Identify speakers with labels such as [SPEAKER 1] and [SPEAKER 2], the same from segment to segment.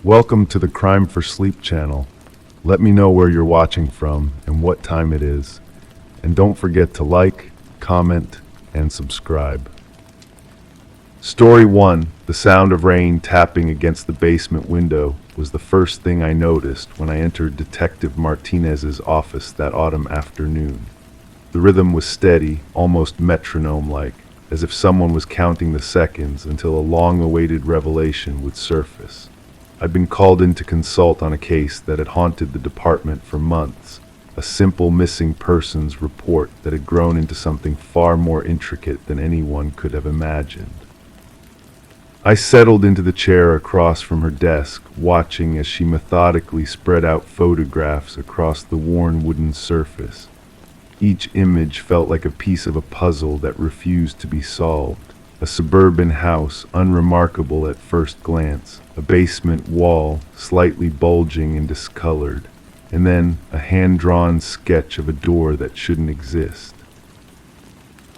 [SPEAKER 1] Welcome to the Crime for Sleep channel. Let me know where you're watching from and what time it is. And don't forget to like, comment, and subscribe. Story 1, the sound of rain tapping against the basement window, was the first thing I noticed when I entered Detective Martinez's office that autumn afternoon. The rhythm was steady, almost metronome-like, as if someone was counting the seconds until a long-awaited revelation would surface. I'd been called in to consult on a case that had haunted the department for months, a simple missing persons report that had grown into something far more intricate than anyone could have imagined. I settled into the chair across from her desk, watching as she methodically spread out photographs across the worn wooden surface. Each image felt like a piece of a puzzle that refused to be solved. A suburban house, unremarkable at first glance, a basement wall, slightly bulging and discolored, and then a hand-drawn sketch of a door that shouldn't exist.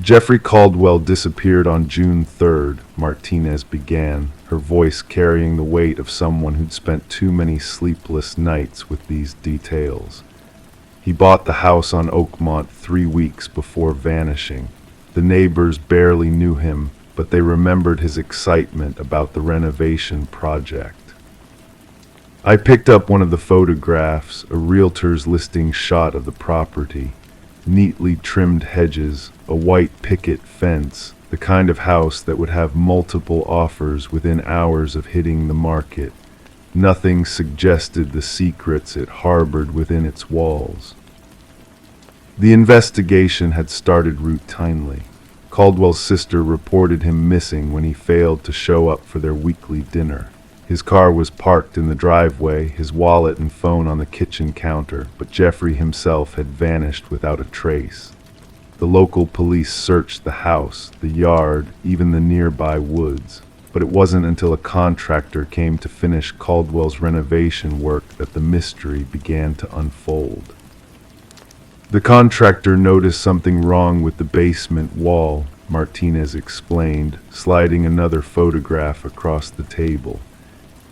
[SPEAKER 1] Jeffrey Caldwell disappeared on June 3rd, Martinez began, her voice carrying the weight of someone who'd spent too many sleepless nights with these details. He bought the house on Oakmont 3 weeks before vanishing. The neighbors barely knew him, but they remembered his excitement about the renovation project. I picked up one of the photographs, a realtor's listing shot of the property. Neatly trimmed hedges, a white picket fence, the kind of house that would have multiple offers within hours of hitting the market. Nothing suggested the secrets it harbored within its walls. The investigation had started routinely. Caldwell's sister reported him missing when he failed to show up for their weekly dinner. His car was parked in the driveway, his wallet and phone on the kitchen counter, but Jeffrey himself had vanished without a trace. The local police searched the house, the yard, even the nearby woods. But it wasn't until a contractor came to finish Caldwell's renovation work that the mystery began to unfold. The contractor noticed something wrong with the basement wall, Martinez explained, sliding another photograph across the table.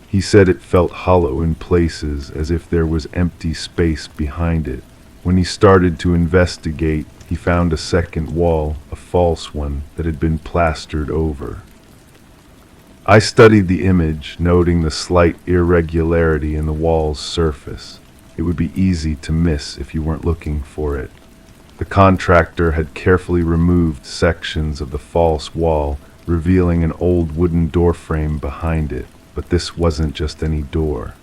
[SPEAKER 1] He said it felt hollow in places, as if there was empty space behind it. When he started to investigate, he found a second wall, a false one, that had been plastered over. I studied the image, noting the slight irregularity in the wall's surface. It would be easy to miss if you weren't looking for it. The contractor had carefully removed sections of the false wall, revealing an old wooden doorframe behind it, but this wasn't just any door.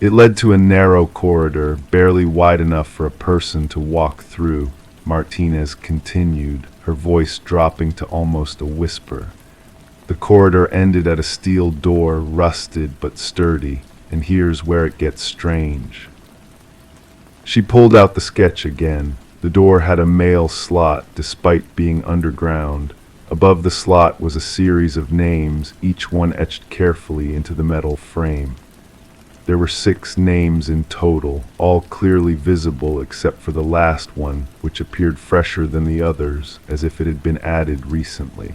[SPEAKER 1] It led to a narrow corridor, barely wide enough for a person to walk through, Martinez continued, her voice dropping to almost a whisper. The corridor ended at a steel door, rusted but sturdy, and here's where it gets strange. She pulled out the sketch again. The door had a mail slot despite being underground. Above the slot was a series of names, each one etched carefully into the metal frame. There were 6 names in total, all clearly visible except for the last one, which appeared fresher than the others, as if it had been added recently.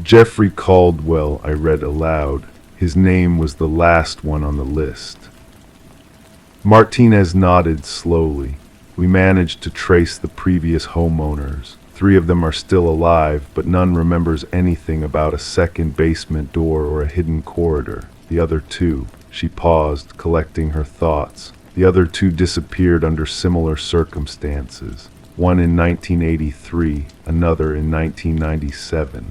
[SPEAKER 1] Jeffrey Caldwell, I read aloud. His name was the last one on the list. Martinez nodded slowly. We managed to trace the previous homeowners. 3 of them are still alive, but none remembers anything about a second basement door or a hidden corridor. The other 2, she paused, collecting her thoughts. The other 2 disappeared under similar circumstances. One in 1983, another in 1997.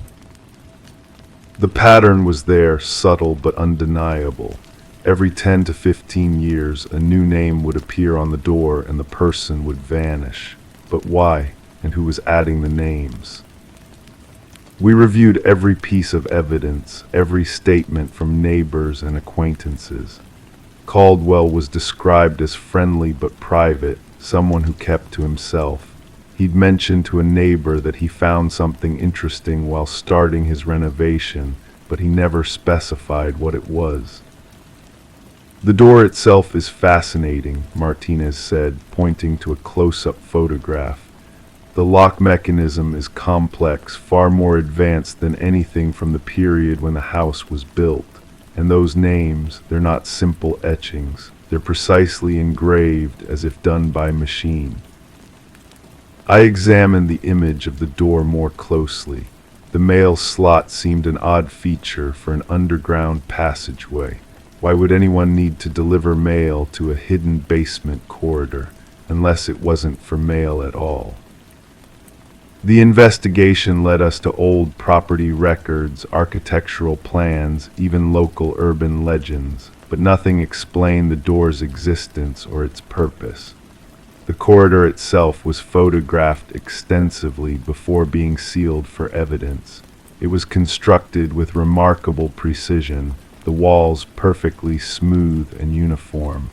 [SPEAKER 1] The pattern was there, subtle but undeniable. Every 10 to 15 years, a new name would appear on the door and the person would vanish. But why? And who was adding the names? We reviewed every piece of evidence, every statement from neighbors and acquaintances. Caldwell was described as friendly but private, someone who kept to himself. He'd mentioned to a neighbor that he found something interesting while starting his renovation, but he never specified what it was. The door itself is fascinating, Martinez said, pointing to a close-up photograph. The lock mechanism is complex, far more advanced than anything from the period when the house was built. And those names, they're not simple etchings. They're precisely engraved as if done by machine. I examined the image of the door more closely. The mail slot seemed an odd feature for an underground passageway. Why would anyone need to deliver mail to a hidden basement corridor, unless it wasn't for mail at all? The investigation led us to old property records, architectural plans, even local urban legends, but nothing explained the door's existence or its purpose. The corridor itself was photographed extensively before being sealed for evidence. It was constructed with remarkable precision, the walls perfectly smooth and uniform.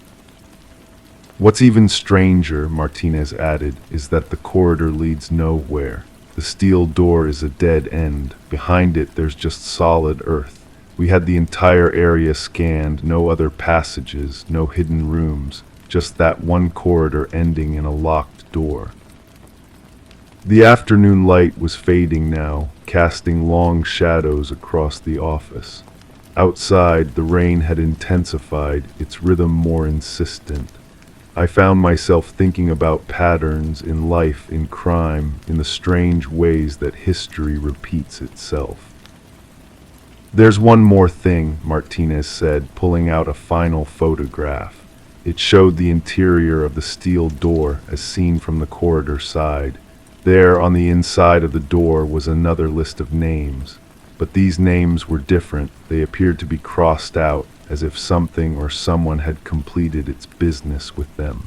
[SPEAKER 1] What's even stranger, Martinez added, is that the corridor leads nowhere. The steel door is a dead end. Behind it, there's just solid earth. We had the entire area scanned, no other passages, no hidden rooms, just that one corridor ending in a locked door. The afternoon light was fading now, casting long shadows across the office. Outside, the rain had intensified, its rhythm more insistent. I found myself thinking about patterns in life, in crime, in the strange ways that history repeats itself. "There's one more thing," Martinez said, pulling out a final photograph. It showed the interior of the steel door as seen from the corridor side. There, on the inside of the door, was another list of names. But these names were different. They appeared to be crossed out, as if something or someone had completed its business with them.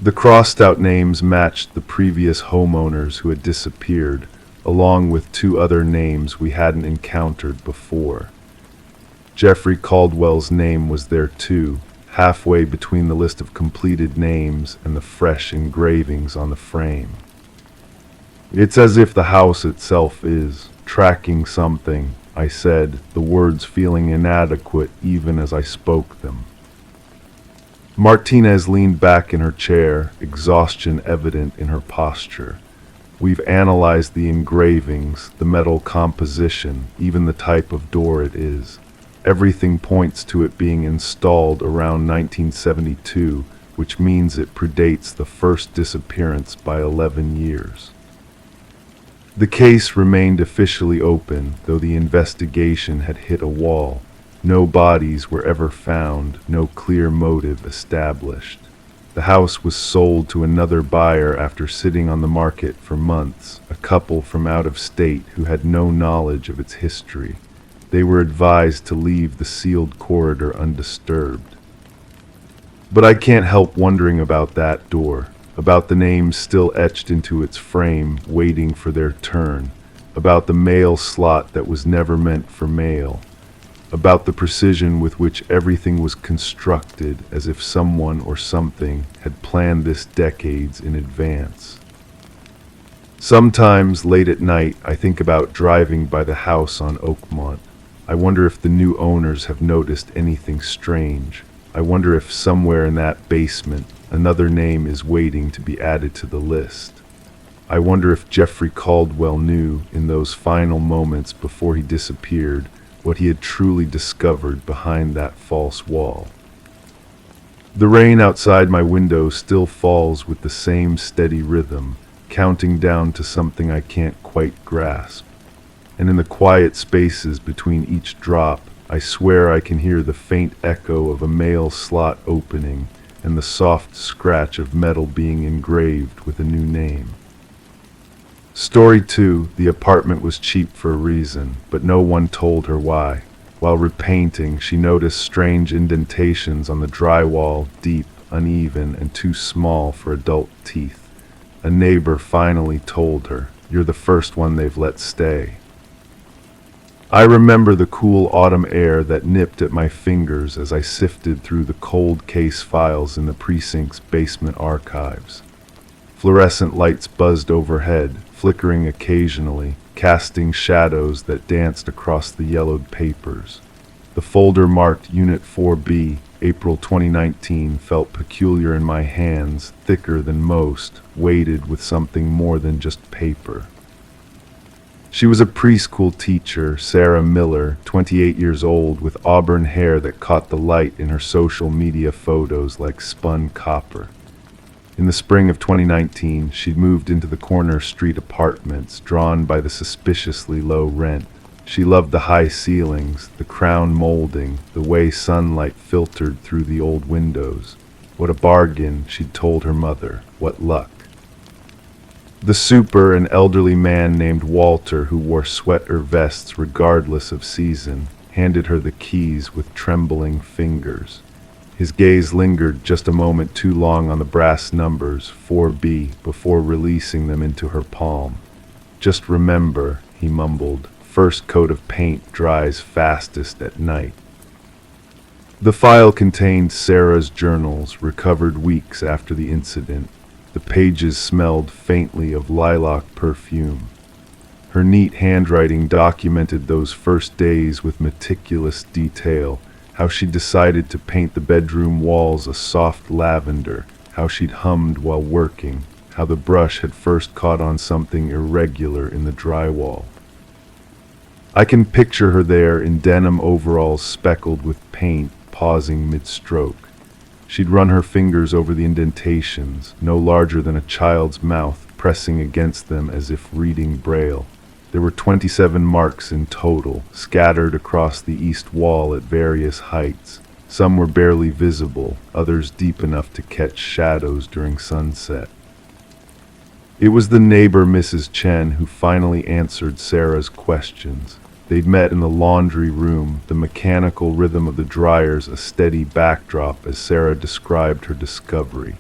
[SPEAKER 1] The crossed-out names matched the previous homeowners who had disappeared, along with two other names we hadn't encountered before. Jeffrey Caldwell's name was there too, halfway between the list of completed names and the fresh engravings on the frame. "It's as if the house itself is tracking something," I said, the words feeling inadequate even as I spoke them. Martinez leaned back in her chair, exhaustion evident in her posture. "We've analyzed the engravings, the metal composition, even the type of door it is. Everything points to it being installed around 1972, which means it predates the first disappearance by 11 years. The case remained officially open, though the investigation had hit a wall. No bodies were ever found, no clear motive established. The house was sold to another buyer after sitting on the market for months, a couple from out of state who had no knowledge of its history. They were advised to leave the sealed corridor undisturbed. But I can't help wondering about that door, about the names still etched into its frame, waiting for their turn, about the mail slot that was never meant for mail, about the precision with which everything was constructed as if someone or something had planned this decades in advance. Sometimes, late at night, I think about driving by the house on Oakmont. I wonder if the new owners have noticed anything strange. I wonder if somewhere in that basement, another name is waiting to be added to the list. I wonder if Jeffrey Caldwell knew, in those final moments before he disappeared, what he had truly discovered behind that false wall. The rain outside my window still falls with the same steady rhythm, counting down to something I can't quite grasp. And in the quiet spaces between each drop, I swear I can hear the faint echo of a mail slot opening and the soft scratch of metal being engraved with a new name. Story 2, the apartment was cheap for a reason, but no one told her why. While repainting, she noticed strange indentations on the drywall, deep, uneven, and too small for adult teeth. A neighbor finally told her, "You're the first one they've let stay." I remember the cool autumn air that nipped at my fingers as I sifted through the cold case files in the precinct's basement archives. Fluorescent lights buzzed overhead, flickering occasionally, casting shadows that danced across the yellowed papers. The folder marked Unit 4B, April 2019, felt peculiar in my hands, thicker than most, weighted with something more than just paper. She was a preschool teacher, Sarah Miller, 28 years old, with auburn hair that caught the light in her social media photos like spun copper. In the spring of 2019, she'd moved into the corner street apartments, drawn by the suspiciously low rent. She loved the high ceilings, the crown molding, the way sunlight filtered through the old windows. What a bargain, she'd told her mother. What luck. The super, an elderly man named Walter who wore sweater vests regardless of season, handed her the keys with trembling fingers. His gaze lingered just a moment too long on the brass numbers, 4B, before releasing them into her palm. "Just remember," he mumbled, "first coat of paint dries fastest at night." The file contained Sarah's journals, recovered weeks after the incident. The pages smelled faintly of lilac perfume. Her neat handwriting documented those first days with meticulous detail, how she decided to paint the bedroom walls a soft lavender, how she'd hummed while working, how the brush had first caught on something irregular in the drywall. I can picture her there in denim overalls speckled with paint, pausing mid-stroke. She'd run her fingers over the indentations, no larger than a child's mouth, pressing against them as if reading Braille. There were 27 marks in total, scattered across the east wall at various heights. Some were barely visible, others deep enough to catch shadows during sunset. It was the neighbor, Mrs. Chen, who finally answered Sarah's questions. They'd met in the laundry room, the mechanical rhythm of the dryers a steady backdrop as Sarah described her discovery.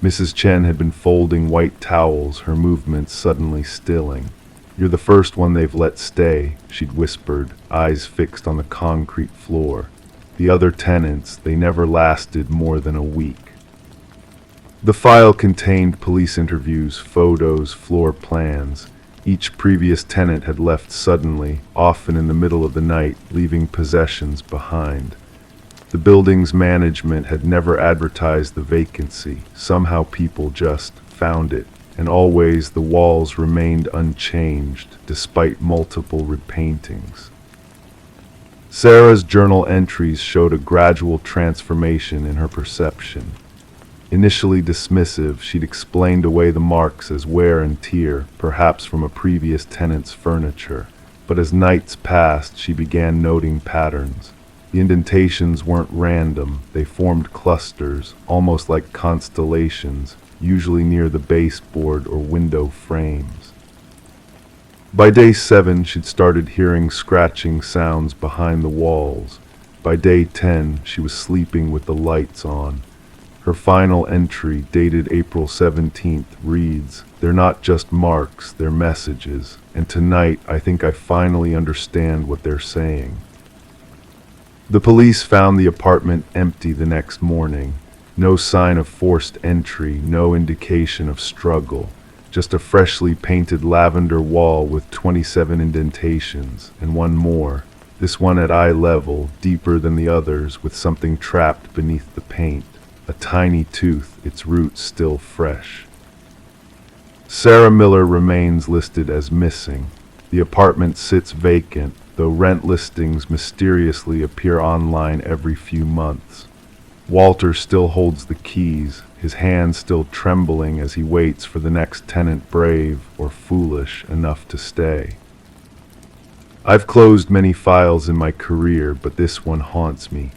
[SPEAKER 1] Mrs. Chen had been folding white towels, her movements suddenly stilling. "You're the first one they've let stay," she'd whispered, eyes fixed on the concrete floor. "The other tenants, they never lasted more than a week." The file contained police interviews, photos, floor plans. Each previous tenant had left suddenly, often in the middle of the night, leaving possessions behind. The building's management had never advertised the vacancy. Somehow people just found it. And always the walls remained unchanged, despite multiple repaintings. Sarah's journal entries showed a gradual transformation in her perception. Initially dismissive, she'd explained away the marks as wear and tear, perhaps from a previous tenant's furniture. But as nights passed, she began noting patterns. The indentations weren't random, they formed clusters, almost like constellations, usually near the baseboard or window frames. By day 7, she'd started hearing scratching sounds behind the walls. By day 10, she was sleeping with the lights on. Her final entry, dated April 17th, reads, "They're not just marks, they're messages, and tonight I think I finally understand what they're saying." The police found the apartment empty the next morning. No sign of forced entry, no indication of struggle. Just a freshly painted lavender wall with 27 indentations, and one more. This one at eye level, deeper than the others, with something trapped beneath the paint. A tiny tooth, its roots still fresh. Sarah Miller remains listed as missing. The apartment sits vacant, though rent listings mysteriously appear online every few months. Walter still holds the keys, his hand still trembling as he waits for the next tenant brave or foolish enough to stay. I've closed many files in my career, but this one haunts me.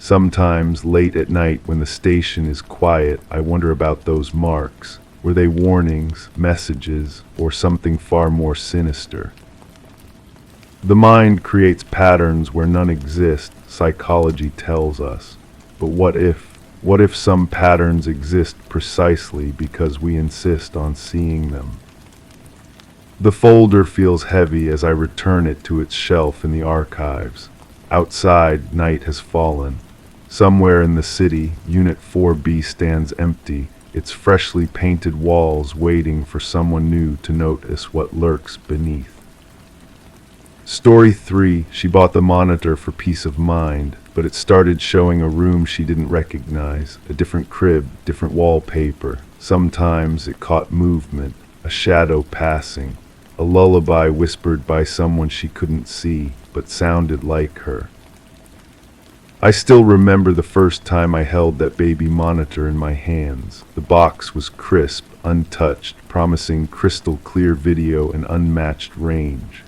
[SPEAKER 1] Sometimes, late at night when the station is quiet, I wonder about those marks. Were they warnings, messages, or something far more sinister? The mind creates patterns where none exist, psychology tells us. But what if some patterns exist precisely because we insist on seeing them? The folder feels heavy as I return it to its shelf in the archives. Outside, night has fallen. Somewhere in the city, Unit 4B stands empty, its freshly painted walls waiting for someone new to notice what lurks beneath. Story 3, she bought the monitor for peace of mind, but it started showing a room she didn't recognize, a different crib, different wallpaper. Sometimes it caught movement, a shadow passing. a lullaby whispered by someone she couldn't see, but sounded like her. I still remember the first time I held that baby monitor in my hands. The box was crisp, untouched, promising crystal clear video and unmatched range.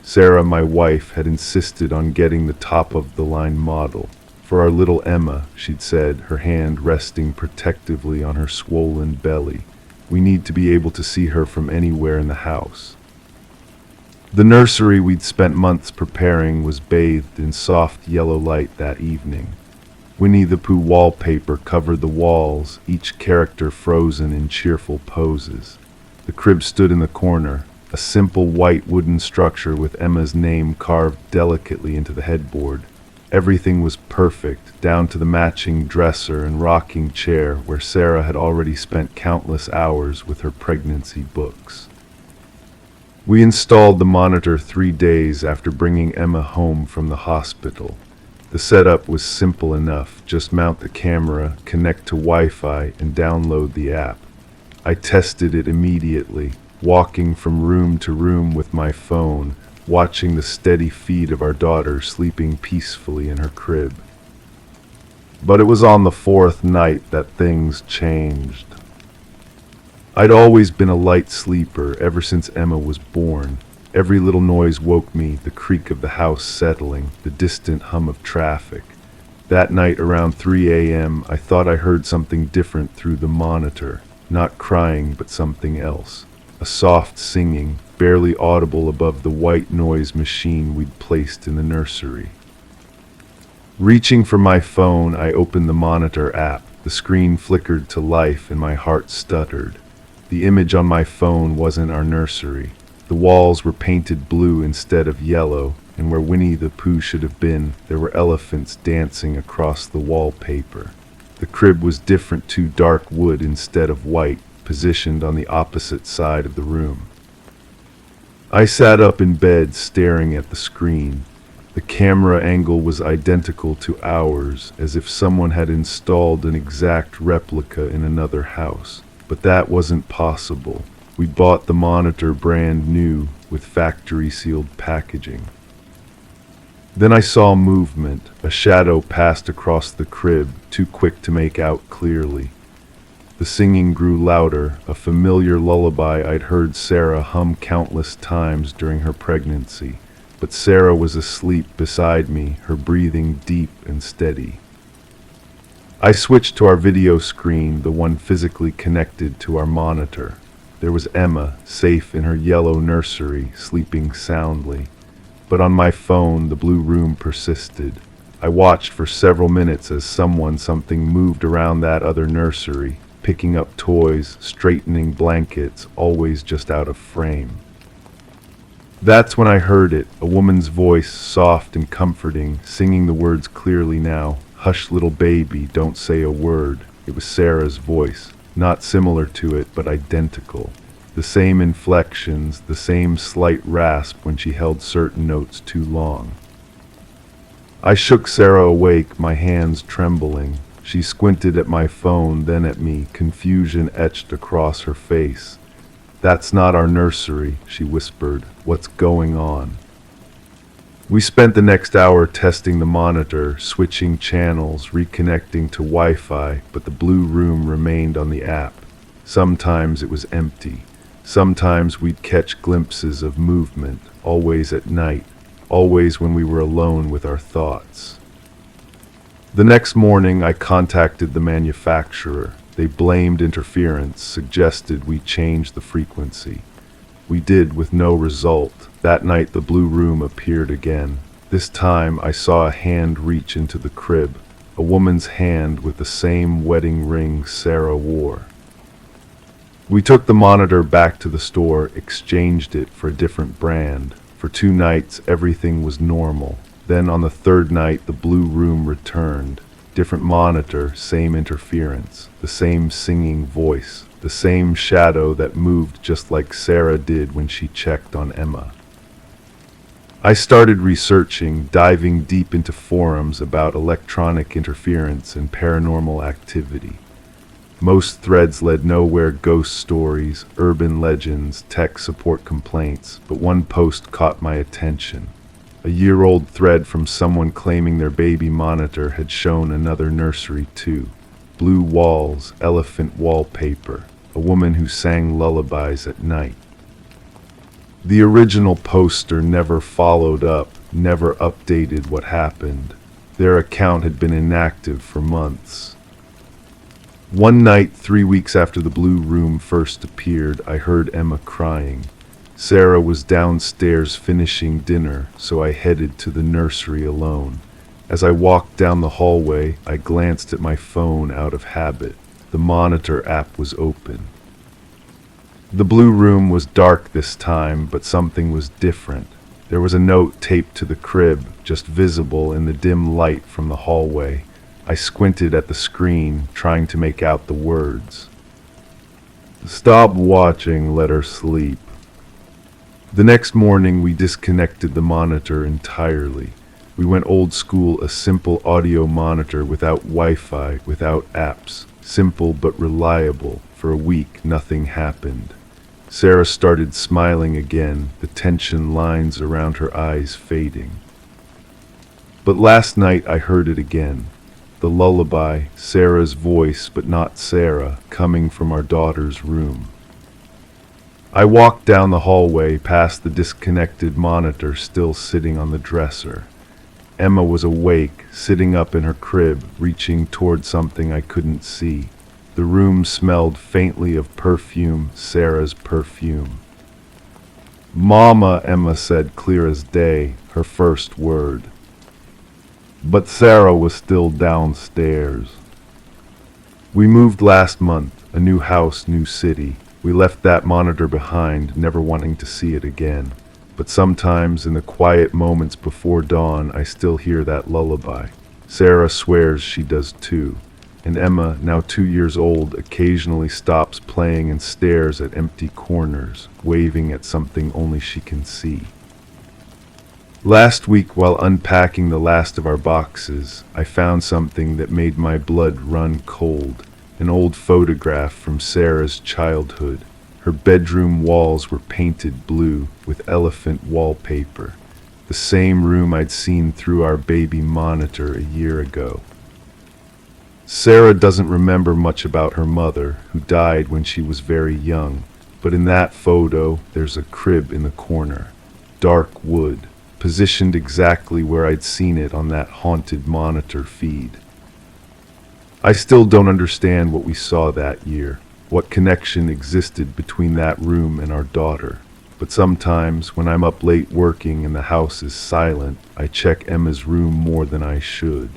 [SPEAKER 1] Sarah, my wife, had insisted on getting the top-of-the-line model. For our little Emma, she'd said, her hand resting protectively on her swollen belly. We need to be able to see her from anywhere in the house. The nursery we'd spent months preparing was bathed in soft yellow light that evening. Winnie the Pooh wallpaper covered the walls, each character frozen in cheerful poses. The crib stood in the corner, a simple white wooden structure with Emma's name carved delicately into the headboard. Everything was perfect, down to the matching dresser and rocking chair where Sarah had already spent countless hours with her pregnancy books. We installed the monitor 3 days after bringing Emma home from the hospital. The setup was simple enough, just mount the camera, connect to Wi-Fi, and download the app. I tested it immediately, walking from room to room with my phone, watching the steady feed of our daughter sleeping peacefully in her crib. But it was on the 4th night that things changed. I'd always been a light sleeper ever since Emma was born. Every little noise woke me, the creak of the house settling, the distant hum of traffic. That night around 3 a.m., I thought I heard something different through the monitor. Not crying, but something else. A soft singing, barely audible above the white noise machine we'd placed in the nursery. Reaching for my phone, I opened the monitor app. The screen flickered to life and my heart stuttered. The image on my phone wasn't our nursery. The walls were painted blue instead of yellow, and where Winnie the Pooh should have been, there were elephants dancing across the wallpaper. The crib was different too, dark wood instead of white, positioned on the opposite side of the room. I sat up in bed staring at the screen. The camera angle was identical to ours, as if someone had installed an exact replica in another house. But that wasn't possible. We bought the monitor brand new, with factory-sealed packaging. Then I saw movement. A shadow passed across the crib, too quick to make out clearly. The singing grew louder, a familiar lullaby I'd heard Sarah hum countless times during her pregnancy. But Sarah was asleep beside me, her breathing deep and steady. I switched to our video screen, the one physically connected to our monitor. There was Emma, safe in her yellow nursery, sleeping soundly. But on my phone, the blue room persisted. I watched for several minutes as something moved around that other nursery, picking up toys, straightening blankets, always just out of frame. That's when I heard it, a woman's voice, soft and comforting, singing the words clearly now. "Hush, little baby, don't say a word." It was Sarah's voice, not similar to it, but identical. The same inflections, the same slight rasp when she held certain notes too long. I shook Sarah awake, my hands trembling. She squinted at my phone, then at me, confusion etched across her face. "That's not our nursery," she whispered. "What's going on?" We spent the next hour testing the monitor, switching channels, reconnecting to Wi-Fi, but the blue room remained on the app. Sometimes it was empty. Sometimes we'd catch glimpses of movement, always at night, always when we were alone with our thoughts. The next morning, I contacted the manufacturer. They blamed interference, suggested we change the frequency. We did, with no result. That night the blue room appeared again. This time I saw a hand reach into the crib, a woman's hand with the same wedding ring Sarah wore. We took the monitor back to the store, exchanged it for a different brand. For 2 nights everything was normal. Then on the 3rd night the blue room returned. Different monitor, same interference, the same singing voice, the same shadow that moved just like Sarah did when she checked on Emma. I started researching, diving deep into forums about electronic interference and paranormal activity. Most threads led nowhere: ghost stories, urban legends, tech support complaints, but one post caught my attention. A year-old thread from someone claiming their baby monitor had shown another nursery too. Blue walls, elephant wallpaper, a woman who sang lullabies at night. The original poster never followed up, never updated what happened. Their account had been inactive for months. One night, 3 weeks after the blue room first appeared, I heard Emma crying. Sarah was downstairs finishing dinner, so I headed to the nursery alone. As I walked down the hallway, I glanced at my phone out of habit. The monitor app was open. The blue room was dark this time, but something was different. There was a note taped to the crib, just visible in the dim light from the hallway. I squinted at the screen, trying to make out the words. "Stop watching, let her sleep." The next morning, we disconnected the monitor entirely. We went old school, a simple audio monitor without Wi-Fi, without apps. Simple but reliable. For a week, nothing happened. Sarah started smiling again, the tension lines around her eyes fading. But last night I heard it again. The lullaby, Sarah's voice, but not Sarah, coming from our daughter's room. I walked down the hallway past the disconnected monitor still sitting on the dresser. Emma was awake, sitting up in her crib, reaching toward something I couldn't see. The room smelled faintly of perfume, Sarah's perfume. "Mama," Emma said, clear as day, her first word. But Sarah was still downstairs. We moved last month, a new house, new city. We left that monitor behind, never wanting to see it again. But sometimes, in the quiet moments before dawn, I still hear that lullaby. Sarah swears she does too. And Emma, now 2 years old, occasionally stops playing and stares at empty corners, waving at something only she can see. Last week, while unpacking the last of our boxes, I found something that made my blood run cold. An old photograph from Sarah's childhood. Her bedroom walls were painted blue with elephant wallpaper. The same room I'd seen through our baby monitor a year ago. Sarah doesn't remember much about her mother, who died when she was very young, but in that photo, there's a crib in the corner. Dark wood, positioned exactly where I'd seen it on that haunted monitor feed. I still don't understand what we saw that year, what connection existed between that room and our daughter. But sometimes, when I'm up late working and the house is silent, I check Emma's room more than I should.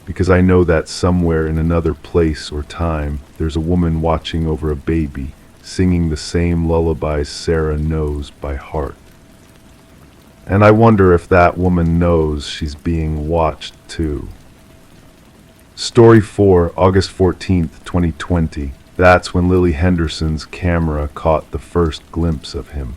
[SPEAKER 1] Because I know that somewhere in another place or time, there's a woman watching over a baby, singing the same lullabies Sarah knows by heart. And I wonder if that woman knows she's being watched too. Story 4, August 14th, 2020. That's when Lily Henderson's camera caught the first glimpse of him.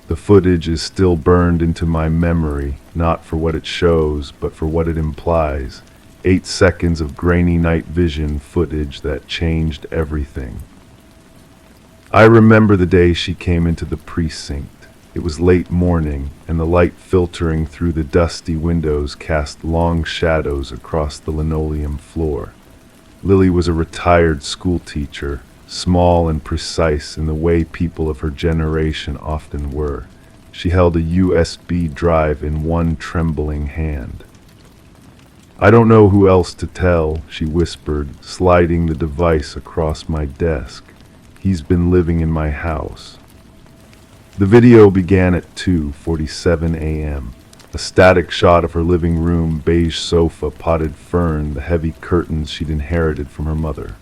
[SPEAKER 1] The footage is still burned into my memory, not for what it shows, but for what it implies. 8 seconds of grainy night vision footage that changed everything. I remember the day she came into the precinct. It was late morning, and the light filtering through the dusty windows cast long shadows across the linoleum floor. Lily was a retired school teacher, small and precise in the way people of her generation often were. She held a USB drive in one trembling hand. "I don't know who else to tell," she whispered, sliding the device across my desk. "He's been living in my house." The video began at 2:47 a.m. A static shot of her living room, beige sofa, potted fern, the heavy curtains she'd inherited from her mother.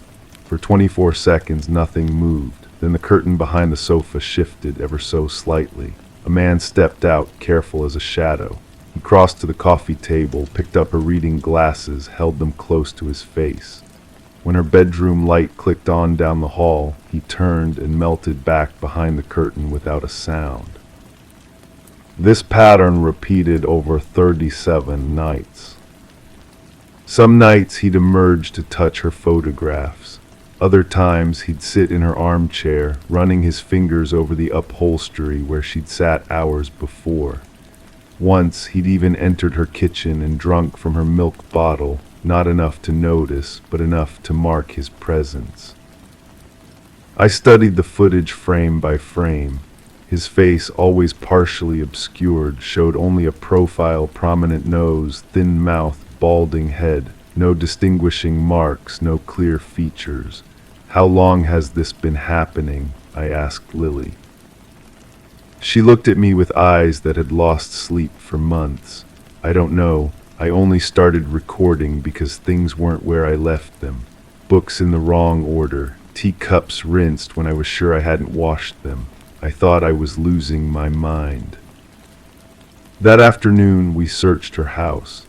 [SPEAKER 1] For 24 seconds, nothing moved. Then the curtain behind the sofa shifted ever so slightly. A man stepped out, careful as a shadow. He crossed to the coffee table, picked up her reading glasses, held them close to his face. When her bedroom light clicked on down the hall, he turned and melted back behind the curtain without a sound. This pattern repeated over 37 nights. Some nights he'd emerge to touch her photographs. Other times he'd sit in her armchair, running his fingers over the upholstery where she'd sat hours before. Once he'd even entered her kitchen and drunk from her milk bottle, not enough to notice, but enough to mark his presence. I studied the footage frame by frame. His face, always partially obscured, showed only a profile, prominent nose, thin mouth, balding head. No distinguishing marks, no clear features. "How long has this been happening?" I asked Lily. She looked at me with eyes that had lost sleep for months. "I don't know. I only started recording because things weren't where I left them. Books in the wrong order, teacups rinsed when I was sure I hadn't washed them. I thought I was losing my mind." That afternoon, we searched her house.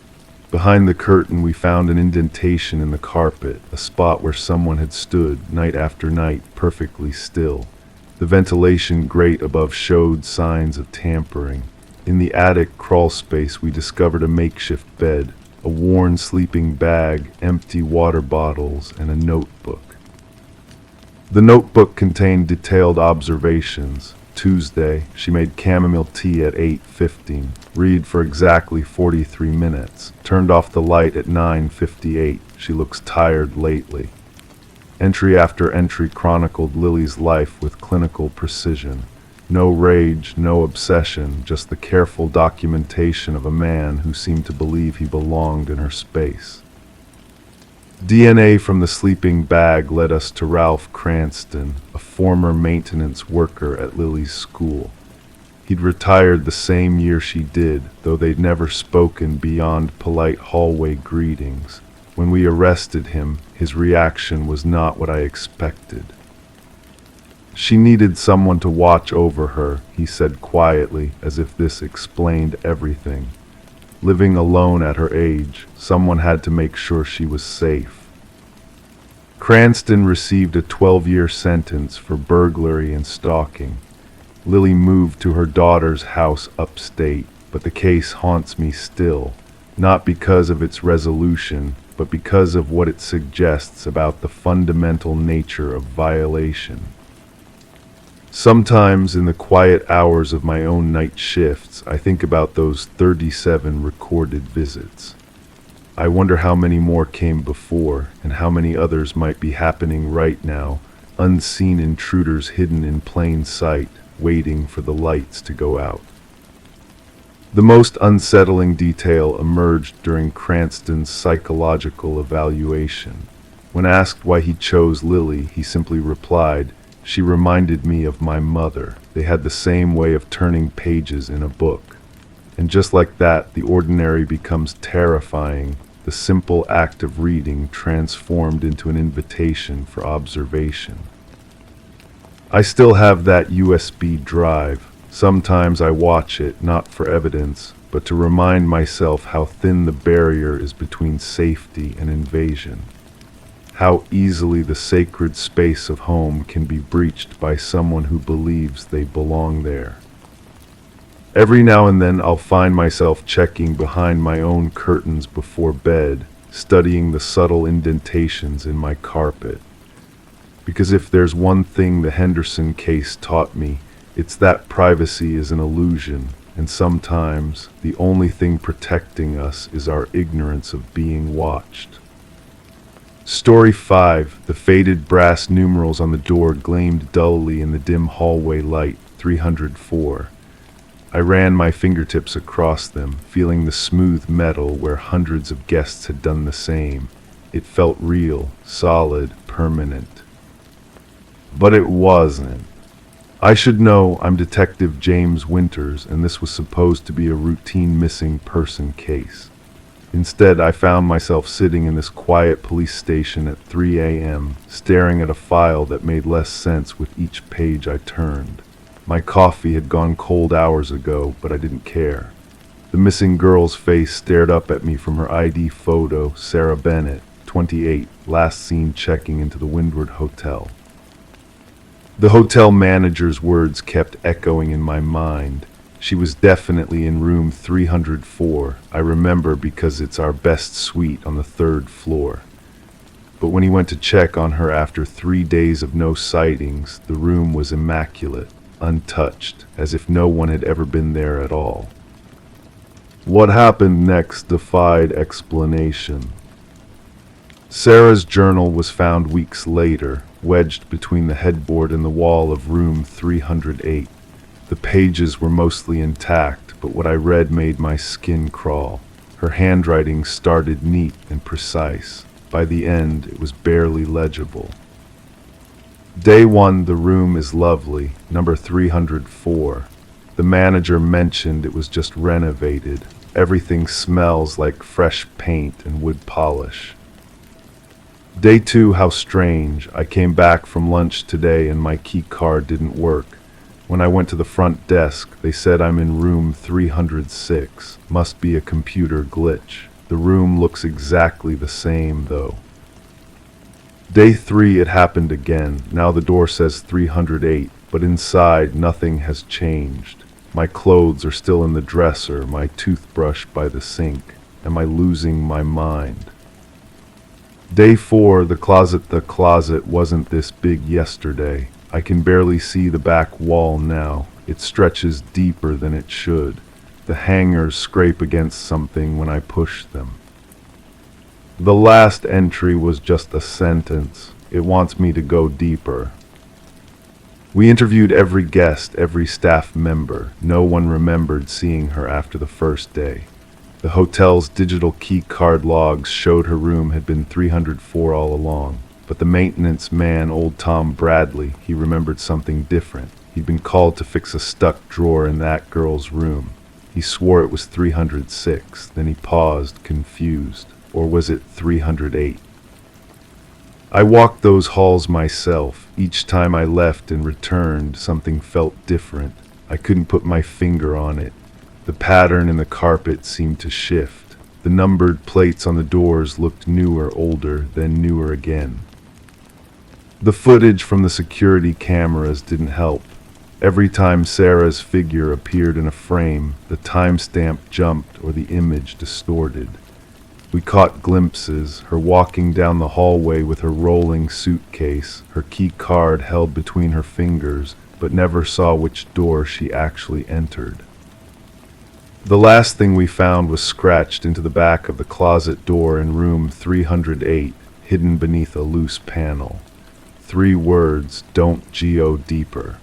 [SPEAKER 1] Behind the curtain, we found an indentation in the carpet, a spot where someone had stood, night after night, perfectly still. The ventilation grate above showed signs of tampering. In the attic crawl space, we discovered a makeshift bed, a worn sleeping bag, empty water bottles, and a notebook. The notebook contained detailed observations. Tuesday, she made chamomile tea at 8:15, read for exactly 43 minutes, turned off the light at 9:58. She looks tired lately. Entry after entry chronicled Lily's life with clinical precision. No rage, no obsession, just the careful documentation of a man who seemed to believe he belonged in her space. DNA from the sleeping bag led us to Ralph Cranston, a former maintenance worker at Lily's school. He'd retired the same year she did, though they'd never spoken beyond polite hallway greetings. When we arrested him, his reaction was not what I expected. "She needed someone to watch over her," he said quietly, as if this explained everything. Living alone at her age, someone had to make sure she was safe. Cranston received a 12-year sentence for burglary and stalking. Lily moved to her daughter's house upstate, but the case haunts me still, not because of its resolution, but because of what it suggests about the fundamental nature of violation. Sometimes in the quiet hours of my own night shifts, I think about those 37 recorded visits. I wonder how many more came before, and how many others might be happening right now, unseen intruders hidden in plain sight, waiting for the lights to go out. The most unsettling detail emerged during Cranston's psychological evaluation. When asked why he chose Lily, he simply replied, "She reminded me of my mother. They had the same way of turning pages in a book." And just like that, the ordinary becomes terrifying, the simple act of reading transformed into an invitation for observation. I still have that USB drive. Sometimes I watch it, not for evidence, but to remind myself how thin the barrier is between safety and invasion. How easily the sacred space of home can be breached by someone who believes they belong there. Every now and then I'll find myself checking behind my own curtains before bed, studying the subtle indentations in my carpet. Because if there's one thing the Henderson case taught me, it's that privacy is an illusion, and sometimes the only thing protecting us is our ignorance of being watched. Story 5. The faded brass numerals on the door gleamed dully in the dim hallway light. 304. I ran my fingertips across them, feeling the smooth metal where hundreds of guests had done the same. It felt real, solid, permanent. But it wasn't. I should know, I'm Detective James Winters, and this was supposed to be a routine missing person case. Instead, I found myself sitting in this quiet police station at 3 a.m., staring at a file that made less sense with each page I turned. My coffee had gone cold hours ago, but I didn't care. The missing girl's face stared up at me from her ID photo, Sarah Bennett, 28, last seen checking into the Windward Hotel. The hotel manager's words kept echoing in my mind. She was definitely in room 304. I remember because it's our best suite on the 3rd floor. but when he went to check on her after 3 days of no sightings, the room was immaculate, untouched, as if no one had ever been there at all. What happened next defied explanation. Sarah's journal was found weeks later, wedged between the headboard and the wall of room 308. The pages were mostly intact, but what I read made my skin crawl. Her handwriting started neat and precise. By the end, it was barely legible. Day 1, the room is lovely, number 304. The manager mentioned it was just renovated. Everything smells like fresh paint and wood polish. Day 2, how strange. I came back from lunch today and my key card didn't work. When I went to the front desk, they said I'm in room 306. Must be a computer glitch. The room looks exactly the same, though. Day 3, it happened again. Now the door says 308, but inside nothing has changed. My clothes are still in the dresser, my toothbrush by the sink. Am I losing my mind? Day 4, the closet wasn't this big yesterday. I can barely see the back wall now. It stretches deeper than it should. The hangers scrape against something when I push them. The last entry was just a sentence. It wants me to go deeper. We interviewed every guest, every staff member. No one remembered seeing her after the first day. The hotel's digital key card logs showed her room had been 304 all along. But the maintenance man, old Tom Bradley, he remembered something different. He'd been called to fix a stuck drawer in that girl's room. He swore it was 306, then he paused, confused. Or was it 308? I walked those halls myself. Each time I left and returned, something felt different. I couldn't put my finger on it. The pattern in the carpet seemed to shift. The numbered plates on the doors looked newer, older, then newer again. The footage from the security cameras didn't help. Every time Sarah's figure appeared in a frame, the timestamp jumped or the image distorted. We caught glimpses, her walking down the hallway with her rolling suitcase, her key card held between her fingers, but never saw which door she actually entered. The last thing we found was scratched into the back of the closet door in room 308, hidden beneath a loose panel. 3 words, "Don't geo deeper."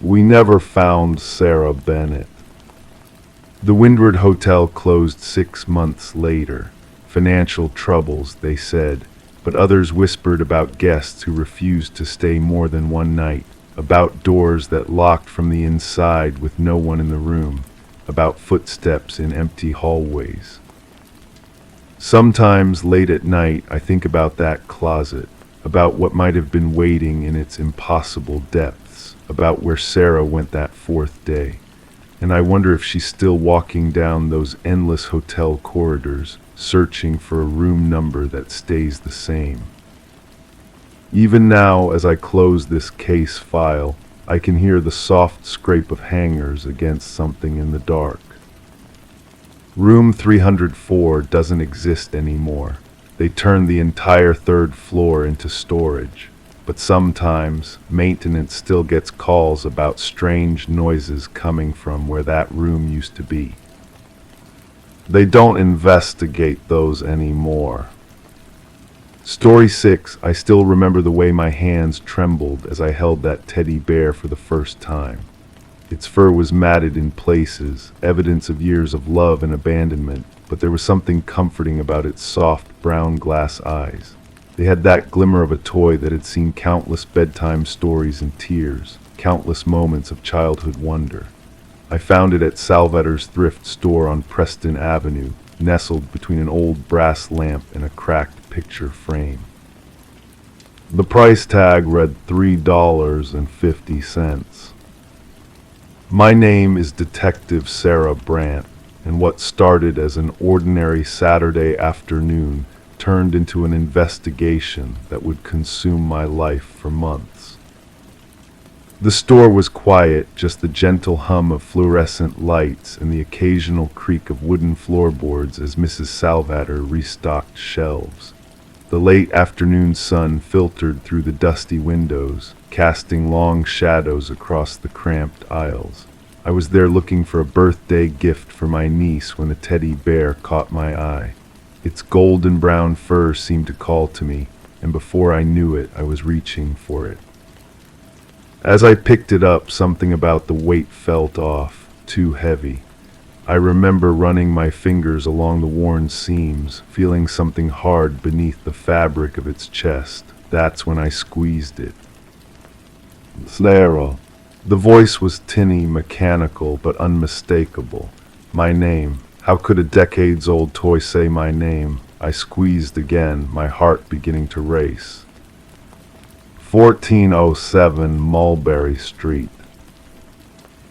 [SPEAKER 1] We never found Sarah Bennett. The Windward Hotel closed 6 months later. Financial troubles, they said, but others whispered about guests who refused to stay more than one night, about doors that locked from the inside with no one in the room, about footsteps in empty hallways. Sometimes late at night I think about that closet, about what might have been waiting in its impossible depths, about where Sarah went that 4th day. And I wonder if she's still walking down those endless hotel corridors, searching for a room number that stays the same. Even now, as I close this case file, I can hear the soft scrape of hangers against something in the dark. Room 304 doesn't exist anymore. They turned the entire 3rd floor into storage. But sometimes, maintenance still gets calls about strange noises coming from where that room used to be. They don't investigate those anymore. Story 6, I still remember the way my hands trembled as I held that teddy bear for the first time. Its fur was matted in places, evidence of years of love and abandonment, but there was something comforting about its soft brown glass eyes. They had that glimmer of a toy that had seen countless bedtime stories and tears, countless moments of childhood wonder. I found it at Salvator's thrift store on Preston Avenue, nestled between an old brass lamp and a cracked picture frame. The price tag read $3.50. My name is Detective Sarah Brandt, and what started as an ordinary Saturday afternoon turned into an investigation that would consume my life for months. The store was quiet, just the gentle hum of fluorescent lights and the occasional creak of wooden floorboards as Mrs. Salvator restocked shelves. The late afternoon sun filtered through the dusty windows, casting long shadows across the cramped aisles. I was there looking for a birthday gift for my niece when a teddy bear caught my eye. Its golden brown fur seemed to call to me, and before I knew it, I was reaching for it. As I picked it up, something about the weight felt off, too heavy. I remember running my fingers along the worn seams, feeling something hard beneath the fabric of its chest. That's when I squeezed it. Slero. The voice was tinny, mechanical, but unmistakable. My name. How could a decades-old toy say my name? I squeezed again, my heart beginning to race. 1407 Mulberry Street.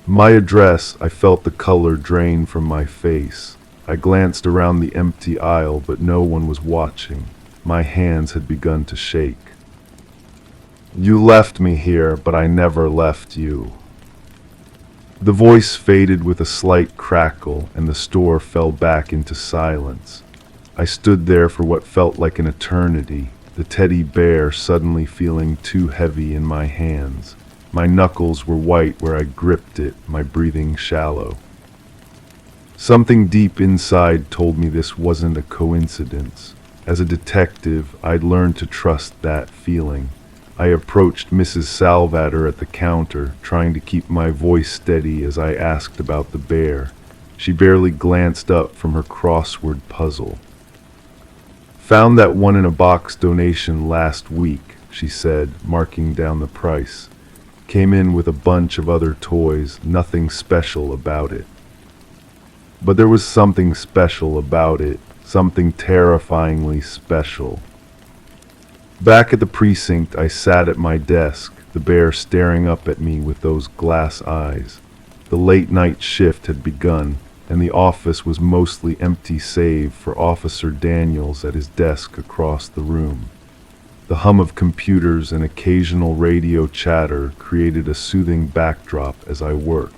[SPEAKER 1] My address. I felt the color drain from my face. I glanced around the empty aisle, but no one was watching. My hands had begun to shake. You left me here, but I never left you. The voice faded with a slight crackle, and the store fell back into silence. I stood there for what felt like an eternity, the teddy bear suddenly feeling too heavy in my hands. My knuckles were white where I gripped it, my breathing shallow. Something deep inside told me this wasn't a coincidence. As a detective, I'd learned to trust that feeling. I approached Mrs. Salvator at the counter, trying to keep my voice steady as I asked about the bear. She barely glanced up from her crossword puzzle. Found that one in a box donation last week, she said, marking down the price. Came in with a bunch of other toys, nothing special about it. But there was something special about it, something terrifyingly special. Back at the precinct, I sat at my desk, the bear staring up at me with those glass eyes. The late night shift had begun, and the office was mostly empty save for Officer Daniels at his desk across the room. The hum of computers and occasional radio chatter created a soothing backdrop as I worked.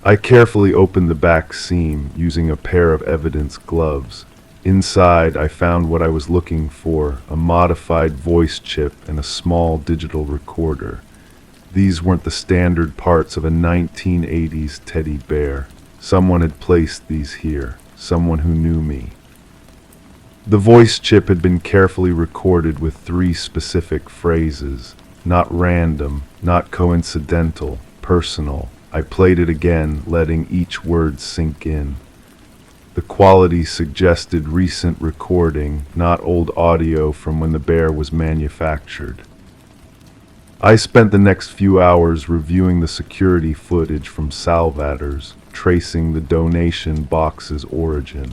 [SPEAKER 1] I carefully opened the back seam using a pair of evidence gloves. Inside, I found what I was looking for, a modified voice chip and a small digital recorder. These weren't the standard parts of a 1980s teddy bear. Someone had placed these here, someone who knew me. The voice chip had been carefully recorded with 3 specific phrases, not random, not coincidental, personal. I played it again, letting each word sink in. The quality suggested recent recording, not old audio from when the bear was manufactured. I spent the next few hours reviewing the security footage from Salvator's, tracing the donation box's origin.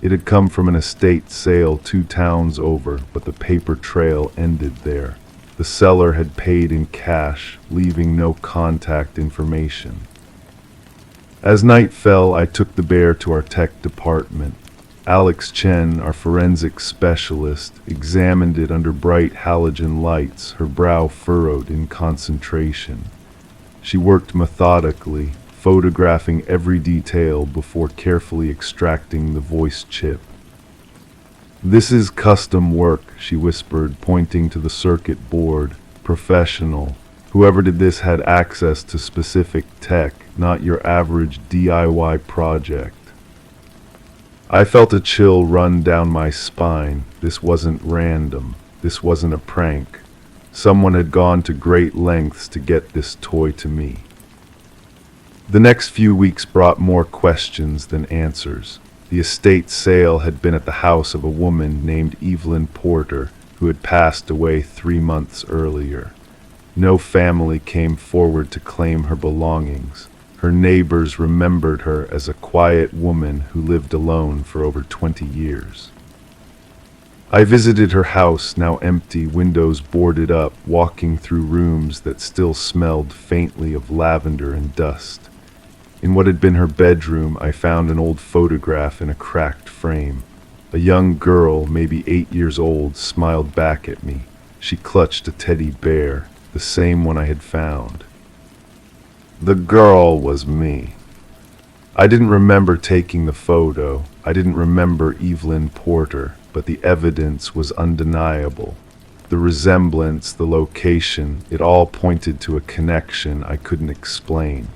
[SPEAKER 1] It had come from an estate sale 2 towns over, but the paper trail ended there. The seller had paid in cash, leaving no contact information. As night fell, I took the bear to our tech department. Alex Chen, our forensic specialist, examined it under bright halogen lights, her brow furrowed in concentration. She worked methodically, photographing every detail before carefully extracting the voice chip. This is custom work, she whispered, pointing to the circuit board. Professional. Whoever did this had access to specific tech, not your average DIY project. I felt a chill run down my spine. This wasn't random. This wasn't a prank. Someone had gone to great lengths to get this toy to me. The next few weeks brought more questions than answers. The estate sale had been at the house of a woman named Evelyn Porter, who had passed away 3 months earlier. No family came forward to claim her belongings. Her neighbors remembered her as a quiet woman who lived alone for over 20 years. I visited her house, now empty, windows boarded up, walking through rooms that still smelled faintly of lavender and dust. In what had been her bedroom, I found an old photograph in a cracked frame. A young girl, maybe 8 years old, smiled back at me. She clutched a teddy bear, the same one I had found. The girl was me. I didn't remember taking the photo. I didn't remember Evelyn Porter, but the evidence was undeniable. The resemblance, the location, it all pointed to a connection I couldn't explain.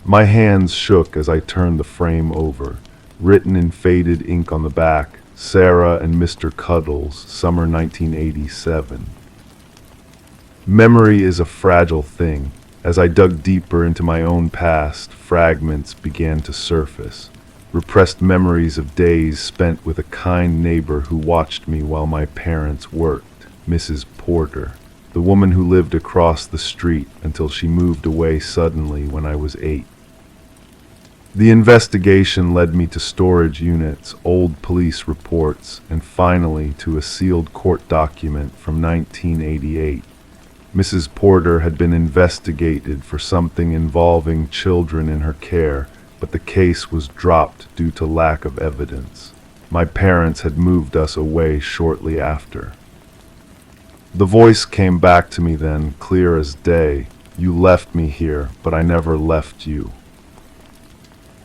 [SPEAKER 1] My hands shook as I turned the frame over. Written in faded ink on the back, Sarah and Mr. Cuddles, summer 1987. Memory is a fragile thing. As I dug deeper into my own past, fragments began to surface. Repressed memories of days spent with a kind neighbor who watched me while my parents worked, Mrs. Porter, the woman who lived across the street until she moved away suddenly when I was 8. The investigation led me to storage units, old police reports, and finally to a sealed court document from 1988. Mrs. Porter had been investigated for something involving children in her care, but the case was dropped due to lack of evidence. My parents had moved us away shortly after. The voice came back to me then, clear as day. You left me here, but I never left you.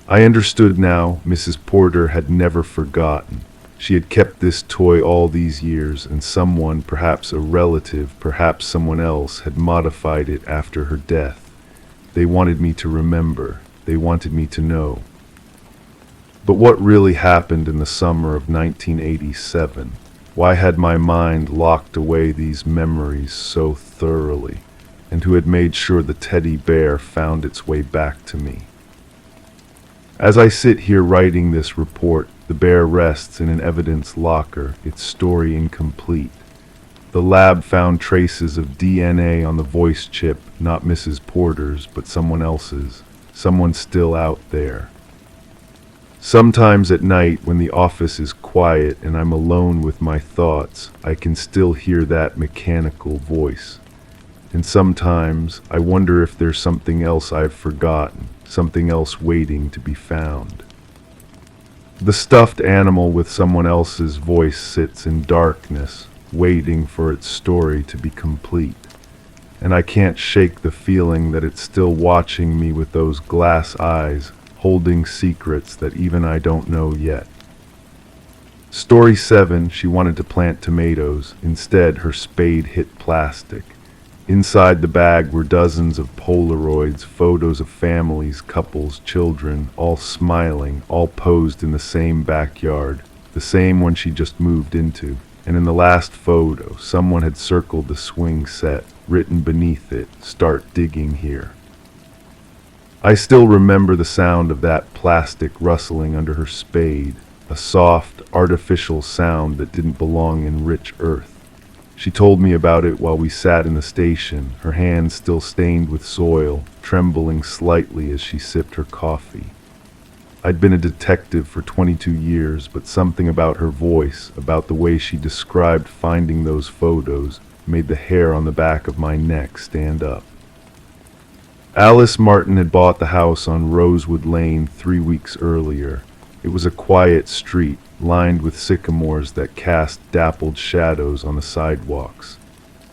[SPEAKER 1] I understood now. Mrs. Porter had never forgotten. She had kept this toy all these years, and someone, perhaps a relative, perhaps someone else, had modified it after her death. They wanted me to remember. They wanted me to know. But what really happened in the summer of 1987? Why had my mind locked away these memories so thoroughly? And who had made sure the teddy bear found its way back to me? As I sit here writing this report, the bear rests in an evidence locker, its story incomplete. The lab found traces of DNA on the voice chip, not Mrs. Porter's, but someone else's. Someone still out there. Sometimes at night, when the office is quiet and I'm alone with my thoughts, I can still hear that mechanical voice. And sometimes I wonder if there's something else I've forgotten, something else waiting to be found. The stuffed animal with someone else's voice sits in darkness, waiting for its story to be complete. And I can't shake the feeling that it's still watching me with those glass eyes, holding secrets that even I don't know yet. Story 7, she wanted to plant tomatoes. Instead, her spade hit plastic. Inside the bag were dozens of Polaroids, photos of families, couples, children, all smiling, all posed in the same backyard, the same one she just moved into. And in the last photo, someone had circled the swing set, written beneath it, "Start digging here." I still remember the sound of that plastic rustling under her spade, a soft, artificial sound that didn't belong in rich earth. She told me about it while we sat in the station, her hands still stained with soil, trembling slightly as she sipped her coffee. I'd been a detective for 22 years, but something about her voice, about the way she described finding those photos, made the hair on the back of my neck stand up. Alice Martin had bought the house on Rosewood Lane 3 weeks earlier. It was a quiet street, lined with sycamores that cast dappled shadows on the sidewalks.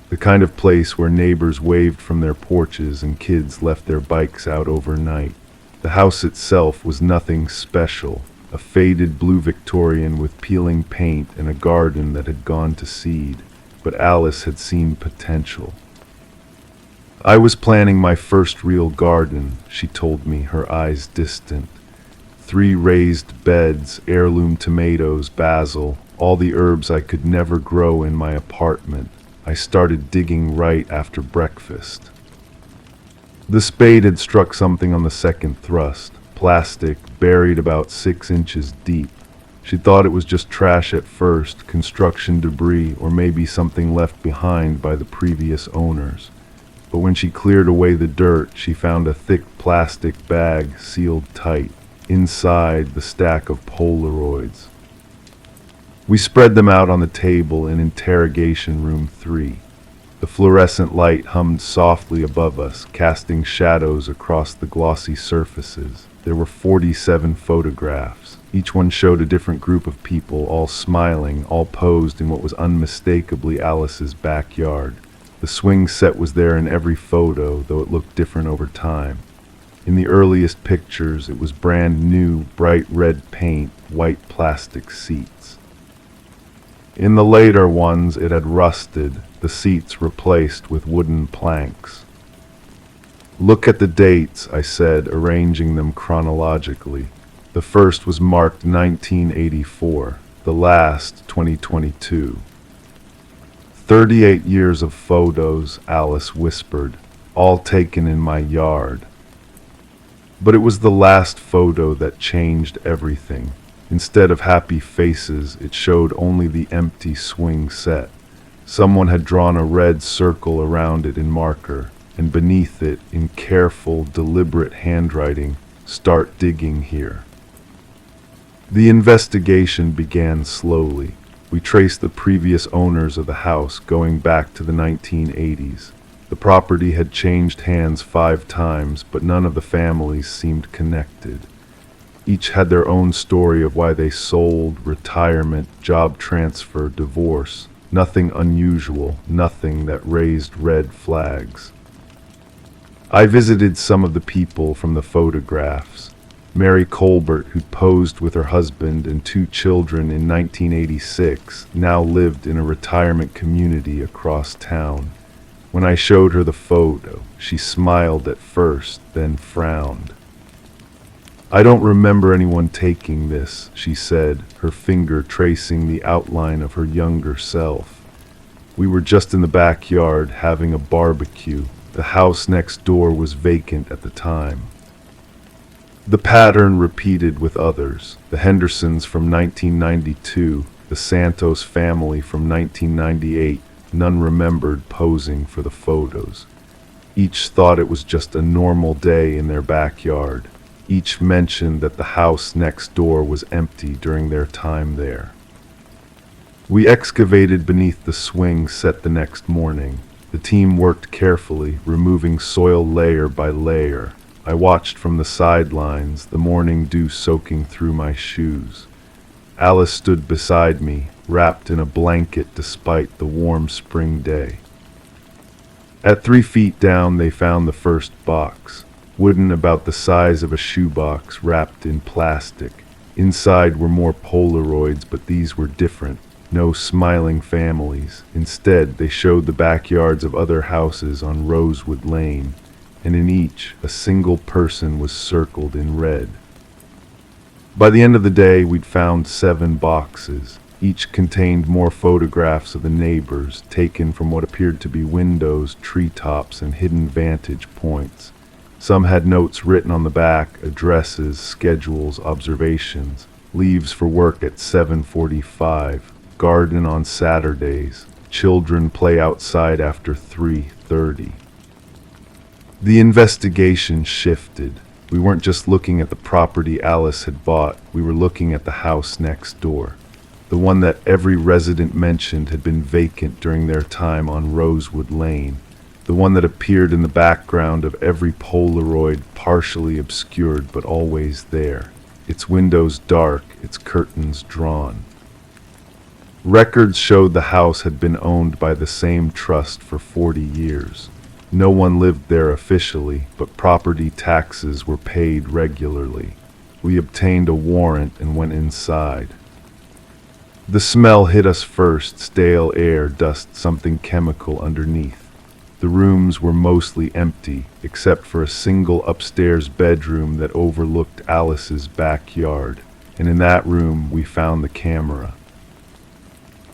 [SPEAKER 1] The kind of place where neighbors waved from their porches and kids left their bikes out overnight. The house itself was nothing special, a faded blue Victorian with peeling paint and a garden that had gone to seed, but Alice had seen potential. I was planning my first real garden, she told me, her eyes distant. 3 raised beds, heirloom tomatoes, basil, all the herbs I could never grow in my apartment. I started digging right after breakfast. The spade had struck something on the second thrust, plastic, buried about 6 inches deep. She thought it was just trash at first, construction debris, or maybe something left behind by the previous owners. But when she cleared away the dirt, she found a thick plastic bag sealed tight. Inside, the stack of Polaroids. We spread them out on the table in interrogation room 3. The fluorescent light hummed softly above us, casting shadows across the glossy surfaces. There were 47 photographs. Each one showed a different group of people, all smiling, all posed in what was unmistakably Alice's backyard. The swing set was there in every photo, though it looked different over time. In the earliest pictures, it was brand new, bright red paint, white plastic seats. In the later ones, it had rusted, the seats replaced with wooden planks. "Look at the dates," I said, arranging them chronologically. The first was marked 1984, the last 2022. 38 years of photos, Alice whispered, all taken in my yard. But it was the last photo that changed everything. Instead of happy faces, it showed only the empty swing set. Someone had drawn a red circle around it in marker, and beneath it, in careful, deliberate handwriting, "Start digging here." The investigation began slowly. We traced the previous owners of the house going back to the 1980s. The property had changed hands 5 times, but none of the families seemed connected. Each had their own story of why they sold, retirement, job transfer, divorce. Nothing unusual, nothing that raised red flags. I visited some of the people from the photographs. Mary Colbert, who posed with her husband and 2 children in 1986, now lived in a retirement community across town. When I showed her the photo, she smiled at first, then frowned. "I don't remember anyone taking this," she said, her finger tracing the outline of her younger self. "We were just in the backyard having a barbecue. The house next door was vacant at the time." The pattern repeated with others. The Hendersons from 1992, the Santos family from 1998, none remembered posing for the photos. Each thought it was just a normal day in their backyard. Each mentioned that the house next door was empty during their time there. We excavated beneath the swing set the next morning. The team worked carefully, removing soil layer by layer. I watched from the sidelines, the morning dew soaking through my shoes. Alice stood beside me, wrapped in a blanket despite the warm spring day. At 3 feet down, they found the first box. Wooden, about the size of a shoebox, wrapped in plastic. Inside were more Polaroids, but these were different. No smiling families. Instead, they showed the backyards of other houses on Rosewood Lane, and in each, a single person was circled in red. By the end of the day, we'd found 7 boxes. Each contained more photographs of the neighbors, taken from what appeared to be windows, treetops, and hidden vantage points. Some had notes written on the back, addresses, schedules, observations, leaves for work at 7:45, garden on Saturdays, children play outside after 3:30. The investigation shifted. We weren't just looking at the property Alice had bought, we were looking at the house next door. The one that every resident mentioned had been vacant during their time on Rosewood Lane. The one that appeared in the background of every Polaroid, partially obscured but always there. Its windows dark, its curtains drawn. Records showed the house had been owned by the same trust for 40 years. No one lived there officially, but property taxes were paid regularly. We obtained a warrant and went inside. The smell hit us first, stale air, dust, something chemical underneath. The rooms were mostly empty, except for a single upstairs bedroom that overlooked Alice's backyard, and in that room we found the camera.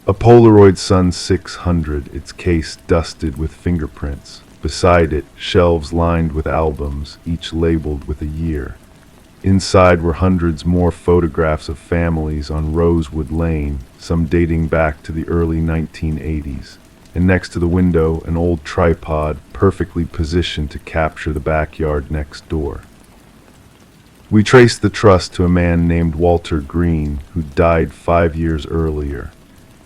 [SPEAKER 1] A Polaroid Sun 600, its case dusted with fingerprints. Beside it, shelves lined with albums, each labeled with a year. Inside were hundreds more photographs of families on Rosewood Lane, some dating back to the early 1980s. And next to the window, an old tripod, perfectly positioned to capture the backyard next door. We traced the trust to a man named Walter Green, who died 5 years earlier.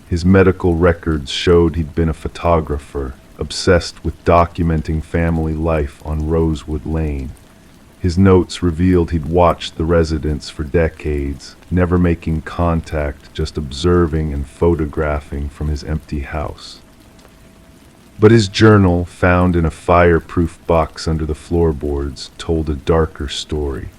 [SPEAKER 1] His medical records showed he'd been a photographer, obsessed with documenting family life on Rosewood Lane. His notes revealed he'd watched the residents for decades, never making contact, just observing and photographing from his empty house. But his journal, found in a fireproof box under the floorboards, told a darker story.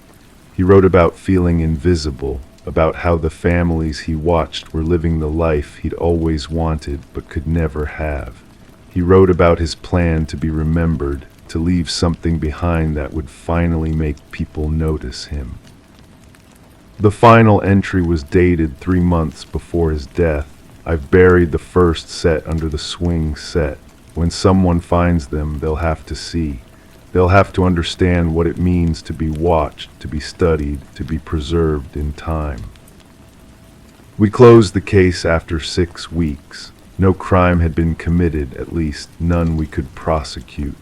[SPEAKER 1] He wrote about feeling invisible, about how the families he watched were living the life he'd always wanted but could never have. He wrote about his plan to be remembered, to leave something behind that would finally make people notice him. The final entry was dated 3 months before his death. I've buried the first set under the swing set. When someone finds them, they'll have to see. They'll have to understand what it means to be watched, to be studied, to be preserved in time. We closed the case after 6 weeks. No crime had been committed, at least none we could prosecute.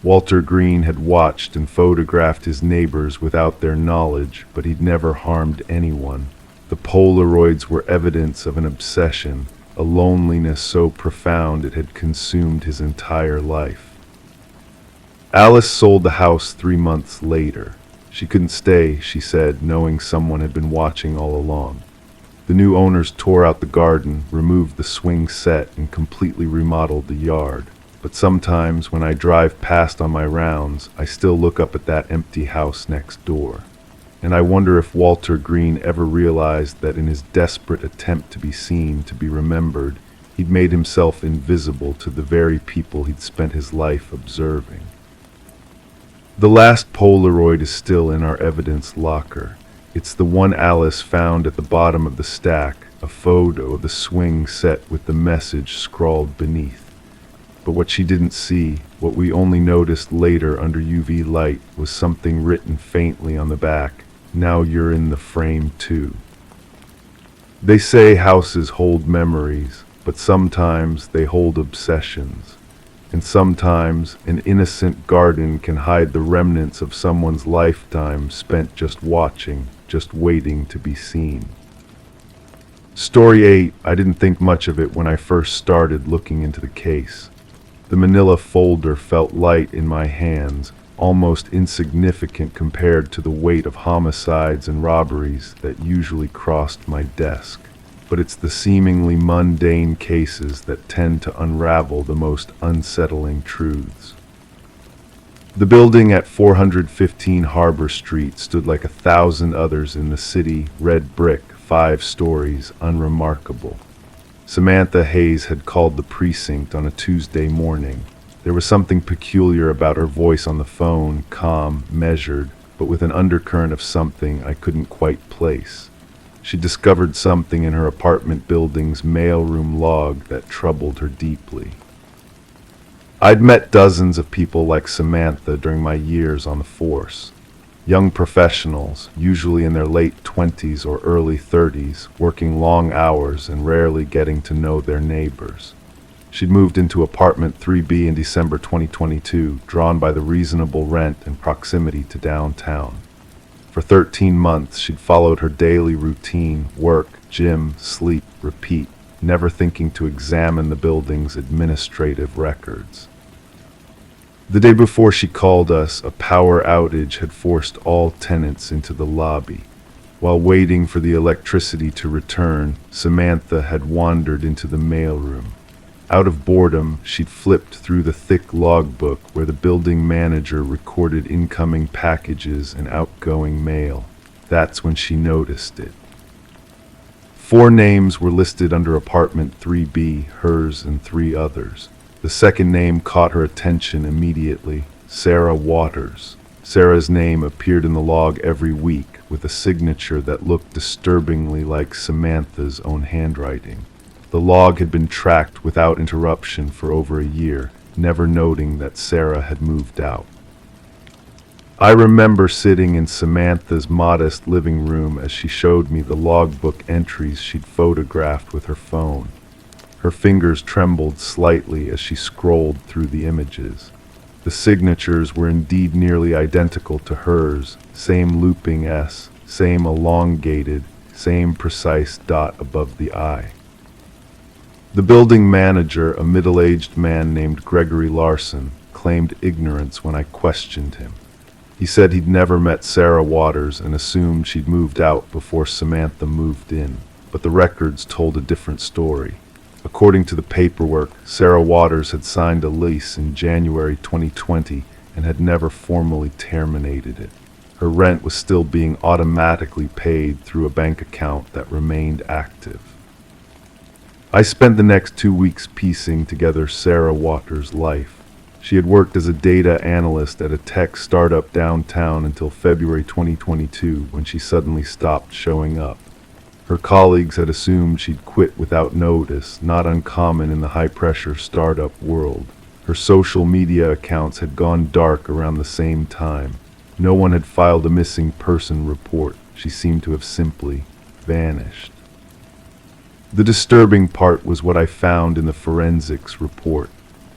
[SPEAKER 1] Walter Green had watched and photographed his neighbors without their knowledge, but he'd never harmed anyone. The Polaroids were evidence of an obsession, a loneliness so profound it had consumed his entire life. Alice sold the house 3 months later. She couldn't stay, she said, knowing someone had been watching all along. The new owners tore out the garden, removed the swing set, and completely remodeled the yard. But sometimes when I drive past on my rounds, I still look up at that empty house next door. And I wonder if Walter Green ever realized that in his desperate attempt to be seen, to be remembered, he'd made himself invisible to the very people he'd spent his life observing. The last Polaroid is still in our evidence locker. It's the one Alice found at the bottom of the stack, a photo of the swing set with the message scrawled beneath. But what she didn't see, what we only noticed later under UV light, was something written faintly on the back. Now you're in the frame too. They say houses hold memories, but sometimes they hold obsessions. And sometimes an innocent garden can hide the remnants of someone's lifetime spent just watching, just waiting to be seen. Story 8, I didn't think much of it when I first started looking into the case. The manila folder felt light in my hands, almost insignificant compared to the weight of homicides and robberies that usually crossed my desk. But it's the seemingly mundane cases that tend to unravel the most unsettling truths. The building at 415 Harbor Street stood like 1,000 others in the city, red brick, 5 stories, unremarkable. Samantha Hayes had called the precinct on a Tuesday morning. There was something peculiar about her voice on the phone, calm, measured, but with an undercurrent of something I couldn't quite place. She discovered something in her apartment building's mailroom log that troubled her deeply. I'd met dozens of people like Samantha during my years on the force. Young professionals, usually in their late 20s or early 30s, working long hours and rarely getting to know their neighbors. She'd moved into apartment 3B in December 2022, drawn by the reasonable rent and proximity to downtown. For 13 months, she'd followed her daily routine, work, gym, sleep, repeat, never thinking to examine the building's administrative records. The day before she called us, a power outage had forced all tenants into the lobby. While waiting for the electricity to return, Samantha had wandered into the mailroom. Out of boredom, she'd flipped through the thick logbook where the building manager recorded incoming packages and outgoing mail. That's when she noticed it. 4 names were listed under apartment 3B, hers and 3 others. The second name caught her attention immediately, Sarah Waters. Sarah's name appeared in the log every week with a signature that looked disturbingly like Samantha's own handwriting. The log had been tracked without interruption for over a year, never noting that Sarah had moved out. I remember sitting in Samantha's modest living room as she showed me the logbook entries she'd photographed with her phone. Her fingers trembled slightly as she scrolled through the images. The signatures were indeed nearly identical to hers, same looping S, same elongated, same precise dot above the I. The building manager, a middle-aged man named Gregory Larson, claimed ignorance when I questioned him. He said he'd never met Sarah Waters and assumed she'd moved out before Samantha moved in, but the records told a different story. According to the paperwork, Sarah Waters had signed a lease in January 2020 and had never formally terminated it. Her rent was still being automatically paid through a bank account that remained active. I spent the next 2 weeks piecing together Sarah Waters' life. She had worked as a data analyst at a tech startup downtown until February 2022, when she suddenly stopped showing up. Her colleagues had assumed she'd quit without notice, not uncommon in the high-pressure startup world. Her social media accounts had gone dark around the same time. No one had filed a missing person report. She seemed to have simply vanished. The disturbing part was what I found in the forensics report.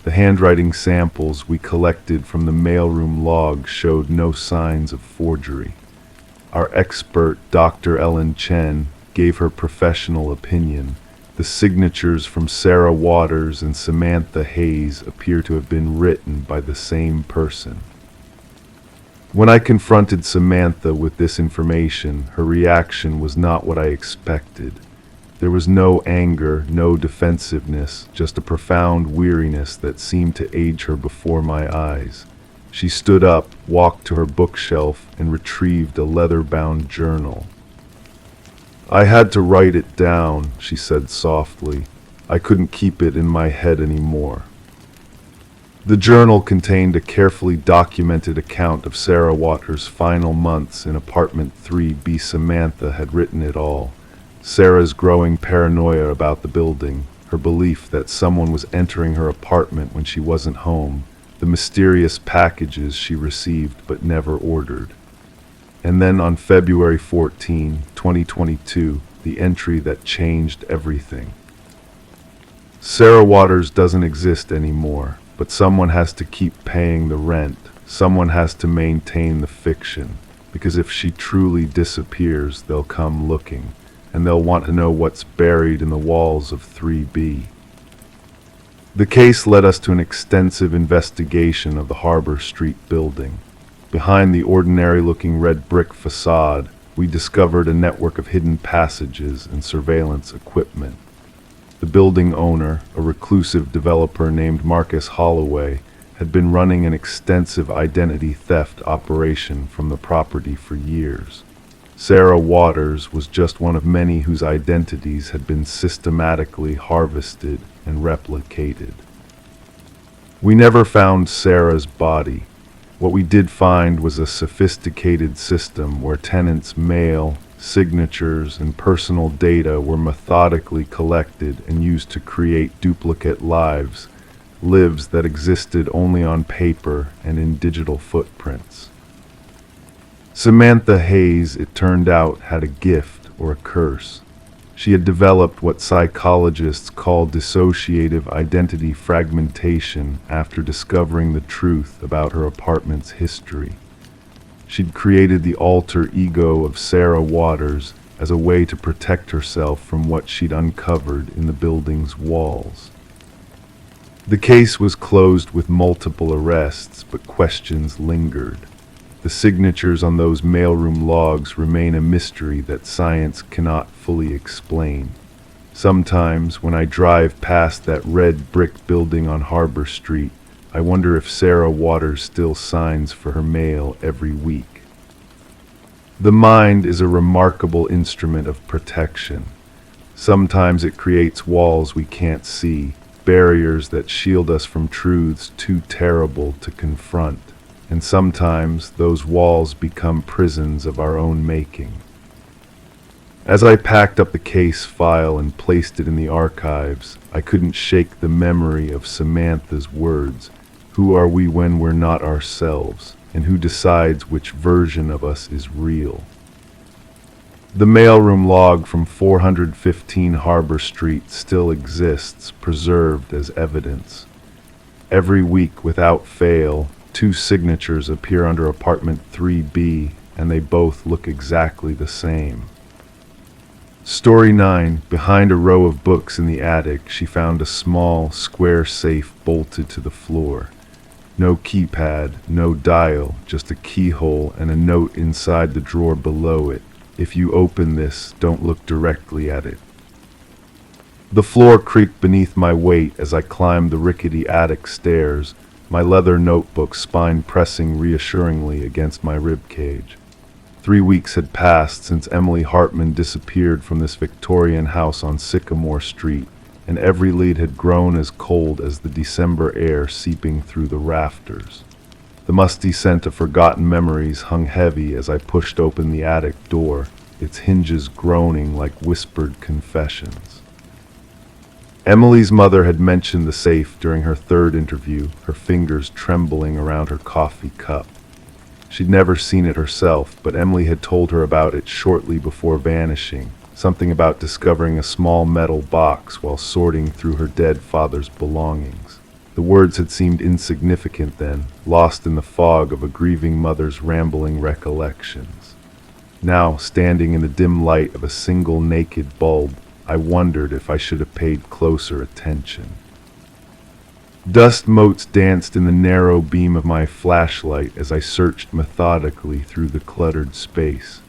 [SPEAKER 1] The handwriting samples we collected from the mailroom log showed no signs of forgery. Our expert, Dr. Ellen Chen, gave her professional opinion. The signatures from Sarah Waters and Samantha Hayes appear to have been written by the same person. When I confronted Samantha with this information, her reaction was not what I expected. There was no anger, no defensiveness, just a profound weariness that seemed to age her before my eyes. She stood up, walked to her bookshelf, and retrieved a leather-bound journal. "I had to write it down," she said softly. "I couldn't keep it in my head anymore." The journal contained a carefully documented account of Sarah Waters' final months in apartment 3B. Samantha had written it all. Sarah's growing paranoia about the building, her belief that someone was entering her apartment when she wasn't home, the mysterious packages she received but never ordered. And then on February 14, 2022, the entry that changed everything. Sarah Waters doesn't exist anymore, but someone has to keep paying the rent. Someone has to maintain the fiction, because if she truly disappears, they'll come looking, and they'll want to know what's buried in the walls of 3B. The case led us to an extensive investigation of the Harbor Street building. Behind the ordinary-looking red brick facade, we discovered a network of hidden passages and surveillance equipment. The building owner, a reclusive developer named Marcus Holloway, had been running an extensive identity theft operation from the property for years. Sarah Waters was just one of many whose identities had been systematically harvested and replicated. We never found Sarah's body. What we did find was a sophisticated system where tenants' mail, signatures, and personal data were methodically collected and used to create duplicate lives that existed only on paper and in digital footprints. Samantha Hayes, it turned out, had a gift or a curse. She had developed what psychologists call dissociative identity fragmentation after discovering the truth about her apartment's history. She'd created the alter ego of Sarah Waters as a way to protect herself from what she'd uncovered in the building's walls. The case was closed with multiple arrests, but questions lingered. The signatures on those mailroom logs remain a mystery that science cannot fully explain. Sometimes, when I drive past that red brick building on Harbor Street, I wonder if Sarah Waters still signs for her mail every week. The mind is a remarkable instrument of protection. Sometimes it creates walls we can't see, barriers that shield us from truths too terrible to confront. And sometimes those walls become prisons of our own making. As I packed up the case file and placed it in the archives, I couldn't shake the memory of Samantha's words. Who are we when we're not ourselves? And who decides which version of us is real? The mailroom log from 415 Harbor Street still exists, preserved as evidence. Every week, without fail, 2 signatures appear under apartment 3B, and they both look exactly the same. Story 9. Behind a row of books in the attic, she found a small, square safe bolted to the floor. No keypad, no dial, just a keyhole and a note inside the drawer below it. If you open this, don't look directly at it. The floor creaked beneath my weight as I climbed the rickety attic stairs, my leather notebook spine pressing reassuringly against my rib cage. 3 weeks had passed since Emily Hartman disappeared from this Victorian house on Sycamore Street, and every lead had grown as cold as the December air seeping through the rafters. The musty scent of forgotten memories hung heavy as I pushed open the attic door, its hinges groaning like whispered confessions. Emily's mother had mentioned the safe during her third interview, her fingers trembling around her coffee cup. She'd never seen it herself, but Emily had told her about it shortly before vanishing, something about discovering a small metal box while sorting through her dead father's belongings. The words had seemed insignificant then, lost in the fog of a grieving mother's rambling recollections. Now, standing in the dim light of a single naked bulb, I wondered if I should have paid closer attention. Dust motes danced in the narrow beam of my flashlight as I searched methodically through the cluttered space.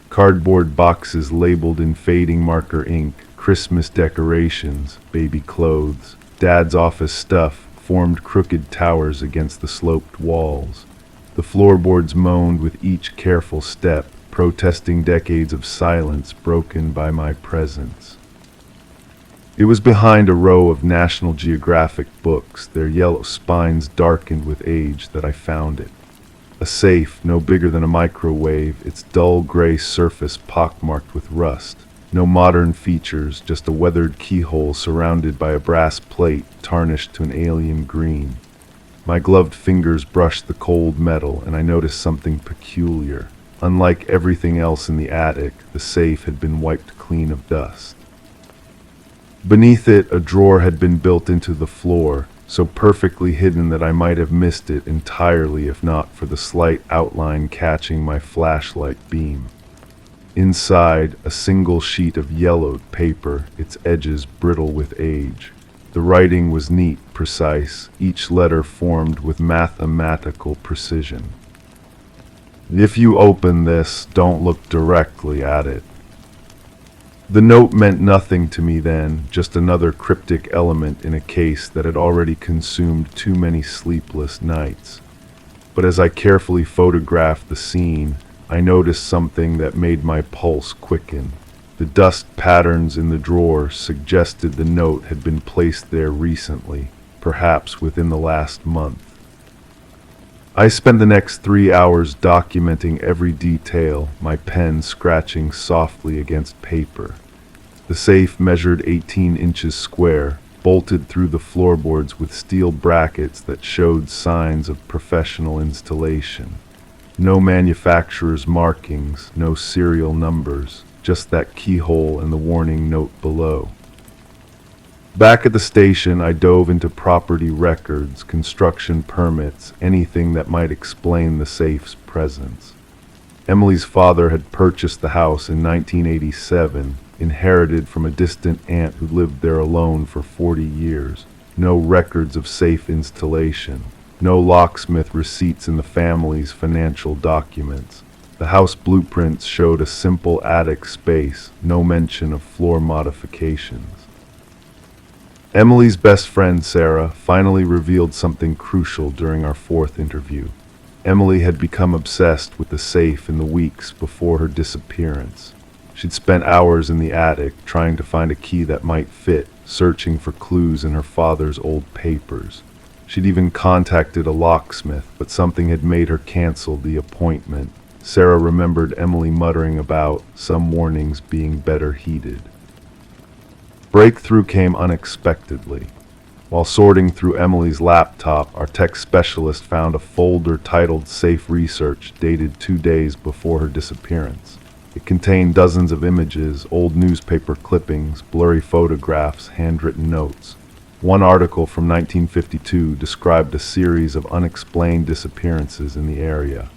[SPEAKER 1] Cardboard boxes labeled in fading marker ink, Christmas decorations, baby clothes, Dad's office stuff formed crooked towers against the sloped walls. The floorboards moaned with each careful step, protesting decades of silence broken by my presence. It was behind a row of National Geographic books, their yellow spines darkened with age, that I found it. A safe, no bigger than a microwave, its dull gray surface pockmarked with rust. No modern features, just a weathered keyhole surrounded by a brass plate tarnished to an alien green. My gloved fingers brushed the cold metal, and I noticed something peculiar. Unlike everything else in the attic, the safe had been wiped clean of dust. Beneath it, a drawer had been built into the floor, so perfectly hidden that I might have missed it entirely if not for the slight outline catching my flashlight beam. Inside, a single sheet of yellowed paper, its edges brittle with age. The writing was neat, precise, each letter formed with mathematical precision. If you open this, don't look directly at it. The note meant nothing to me then, just another cryptic element in a case that had already consumed too many sleepless nights. But as I carefully photographed the scene, I noticed something that made my pulse quicken. The dust patterns in the drawer suggested the note had been placed there recently, perhaps within the last month. I spent the next 3 hours documenting every detail, my pen scratching softly against paper. The safe measured 18 inches square, bolted through the floorboards with steel brackets that showed signs of professional installation. No manufacturer's markings, no serial numbers, just that keyhole and the warning note below. Back at the station, I dove into property records, construction permits, anything that might explain the safe's presence. Emily's father had purchased the house in 1987, inherited from a distant aunt who lived there alone for 40 years. No records of safe installation, no locksmith receipts in the family's financial documents. The house blueprints showed a simple attic space, no mention of floor modifications. Emily's best friend, Sarah, finally revealed something crucial during our fourth interview. Emily had become obsessed with the safe in the weeks before her disappearance. She'd spent hours in the attic trying to find a key that might fit, searching for clues in her father's old papers. She'd even contacted a locksmith, but something had made her cancel the appointment. Sarah remembered Emily muttering about some warnings being better heeded. Breakthrough came unexpectedly. While sorting through Emily's laptop, our tech specialist found a folder titled Safe Research dated 2 days before her disappearance. It contained dozens of images, old newspaper clippings, blurry photographs, handwritten notes. One article from 1952 described a series of unexplained disappearances in the area.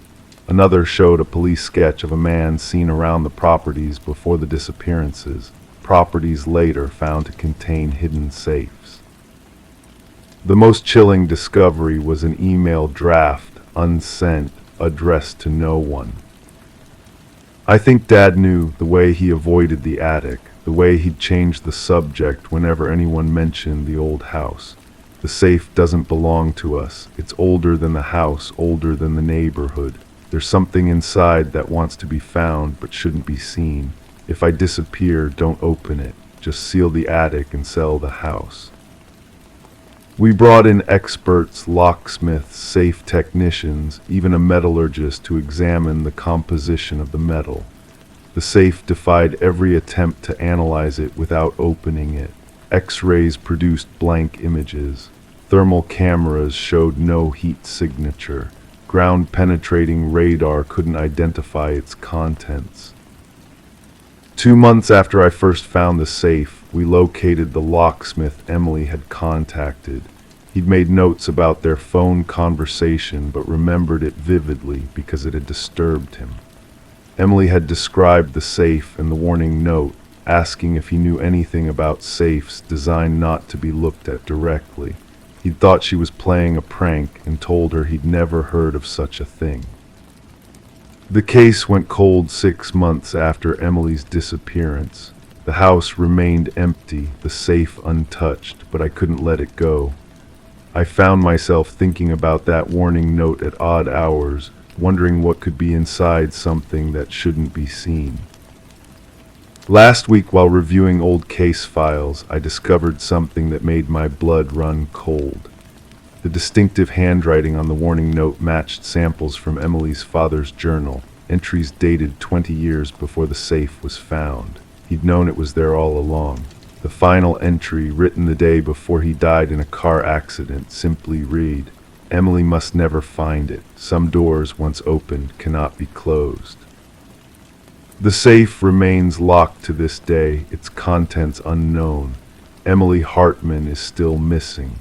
[SPEAKER 1] Another showed a police sketch of a man seen around the properties before the disappearances, properties later found to contain hidden safes. The most chilling discovery was an email draft, unsent, addressed to no one. I think Dad knew the way he avoided the attic, the way he'd changed the subject whenever anyone mentioned the old house. The safe doesn't belong to us. It's older than the house, older than the neighborhood. There's something inside that wants to be found but shouldn't be seen. If I disappear, don't open it. Just seal the attic and sell the house. We brought in experts, locksmiths, safe technicians, even a metallurgist to examine the composition of the metal. The safe defied every attempt to analyze it without opening it. X-rays produced blank images. Thermal cameras showed no heat signature. Ground-penetrating radar couldn't identify its contents. 2 months after I first found the safe, we located the locksmith Emily had contacted. He'd made notes about their phone conversation, but remembered it vividly because it had disturbed him. Emily had described the safe and the warning note, asking if he knew anything about safes designed not to be looked at directly. He'd thought she was playing a prank and told her he'd never heard of such a thing. The case went cold 6 months after Emily's disappearance. The house remained empty, the safe untouched, but I couldn't let it go. I found myself thinking about that warning note at odd hours, wondering what could be inside something that shouldn't be seen. Last week, while reviewing old case files, I discovered something that made my blood run cold. The distinctive handwriting on the warning note matched samples from Emily's father's journal, entries dated 20 years before the safe was found. He'd known it was there all along. The final entry, written the day before he died in a car accident, simply read, "Emily must never find it. Some doors, once opened, cannot be closed." The safe remains locked to this day, its contents unknown. Emily Hartman is still missing.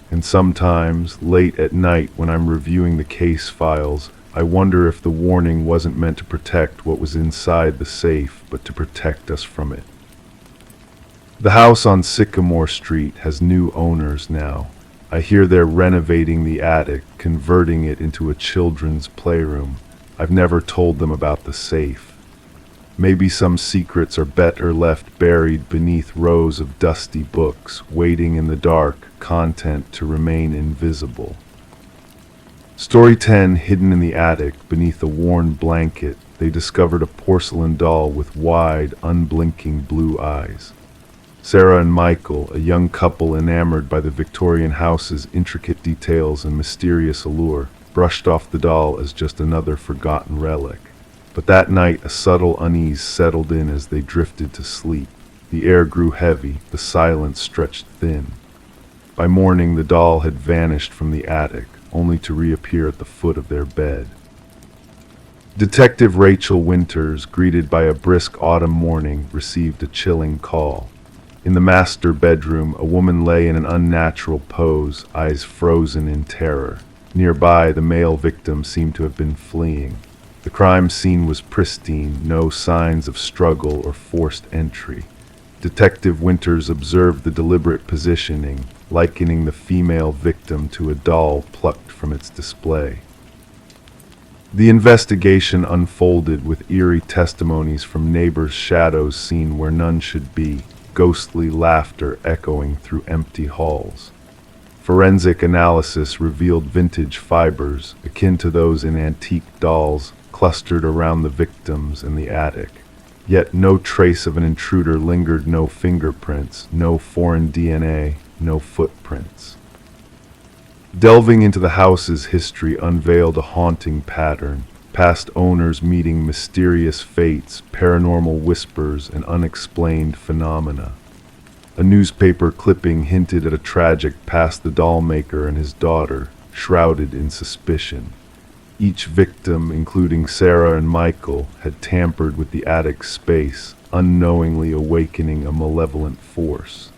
[SPEAKER 1] And sometimes, late at night when I'm reviewing the case files, I wonder if the warning wasn't meant to protect what was inside the safe, but to protect us from it. The house on Sycamore Street has new owners now. I hear they're renovating the attic, converting it into a children's playroom. I've never told them about the safe. Maybe some secrets are better left buried beneath rows of dusty books, waiting in the dark, content to remain invisible. Story 10, hidden in the attic, beneath a worn blanket, they discovered a porcelain doll with wide, unblinking blue eyes. Sarah and Michael, a young couple enamored by the Victorian house's intricate details and mysterious allure, brushed off the doll as just another forgotten relic. But that night, a subtle unease settled in as they drifted to sleep. The air grew heavy, the silence stretched thin. By morning, the doll had vanished from the attic, only to reappear at the foot of their bed. Detective Rachel Winters, greeted by a brisk autumn morning, received a chilling call. In the master bedroom, a woman lay in an unnatural pose, eyes frozen in terror. Nearby, the male victim seemed to have been fleeing. The crime scene was pristine, no signs of struggle or forced entry. Detective Winters observed the deliberate positioning, likening the female victim to a doll plucked from its display. The investigation unfolded with eerie testimonies from neighbors' shadows seen where none should be, ghostly laughter echoing through empty halls. Forensic analysis revealed vintage fibers, akin to those in antique dolls, clustered around the victims in the attic. Yet no trace of an intruder lingered, no fingerprints, no foreign DNA, no footprints. Delving into the house's history unveiled a haunting pattern, past owners meeting mysterious fates, paranormal whispers, and unexplained phenomena. A newspaper clipping hinted at a tragic past the doll maker and his daughter, shrouded in suspicion. Each victim, including Sarah and Michael, had tampered with the attic's space, unknowingly awakening a malevolent force.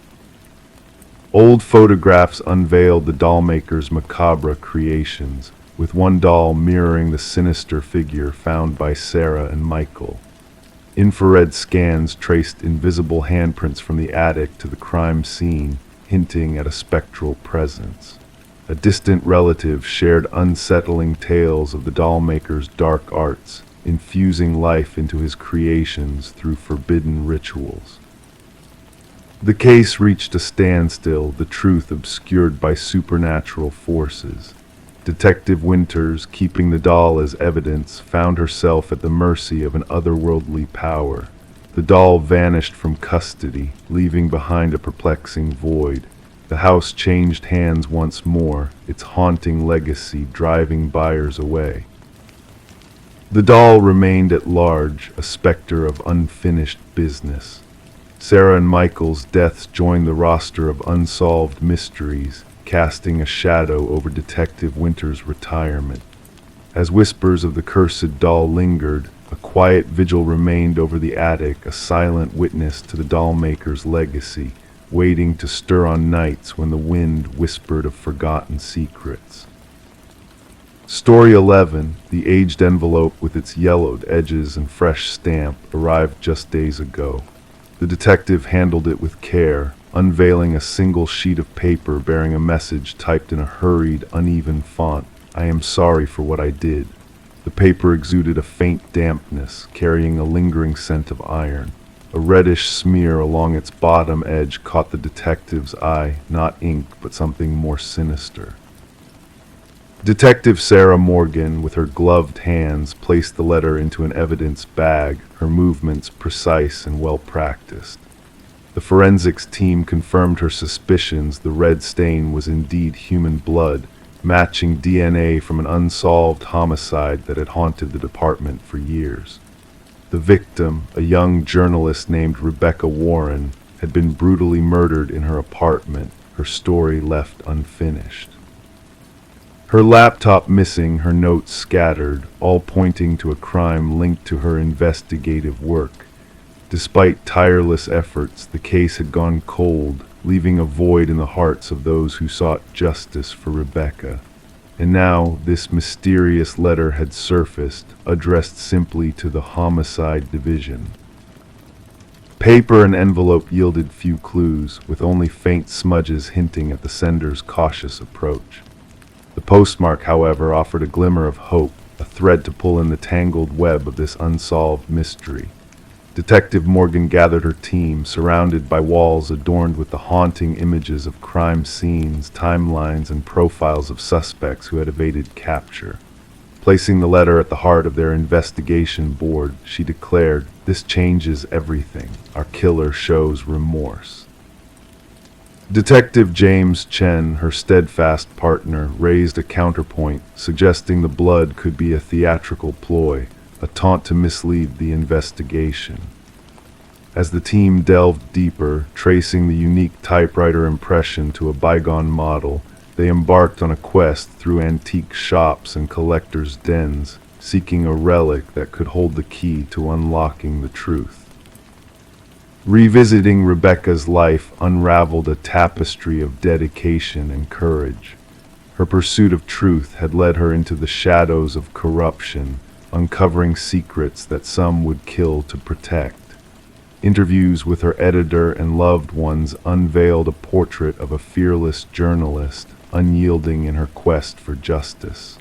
[SPEAKER 1] Old photographs unveiled the dollmaker's macabre creations, with one doll mirroring the sinister figure found by Sarah and Michael. Infrared scans traced invisible handprints from the attic to the crime scene, hinting at a spectral presence. A distant relative shared unsettling tales of the dollmaker's dark arts, infusing life into his creations through forbidden rituals. The case reached a standstill, the truth obscured by supernatural forces. Detective Winters, keeping the doll as evidence, found herself at the mercy of an otherworldly power. The doll vanished from custody, leaving behind a perplexing void. The house changed hands once more, its haunting legacy driving buyers away. The doll remained at large, a specter of unfinished business. Sarah and Michael's deaths joined the roster of unsolved mysteries, casting a shadow over Detective Winter's retirement. As whispers of the cursed doll lingered, a quiet vigil remained over the attic, a silent witness to the doll maker's legacy, waiting to stir on nights when the wind whispered of forgotten secrets. Story 11, the aged envelope with its yellowed edges and fresh stamp, arrived just days ago. The detective handled it with care, unveiling a single sheet of paper bearing a message typed in a hurried, uneven font. "I am sorry for what I did." The paper exuded a faint dampness, carrying a lingering scent of iron. A reddish smear along its bottom edge caught the detective's eye, not ink, but something more sinister. Detective Sarah Morgan, with her gloved hands, placed the letter into an evidence bag, her movements precise and well-practiced. The forensics team confirmed her suspicions. The red stain was indeed human blood, matching DNA from an unsolved homicide that had haunted the department for years. The victim, a young journalist named Rebecca Warren, had been brutally murdered in her apartment, her story left unfinished. Her laptop missing, her notes scattered, all pointing to a crime linked to her investigative work. Despite tireless efforts, the case had gone cold, leaving a void in the hearts of those who sought justice for Rebecca. And now this mysterious letter had surfaced, addressed simply to the Homicide Division. Paper and envelope yielded few clues, with only faint smudges hinting at the sender's cautious approach. The postmark, however, offered a glimmer of hope, a thread to pull in the tangled web of this unsolved mystery. Detective Morgan gathered her team, surrounded by walls adorned with the haunting images of crime scenes, timelines, and profiles of suspects who had evaded capture. Placing the letter at the heart of their investigation board, she declared, "This changes everything. Our killer shows remorse." Detective James Chen, her steadfast partner, raised a counterpoint, suggesting the blood could be a theatrical ploy, a taunt to mislead the investigation. As the team delved deeper, tracing the unique typewriter impression to a bygone model, they embarked on a quest through antique shops and collectors' dens, seeking a relic that could hold the key to unlocking the truth. Revisiting Rebecca's life unraveled a tapestry of dedication and courage. Her pursuit of truth had led her into the shadows of corruption, uncovering secrets that some would kill to protect. Interviews with her editor and loved ones unveiled a portrait of a fearless journalist, unyielding in her quest for justice.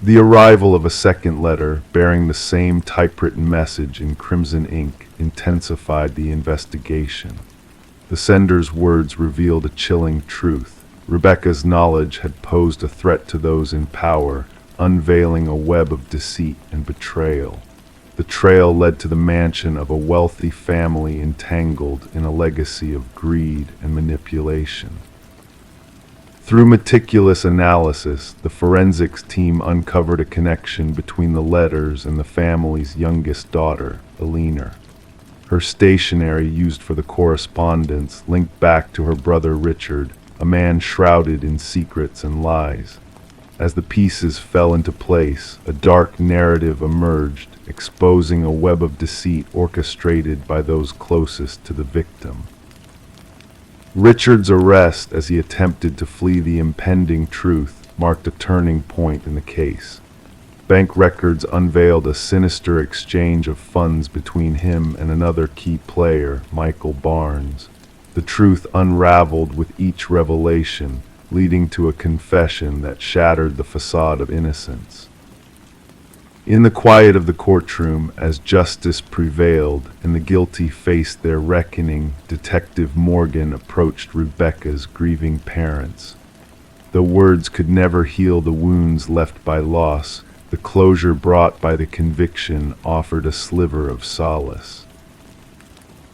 [SPEAKER 1] The arrival of a second letter, bearing the same typewritten message in crimson ink, intensified the investigation. The sender's words revealed a chilling truth. Rebecca's knowledge had posed a threat to those in power, unveiling a web of deceit and betrayal. The trail led to the mansion of a wealthy family entangled in a legacy of greed and manipulation. Through meticulous analysis, the forensics team uncovered a connection between the letters and the family's youngest daughter, Eleanor. Her stationery used for the correspondence linked back to her brother Richard, a man shrouded in secrets and lies. As the pieces fell into place, a dark narrative emerged, exposing a web of deceit orchestrated by those closest to the victim. Richard's arrest as he attempted to flee the impending truth marked a turning point in the case. Bank records unveiled a sinister exchange of funds between him and another key player, Michael Barnes. The truth unraveled with each revelation, leading to a confession that shattered the facade of innocence. In the quiet of the courtroom, as justice prevailed and the guilty faced their reckoning, Detective Morgan approached Rebecca's grieving parents. Though words could never heal the wounds left by loss, the closure brought by the conviction offered a sliver of solace.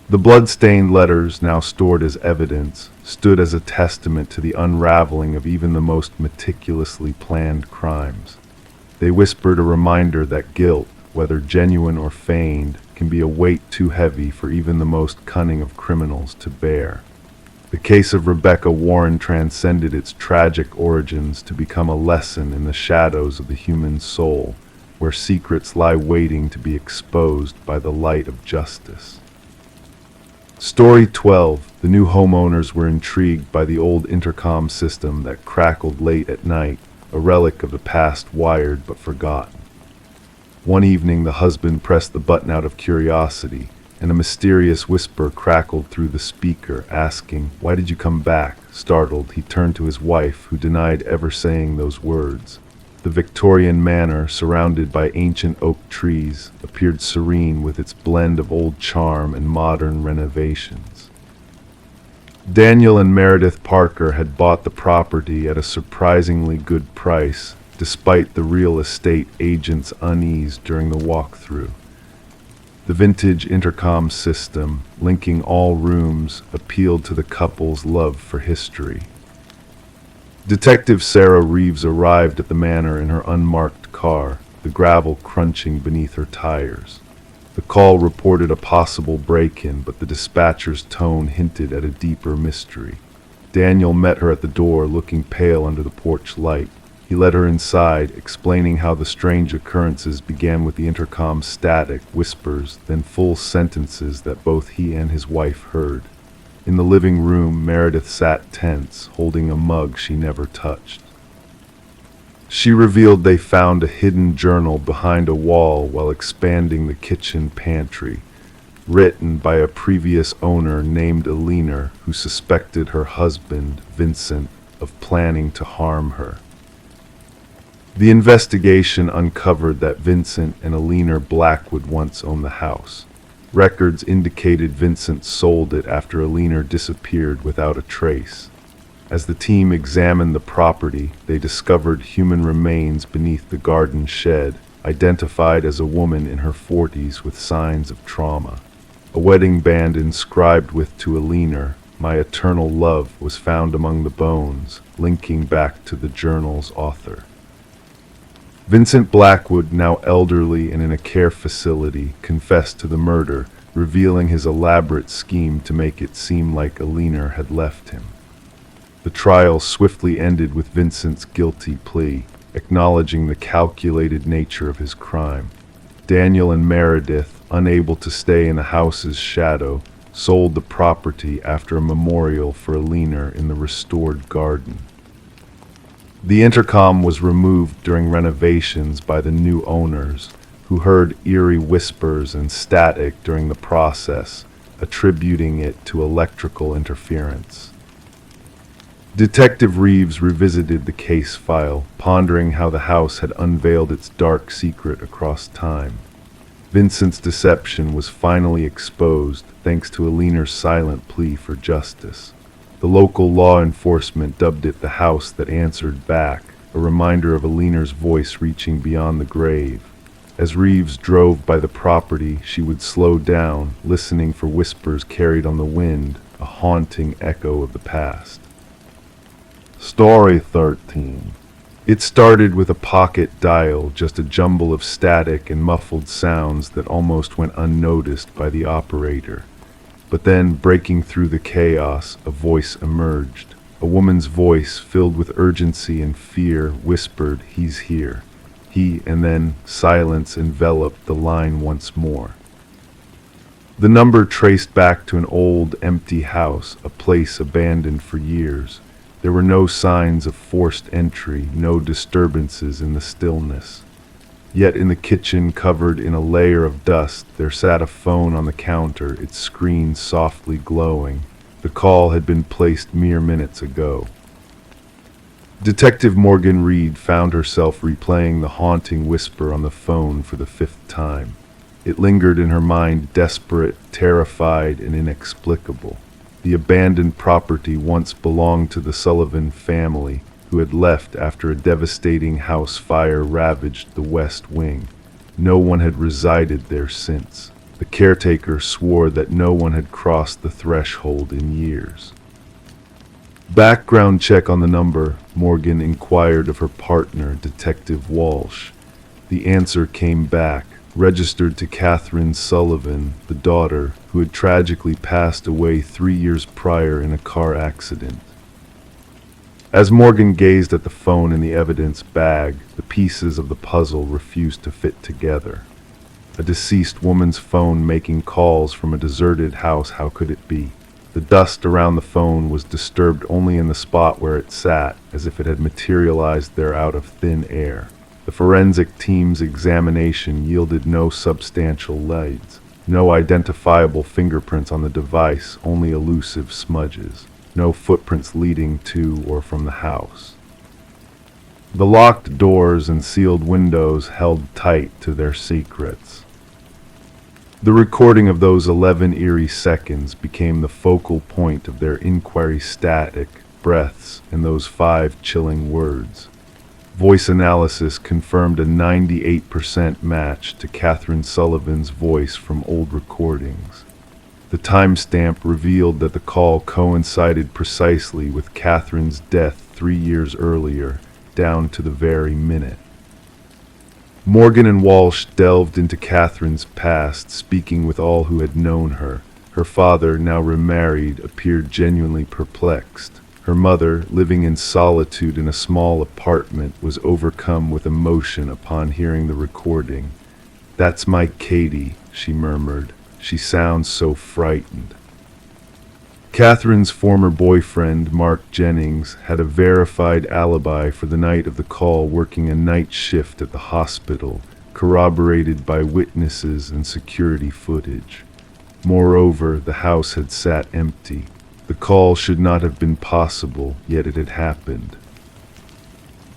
[SPEAKER 1] The blood-stained letters, now stored as evidence, stood as a testament to the unraveling of even the most meticulously planned crimes. They whispered a reminder that guilt, whether genuine or feigned, can be a weight too heavy for even the most cunning of criminals to bear. The case of Rebecca Warren transcended its tragic origins to become a lesson in the shadows of the human soul, where secrets lie waiting to be exposed by the light of justice. Story 12. The new homeowners were intrigued by the old intercom system that crackled late at night, a relic of the past wired but forgotten. One evening the husband pressed the button out of curiosity, and a mysterious whisper crackled through the speaker, asking, "Why did you come back?" Startled, he turned to his wife, who denied ever saying those words. The Victorian manor, surrounded by ancient oak trees, appeared serene with its blend of old charm and modern renovations. Daniel and Meredith Parker had bought the property at a surprisingly good price, despite the real estate agent's unease during the walkthrough. The vintage intercom system, linking all rooms, appealed to the couple's love for history. Detective Sarah Reeves arrived at the manor in her unmarked car, the gravel crunching beneath her tires. The call reported a possible break-in, but the dispatcher's tone hinted at a deeper mystery. Daniel met her at the door, looking pale under the porch light. He led her inside, explaining how the strange occurrences began with the intercom's static, whispers, then full sentences that both he and his wife heard. In the living room, Meredith sat tense, holding a mug she never touched. She revealed they found a hidden journal behind a wall while expanding the kitchen pantry, written by a previous owner named Alina, who suspected her husband, Vincent, of planning to harm her. The investigation uncovered that Vincent and Alina Blackwood once owned the house. Records indicated Vincent sold it after Alina disappeared without a trace. As the team examined the property, they discovered human remains beneath the garden shed, identified as a woman in her 40s with signs of trauma. A wedding band inscribed with "To Alina, my eternal love" was found among the bones, linking back to the journal's author. Vincent Blackwood, now elderly and in a care facility, confessed to the murder, revealing his elaborate scheme to make it seem like Alina had left him. The trial swiftly ended with Vincent's guilty plea, acknowledging the calculated nature of his crime. Daniel and Meredith, unable to stay in the house's shadow, sold the property after a memorial for Alina in the restored garden. The intercom was removed during renovations by the new owners, who heard eerie whispers and static during the process, attributing it to electrical interference. Detective Reeves revisited the case file, pondering how the house had unveiled its dark secret across time. Vincent's deception was finally exposed thanks to Alina's silent plea for justice. The local law enforcement dubbed it the house that answered back, a reminder of Alina's voice reaching beyond the grave. As Reeves drove by the property, she would slow down, listening for whispers carried on the wind, a haunting echo of the past. Story 13. It started with a pocket dial, just a jumble of static and muffled sounds that almost went unnoticed by the operator. But then, breaking through the chaos, a voice emerged. A woman's voice, filled with urgency and fear, whispered, "He's here." And then silence enveloped the line once more. The number traced back to an old, empty house, a place abandoned for years. There were no signs of forced entry, no disturbances in the stillness. Yet in the kitchen, covered in a layer of dust, there sat a phone on the counter, its screen softly glowing. The call had been placed mere minutes ago. Detective Morgan Reed found herself replaying the haunting whisper on the phone for the fifth time. It lingered in her mind, desperate, terrified, and inexplicable. The abandoned property once belonged to the Sullivan family, who had left after a devastating house fire ravaged the West Wing. No one had resided there since. The caretaker swore that no one had crossed the threshold in years. Background check on the number, Morgan inquired of her partner, Detective Walsh. The answer came back, registered to Catherine Sullivan, the daughter, who had tragically passed away 3 years prior in a car accident. As Morgan gazed at the phone in the evidence bag, the pieces of the puzzle refused to fit together. A deceased woman's phone making calls from a deserted house, how could it be? The dust around the phone was disturbed only in the spot where it sat, as if it had materialized there out of thin air. The forensic team's examination yielded no substantial leads, no identifiable fingerprints on the device, only elusive smudges, no footprints leading to or from the house. The locked doors and sealed windows held tight to their secrets. The recording of those 11 eerie seconds became the focal point of their inquiry, static breaths and those 5 chilling words. Voice analysis confirmed a 98% match to Catherine Sullivan's voice from old recordings. The timestamp revealed that the call coincided precisely with Catherine's death 3 years earlier, down to the very minute. Morgan and Walsh delved into Catherine's past, speaking with all who had known her. Her father, now remarried, appeared genuinely perplexed. Her mother, living in solitude in a small apartment, was overcome with emotion upon hearing the recording. "That's my Katie," she murmured. "She sounds so frightened." Catherine's former boyfriend, Mark Jennings, had a verified alibi for the night of the call, working a night shift at the hospital, corroborated by witnesses and security footage. Moreover, the house had sat empty. The call should not have been possible, yet it had happened.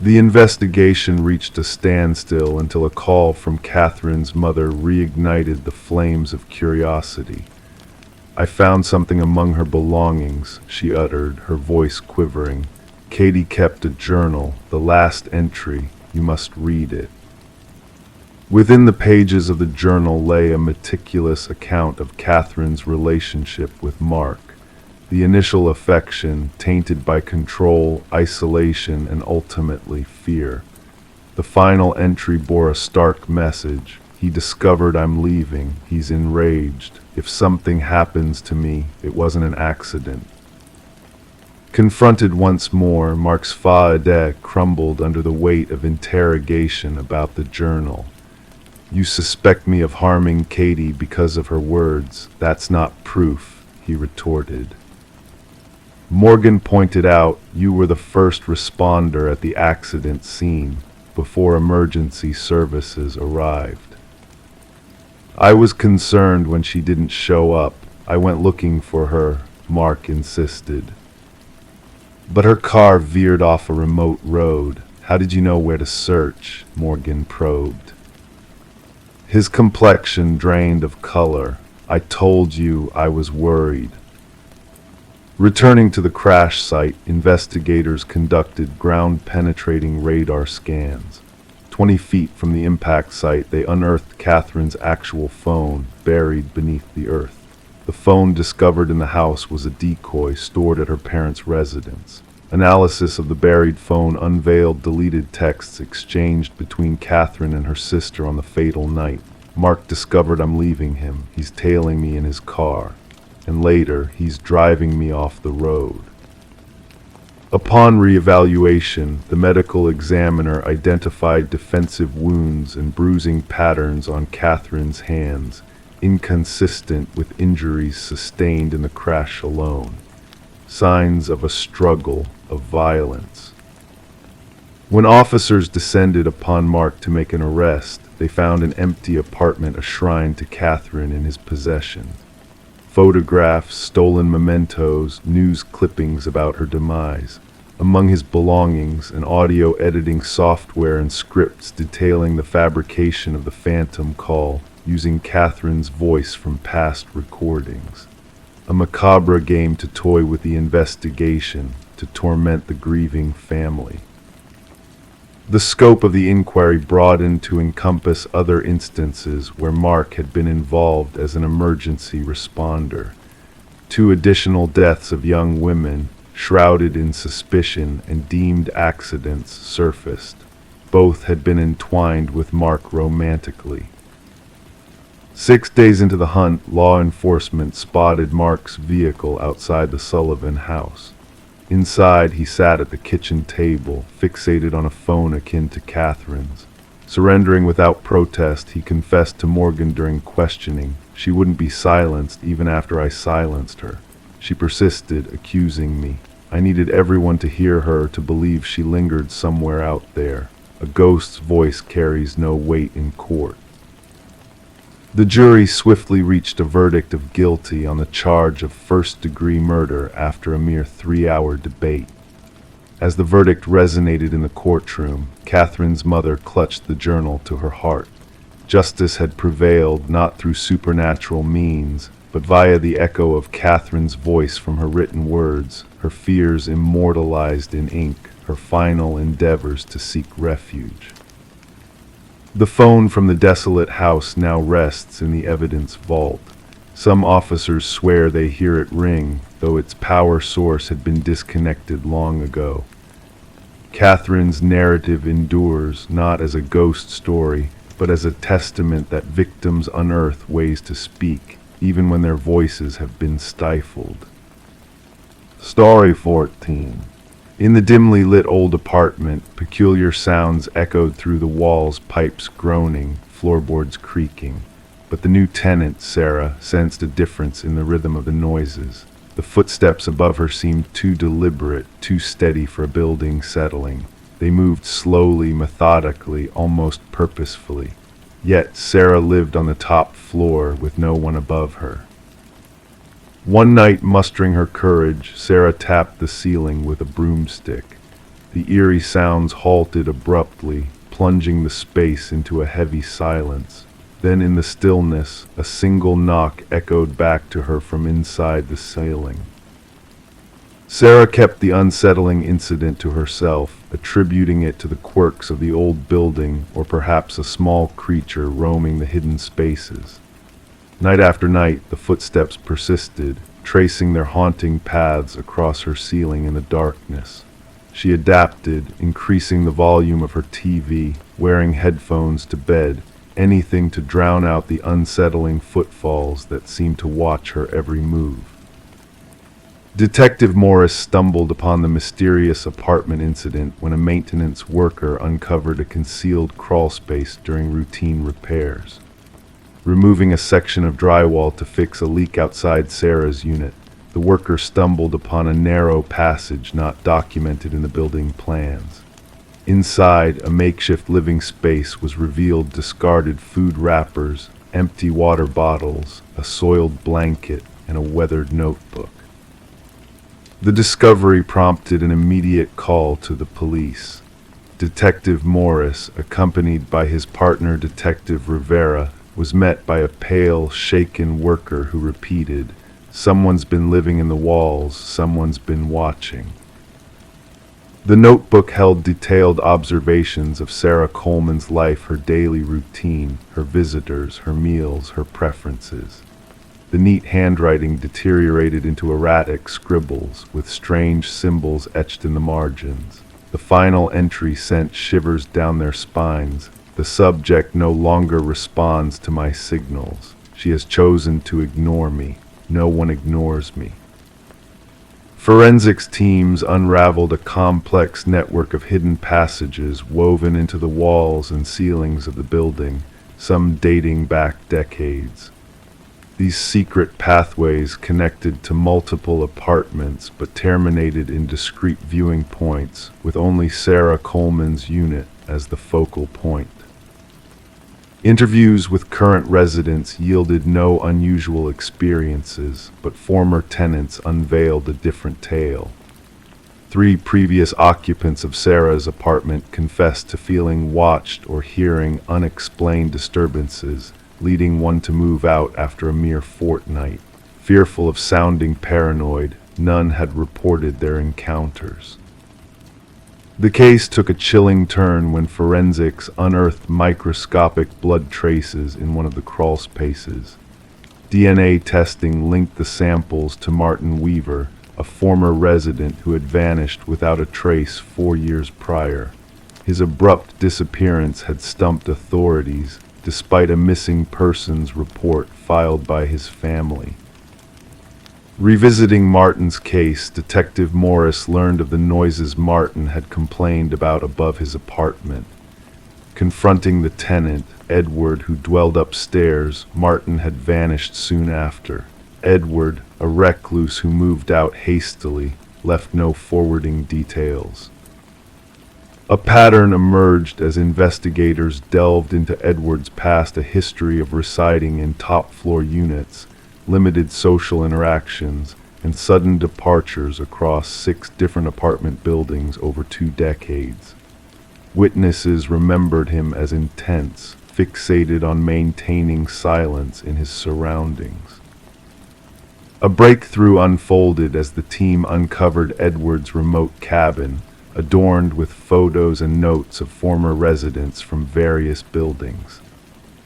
[SPEAKER 1] The investigation reached a standstill until a call from Catherine's mother reignited the flames of curiosity. "I found something among her belongings," she uttered, her voice quivering. "Katie kept a journal, the last entry. You must read it." Within the pages of the journal lay a meticulous account of Catherine's relationship with Mark. The initial affection, tainted by control, isolation, and ultimately fear. The final entry bore a stark message. "He discovered I'm leaving. He's enraged. If something happens to me, it wasn't an accident." Confronted once more, Mark's fa-ide crumbled under the weight of interrogation about the journal. "You suspect me of harming Katie because of her words. That's not proof," he retorted. Morgan pointed out, "You were the first responder at the accident scene, before emergency services arrived." "I was concerned when she didn't show up. I went looking for her," Mark insisted. "But her car veered off a remote road. How did you know where to search?" Morgan probed. His complexion drained of color. "I told you I was worried." Returning to the crash site, investigators conducted ground-penetrating radar scans. 20 feet from the impact site, they unearthed Catherine's actual phone, buried beneath the earth. The phone discovered in the house was a decoy stored at her parents' residence. Analysis of the buried phone unveiled deleted texts exchanged between Catherine and her sister on the fatal night. "Mark discovered I'm leaving him. He's tailing me in his car. And later, he's driving me off the road." Upon reevaluation, the medical examiner identified defensive wounds and bruising patterns on Catherine's hands, inconsistent with injuries sustained in the crash alone. Signs of a struggle, of violence. When officers descended upon Mark to make an arrest, they found an empty apartment, a shrine to Catherine, in his possession. Photographs, stolen mementos, news clippings about her demise. Among his belongings, an audio editing software and scripts detailing the fabrication of the phantom call using Catherine's voice from past recordings. A macabre game to toy with the investigation, to torment the grieving family. The scope of the inquiry broadened to encompass other instances where Mark had been involved as an emergency responder. 2 additional deaths of young women, shrouded in suspicion and deemed accidents, surfaced. Both had been entwined with Mark romantically. 6 days into the hunt, law enforcement spotted Mark's vehicle outside the Sullivan house. Inside, he sat at the kitchen table, fixated on a phone akin to Catherine's. Surrendering without protest, he confessed to Morgan during questioning. She wouldn't be silenced even after I silenced her. She persisted, accusing me. I needed everyone to hear her, to believe she lingered somewhere out there. A ghost's voice carries no weight in court. The jury swiftly reached a verdict of guilty on the charge of first-degree murder after a mere 3-hour debate. As the verdict resonated in the courtroom, Catherine's mother clutched the journal to her heart. Justice had prevailed not through supernatural means, but via the echo of Catherine's voice from her written words, her fears immortalized in ink, her final endeavors to seek refuge. The phone from the desolate house now rests in the evidence vault. Some officers swear they hear it ring, though its power source had been disconnected long ago. Catherine's narrative endures not as a ghost story, but as a testament that victims unearth ways to speak, even when their voices have been stifled. Story 14. In the dimly lit old apartment, peculiar sounds echoed through the walls, pipes groaning, floorboards creaking. But the new tenant, Sarah, sensed a difference in the rhythm of the noises. The footsteps above her seemed too deliberate, too steady for a building settling. They moved slowly, methodically, almost purposefully. Yet Sarah lived on the top floor with no one above her. One night, mustering her courage, Sarah tapped the ceiling with a broomstick. The eerie sounds halted abruptly, plunging the space into a heavy silence. Then in the stillness, a single knock echoed back to her from inside the ceiling. Sarah kept the unsettling incident to herself, attributing it to the quirks of the old building or perhaps a small creature roaming the hidden spaces. Night after night, the footsteps persisted, tracing their haunting paths across her ceiling in the darkness. She adapted, increasing the volume of her TV, wearing headphones to bed, anything to drown out the unsettling footfalls that seemed to watch her every move. Detective Morris stumbled upon the mysterious apartment incident when a maintenance worker uncovered a concealed crawlspace during routine repairs. Removing a section of drywall to fix a leak outside Sarah's unit, the worker stumbled upon a narrow passage not documented in the building plans. Inside, a makeshift living space was revealed: discarded food wrappers, empty water bottles, a soiled blanket, and a weathered notebook. The discovery prompted an immediate call to the police. Detective Morris, accompanied by his partner Detective Rivera, was met by a pale, shaken worker who repeated, "Someone's been living in the walls, someone's been watching." The notebook held detailed observations of Sarah Coleman's life, her daily routine, her visitors, her meals, her preferences. The neat handwriting deteriorated into erratic scribbles, with strange symbols etched in the margins. The final entry sent shivers down their spines. The subject no longer responds to my signals. She has chosen to ignore me. No one ignores me. Forensics teams unraveled a complex network of hidden passages woven into the walls and ceilings of the building, some dating back decades. These secret pathways connected to multiple apartments but terminated in discrete viewing points, with only Sarah Coleman's unit as the focal point. Interviews with current residents yielded no unusual experiences, but former tenants unveiled a different tale. 3 previous occupants of Sarah's apartment confessed to feeling watched or hearing unexplained disturbances, leading one to move out after a mere fortnight. Fearful of sounding paranoid, none had reported their encounters. The case took a chilling turn when forensics unearthed microscopic blood traces in one of the crawl spaces. DNA testing linked the samples to Martin Weaver, a former resident who had vanished without a trace 4 years prior. His abrupt disappearance had stumped authorities, despite a missing persons report filed by his family. Revisiting Martin's case, Detective Morris learned of the noises Martin had complained about above his apartment. Confronting the tenant, Edward, who dwelled upstairs, Martin had vanished soon after. Edward, a recluse who moved out hastily, left no forwarding details. A pattern emerged as investigators delved into Edward's past, a history of residing in top-floor units, limited social interactions, and sudden departures across 6 different apartment buildings over 2 decades. Witnesses remembered him as intense, fixated on maintaining silence in his surroundings. A breakthrough unfolded as the team uncovered Edward's remote cabin, adorned with photos and notes of former residents from various buildings.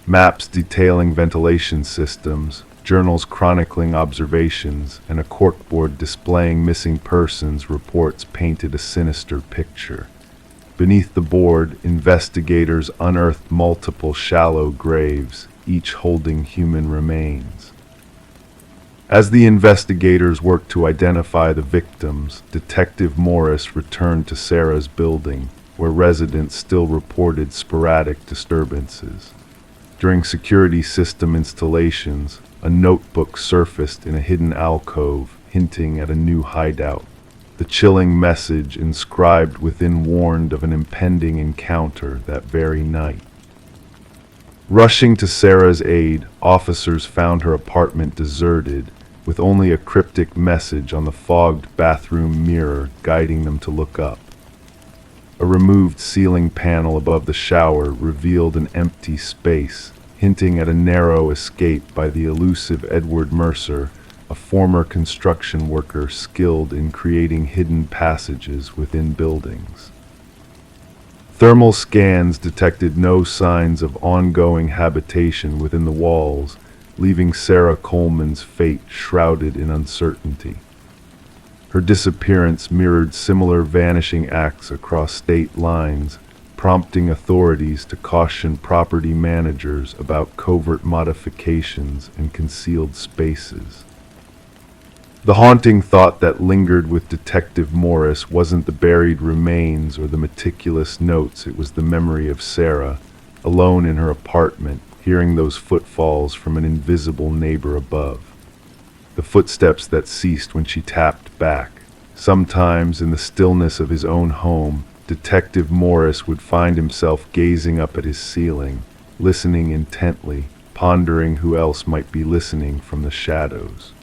[SPEAKER 1] Maps detailing ventilation systems, journals chronicling observations, and a corkboard displaying missing persons reports painted a sinister picture. Beneath the board, investigators unearthed multiple shallow graves, each holding human remains. As the investigators worked to identify the victims, Detective Morris returned to Sarah's building, where residents still reported sporadic disturbances. During security system installations, a notebook surfaced in a hidden alcove, hinting at a new hideout. The chilling message inscribed within warned of an impending encounter that very night. Rushing to Sarah's aid, officers found her apartment deserted, with only a cryptic message on the fogged bathroom mirror guiding them to look up. A removed ceiling panel above the shower revealed an empty space, hinting at a narrow escape by the elusive Edward Mercer, a former construction worker skilled in creating hidden passages within buildings. Thermal scans detected no signs of ongoing habitation within the walls, leaving Sarah Coleman's fate shrouded in uncertainty. Her disappearance mirrored similar vanishing acts across state lines, prompting authorities to caution property managers about covert modifications and concealed spaces. The haunting thought that lingered with Detective Morris wasn't the buried remains or the meticulous notes, it was the memory of Sarah, alone in her apartment, hearing those footfalls from an invisible neighbor above. The footsteps that ceased when she tapped back. Sometimes, in the stillness of his own home, Detective Morris would find himself gazing up at his ceiling, listening intently, pondering who else might be listening from the shadows.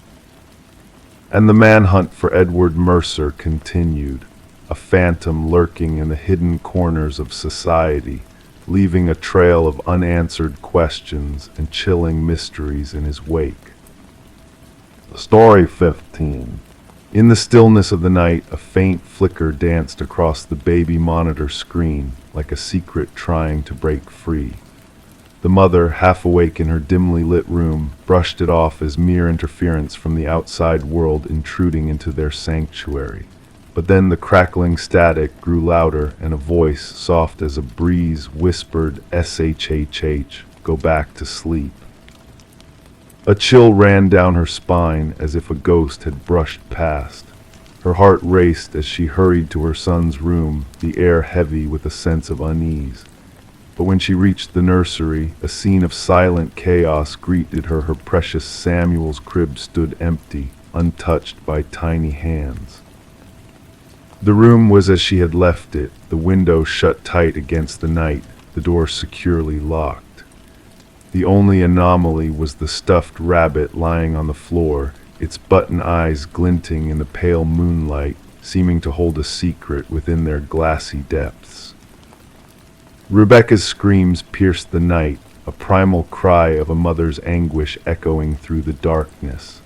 [SPEAKER 1] And the manhunt for Edward Mercer continued, a phantom lurking in the hidden corners of society, leaving a trail of unanswered questions and chilling mysteries in his wake. Story 15. In the stillness of the night, a faint flicker danced across the baby monitor screen, like a secret trying to break free. The mother, half awake in her dimly lit room, brushed it off as mere interference from the outside world intruding into their sanctuary. But then the crackling static grew louder, and a voice, soft as a breeze, whispered, "SHHH, go back to sleep." A chill ran down her spine as if a ghost had brushed past. Her heart raced as she hurried to her son's room, the air heavy with a sense of unease. But when she reached the nursery, a scene of silent chaos greeted her. Her precious Samuel's crib stood empty, untouched by tiny hands. The room was as she had left it, the window shut tight against the night, the door securely locked. The only anomaly was the stuffed rabbit lying on the floor, its button eyes glinting in the pale moonlight, seeming to hold a secret within their glassy depths. Rebecca's screams pierced the night, a primal cry of a mother's anguish echoing through the darkness.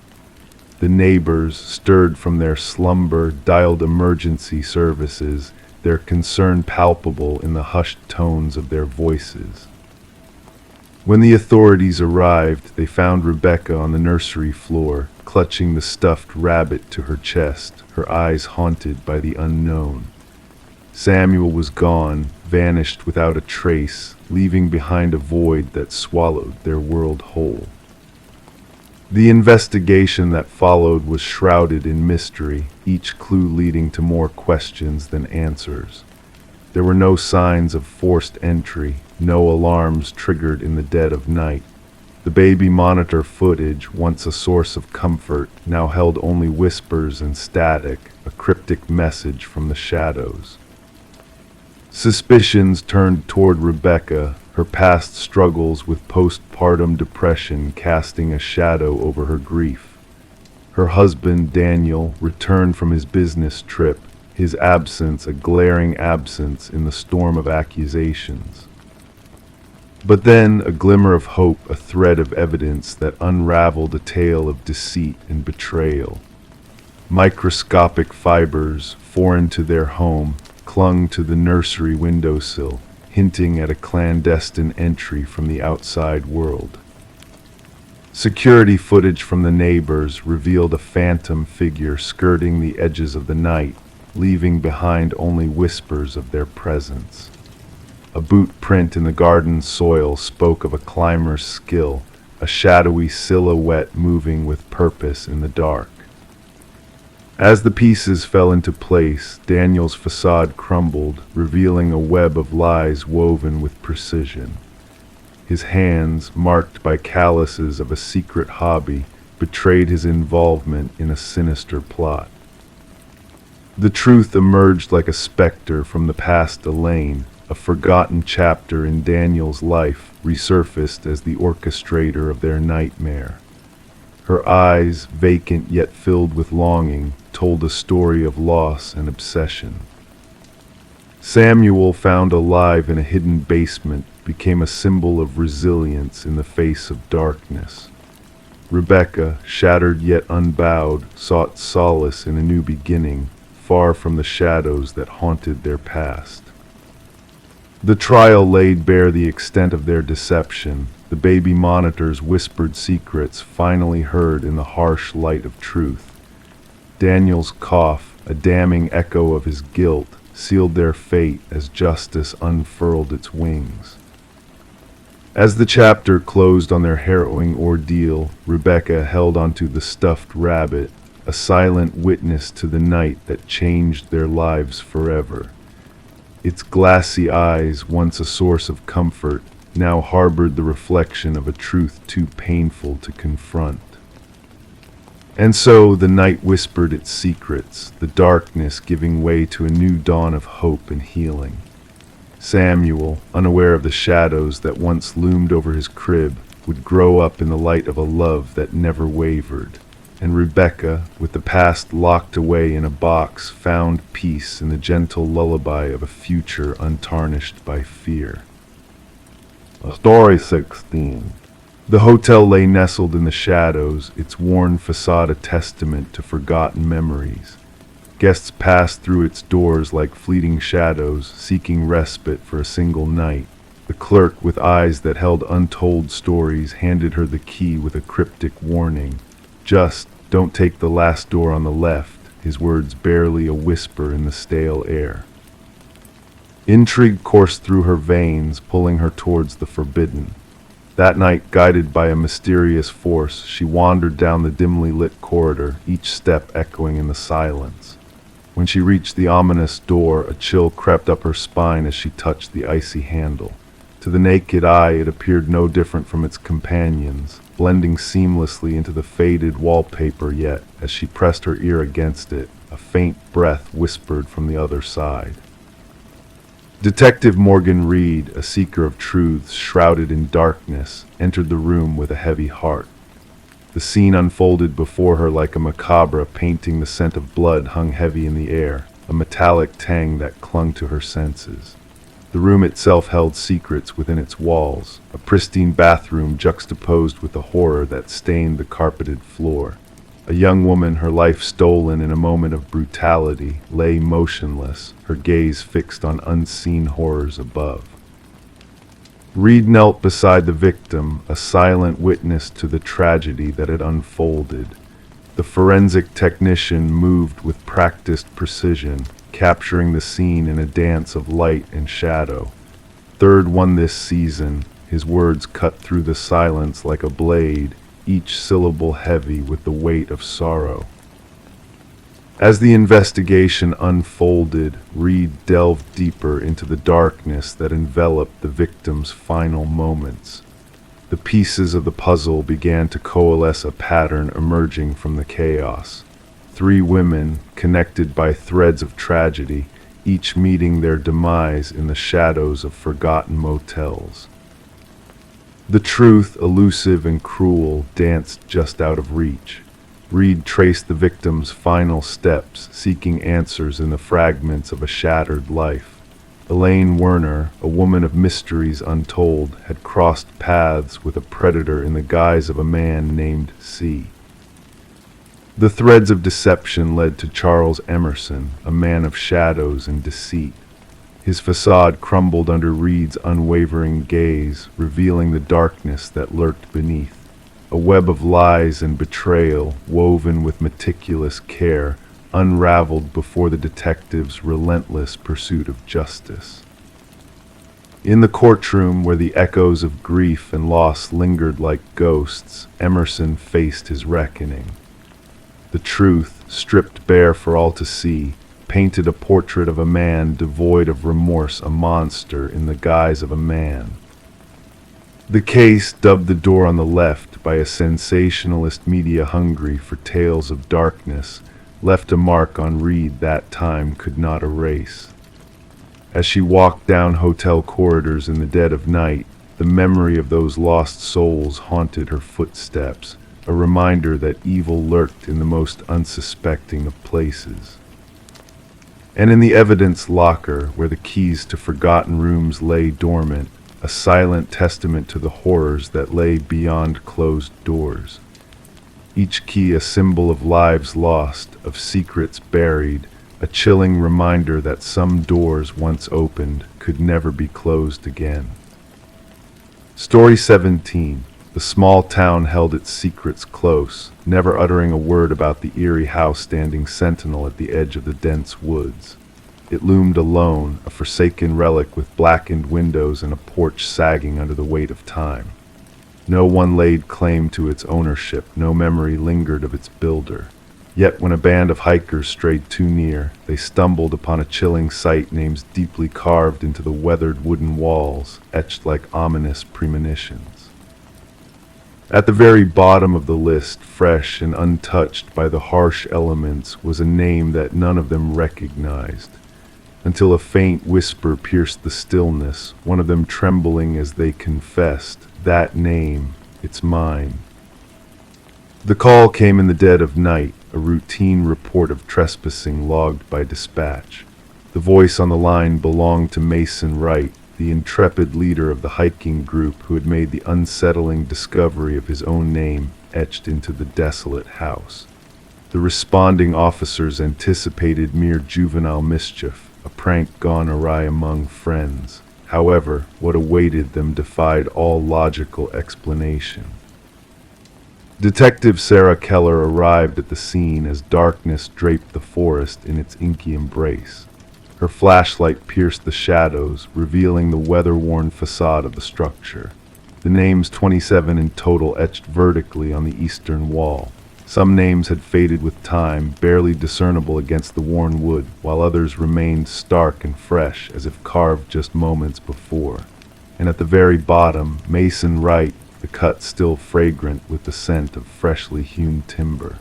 [SPEAKER 1] The neighbors, stirred from their slumber, dialed emergency services, their concern palpable in the hushed tones of their voices. When the authorities arrived, they found Rebecca on the nursery floor, clutching the stuffed rabbit to her chest, her eyes haunted by the unknown. Samuel was gone, vanished without a trace, leaving behind a void that swallowed their world whole. The investigation that followed was shrouded in mystery, each clue leading to more questions than answers. There were no signs of forced entry, no alarms triggered in the dead of night. The baby monitor footage, once a source of comfort, now held only whispers and static, a cryptic message from the shadows. Suspicions turned toward Rebecca, her past struggles with postpartum depression casting a shadow over her grief. Her husband, Daniel, returned from his business trip, his absence a glaring absence in the storm of accusations. But then a glimmer of hope, a thread of evidence that unraveled a tale of deceit and betrayal. Microscopic fibers, foreign to their home, clung to the nursery windowsill, hinting at a clandestine entry from the outside world. Security footage from the neighbors revealed a phantom figure skirting the edges of the night, leaving behind only whispers of their presence. A boot print in the garden soil spoke of a climber's skill, a shadowy silhouette moving with purpose in the dark. As the pieces fell into place, Daniel's facade crumbled, revealing a web of lies woven with precision. His hands, marked by calluses of a secret hobby, betrayed his involvement in a sinister plot. The truth emerged like a specter from the past Elaine, a forgotten chapter in Daniel's life, resurfaced as the orchestrator of their nightmare. Her eyes, vacant yet filled with longing, told a story of loss and obsession. Samuel, found alive in a hidden basement, became a symbol of resilience in the face of darkness. Rebecca, shattered yet unbowed, sought solace in a new beginning, far from the shadows that haunted their past. The trial laid bare the extent of their deception, the baby monitor's whispered secrets finally heard in the harsh light of truth. Daniel's cough, a damning echo of his guilt, sealed their fate as justice unfurled its wings. As the chapter closed on their harrowing ordeal, Rebecca held onto the stuffed rabbit, a silent witness to the night that changed their lives forever. Its glassy eyes, once a source of comfort, now harbored the reflection of a truth too painful to confront. And so the night whispered its secrets, the darkness giving way to a new dawn of hope and healing. Samuel, unaware of the shadows that once loomed over his crib, would grow up in the light of a love that never wavered. And Rebecca, with the past locked away in a box, found peace in the gentle lullaby of a future untarnished by fear. Story 16. The hotel lay nestled in the shadows, its worn facade a testament to forgotten memories. Guests passed through its doors like fleeting shadows, seeking respite for a single night. The clerk, with eyes that held untold stories, handed her the key with a cryptic warning. Just don't take the last door on the left, his words barely a whisper in the stale air. Intrigue coursed through her veins, pulling her towards the forbidden. That night, guided by a mysterious force, she wandered down the dimly lit corridor, each step echoing in the silence. When she reached the ominous door, a chill crept up her spine as she touched the icy handle. To the naked eye, it appeared no different from its companions, blending seamlessly into the faded wallpaper, yet, as she pressed her ear against it, a faint breath whispered from the other side. Detective Morgan Reed, a seeker of truths shrouded in darkness, entered the room with a heavy heart. The scene unfolded before her like a macabre painting. The scent of blood hung heavy in the air, a metallic tang that clung to her senses. The room itself held secrets within its walls, a pristine bathroom juxtaposed with the horror that stained the carpeted floor. A young woman, her life stolen in a moment of brutality, lay motionless, her gaze fixed on unseen horrors above. Reed knelt beside the victim, a silent witness to the tragedy that had unfolded. The forensic technician moved with practiced precision, capturing the scene in a dance of light and shadow. Third one this season, his words cut through the silence like a blade, each syllable heavy with the weight of sorrow. As the investigation unfolded, Reed delved deeper into the darkness that enveloped the victim's final moments. The pieces of the puzzle began to coalesce, a pattern emerging from the chaos. 3 women, connected by threads of tragedy, each meeting their demise in the shadows of forgotten motels. The truth, elusive and cruel, danced just out of reach. Reed traced the victim's final steps, seeking answers in the fragments of a shattered life. Elaine Werner, a woman of mysteries untold, had crossed paths with a predator in the guise of a man named C. The threads of deception led to Charles Emerson, a man of shadows and deceit. His facade crumbled under Reed's unwavering gaze, revealing the darkness that lurked beneath. A web of lies and betrayal, woven with meticulous care, unraveled before the detective's relentless pursuit of justice. In the courtroom, where the echoes of grief and loss lingered like ghosts, Emerson faced his reckoning. The truth, stripped bare for all to see, painted a portrait of a man devoid of remorse, a monster in the guise of a man. The case, dubbed The Door on the Left by a sensationalist media hungry for tales of darkness, left a mark on Reed that time could not erase. As she walked down hotel corridors in the dead of night, the memory of those lost souls haunted her footsteps, a reminder that evil lurked in the most unsuspecting of places. And in the evidence locker, where the keys to forgotten rooms lay dormant, a silent testament to the horrors that lay beyond closed doors. Each key a symbol of lives lost, of secrets buried, a chilling reminder that some doors once opened could never be closed again. Story 17. The small town held its secrets close, never uttering a word about the eerie house standing sentinel at the edge of the dense woods. It loomed alone, a forsaken relic with blackened windows and a porch sagging under the weight of time. No one laid claim to its ownership, no memory lingered of its builder. Yet when a band of hikers strayed too near, they stumbled upon a chilling sight, names deeply carved into the weathered wooden walls, etched like ominous premonitions. At the very bottom of the list, fresh and untouched by the harsh elements, was a name that none of them recognized, until a faint whisper pierced the stillness, one of them trembling as they confessed, "That name, it's mine." The call came in the dead of night, a routine report of trespassing logged by dispatch. The voice on the line belonged to Mason Wright, the intrepid leader of the hiking group who had made the unsettling discovery of his own name etched into the desolate house. The responding officers anticipated mere juvenile mischief, a prank gone awry among friends. However, what awaited them defied all logical explanation. Detective Sarah Keller arrived at the scene as darkness draped the forest in its inky embrace. Her flashlight pierced the shadows, revealing the weather-worn facade of the structure. The names 27 in total etched vertically on the eastern wall. Some names had faded with time, barely discernible against the worn wood, while others remained stark and fresh, as if carved just moments before. And at the very bottom, Mason Wright, the cut still fragrant with the scent of freshly hewn timber.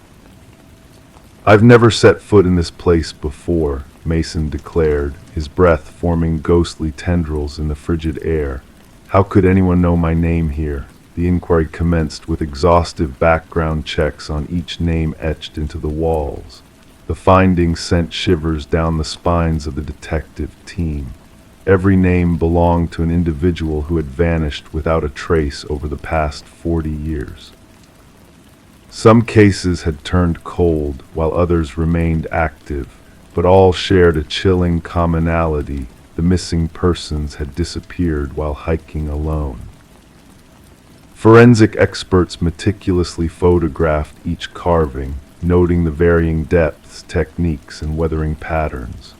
[SPEAKER 1] "I've never set foot in this place before," Mason declared, his breath forming ghostly tendrils in the frigid air. "How could anyone know my name here?" The inquiry commenced with exhaustive background checks on each name etched into the walls. The findings sent shivers down the spines of the detective team. Every name belonged to an individual who had vanished without a trace over the past 40 years. Some cases had turned cold, while others remained active, but all shared a chilling commonality: the missing persons had disappeared while hiking alone. Forensic experts meticulously photographed each carving, noting the varying depths, techniques, and weathering patterns.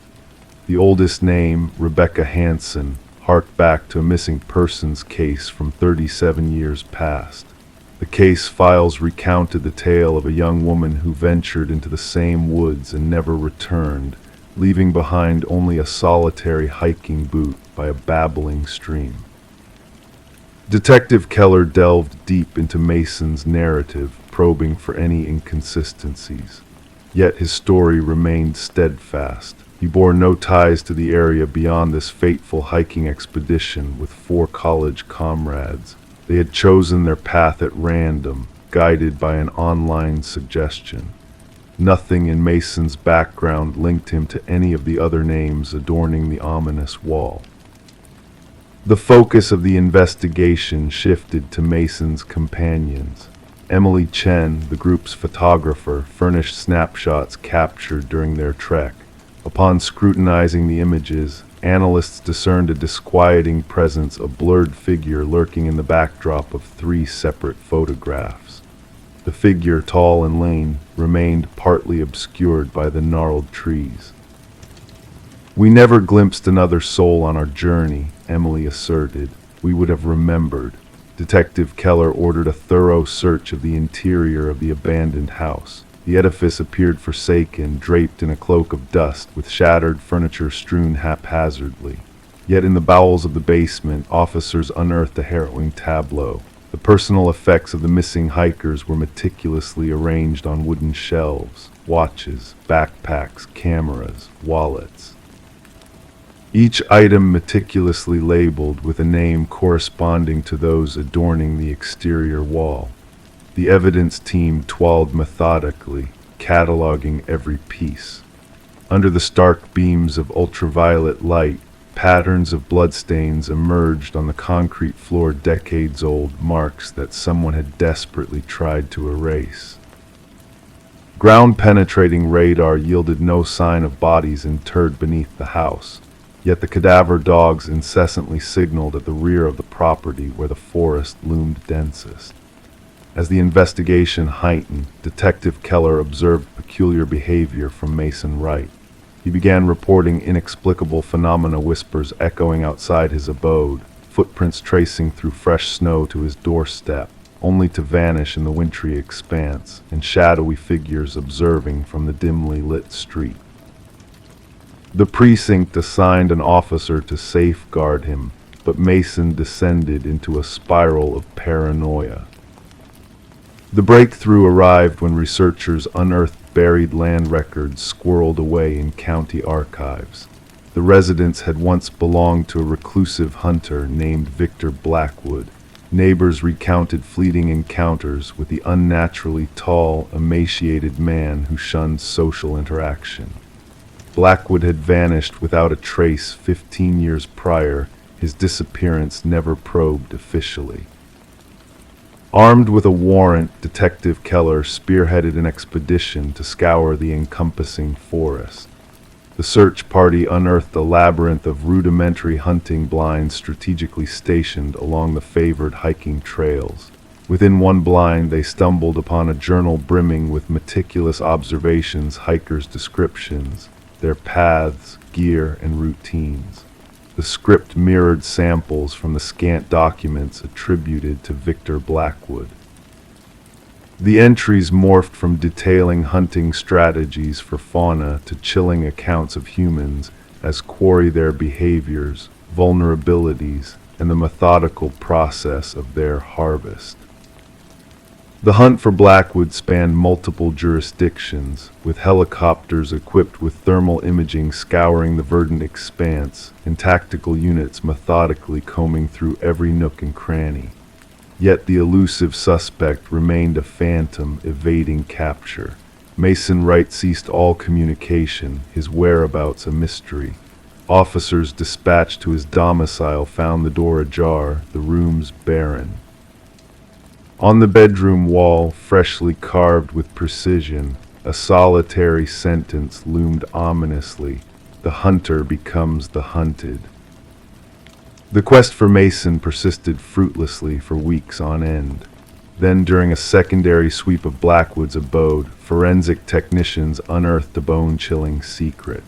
[SPEAKER 1] The oldest name, Rebecca Hansen, harked back to a missing persons case from 37 years past. The case files recounted the tale of a young woman who ventured into the same woods and never returned, leaving behind only a solitary hiking boot by a babbling stream. Detective Keller delved deep into Mason's narrative, probing for any inconsistencies. Yet his story remained steadfast. He bore no ties to the area beyond this fateful hiking expedition with 4 college comrades. They had chosen their path at random, guided by an online suggestion. Nothing in Mason's background linked him to any of the other names adorning the ominous wall. The focus of the investigation shifted to Mason's companions. Emily Chen, the group's photographer, furnished snapshots captured during their trek. Upon scrutinizing the images, analysts discerned a disquieting presence: a blurred figure lurking in the backdrop of 3 separate photographs. The figure, tall and lean, remained partly obscured by the gnarled trees. "We never glimpsed another soul on our journey," Emily asserted. "We would have remembered." Detective Keller ordered a thorough search of the interior of the abandoned house. The edifice appeared forsaken, draped in a cloak of dust, with shattered furniture strewn haphazardly. Yet in the bowels of the basement, officers unearthed a harrowing tableau. The personal effects of the missing hikers were meticulously arranged on wooden shelves: watches, backpacks, cameras, wallets. Each item meticulously labeled with a name corresponding to those adorning the exterior wall. The evidence team toiled methodically, cataloging every piece. Under the stark beams of ultraviolet light, patterns of bloodstains emerged on the concrete floor, decades-old marks that someone had desperately tried to erase. Ground-penetrating radar yielded no sign of bodies interred beneath the house. Yet the cadaver dogs incessantly signaled at the rear of the property where the forest loomed densest. As the investigation heightened, Detective Keller observed peculiar behavior from Mason Wright. He began reporting inexplicable phenomena, whispers echoing outside his abode, footprints tracing through fresh snow to his doorstep, only to vanish in the wintry expanse, and shadowy figures observing from the dimly lit street. The precinct assigned an officer to safeguard him, but Mason descended into a spiral of paranoia. The breakthrough arrived when researchers unearthed buried land records squirreled away in county archives. The residence had once belonged to a reclusive hunter named Victor Blackwood. Neighbors recounted fleeting encounters with the unnaturally tall, emaciated man who shunned social interaction. Blackwood had vanished without a trace 15 years prior, his disappearance never probed officially. Armed with a warrant, Detective Keller spearheaded an expedition to scour the encompassing forest. The search party unearthed a labyrinth of rudimentary hunting blinds strategically stationed along the favored hiking trails. Within one blind, they stumbled upon a journal brimming with meticulous observations, hikers' descriptions, their paths, gear, and routines. The script mirrored samples from the scant documents attributed to Victor Blackwood. The entries morphed from detailing hunting strategies for fauna to chilling accounts of humans as quarry their behaviors, vulnerabilities, and the methodical process of their harvest. The hunt for Blackwood spanned multiple jurisdictions, with helicopters equipped with thermal imaging scouring the verdant expanse and tactical units methodically combing through every nook and cranny. Yet the elusive suspect remained a phantom evading capture. Mason Wright ceased all communication, his whereabouts a mystery. Officers dispatched to his domicile found the door ajar, the rooms barren. On the bedroom wall, freshly carved with precision, a solitary sentence loomed ominously: "The hunter becomes the hunted." The quest for Mason persisted fruitlessly for weeks on end. Then, during a secondary sweep of Blackwood's abode, forensic technicians unearthed a bone-chilling secret.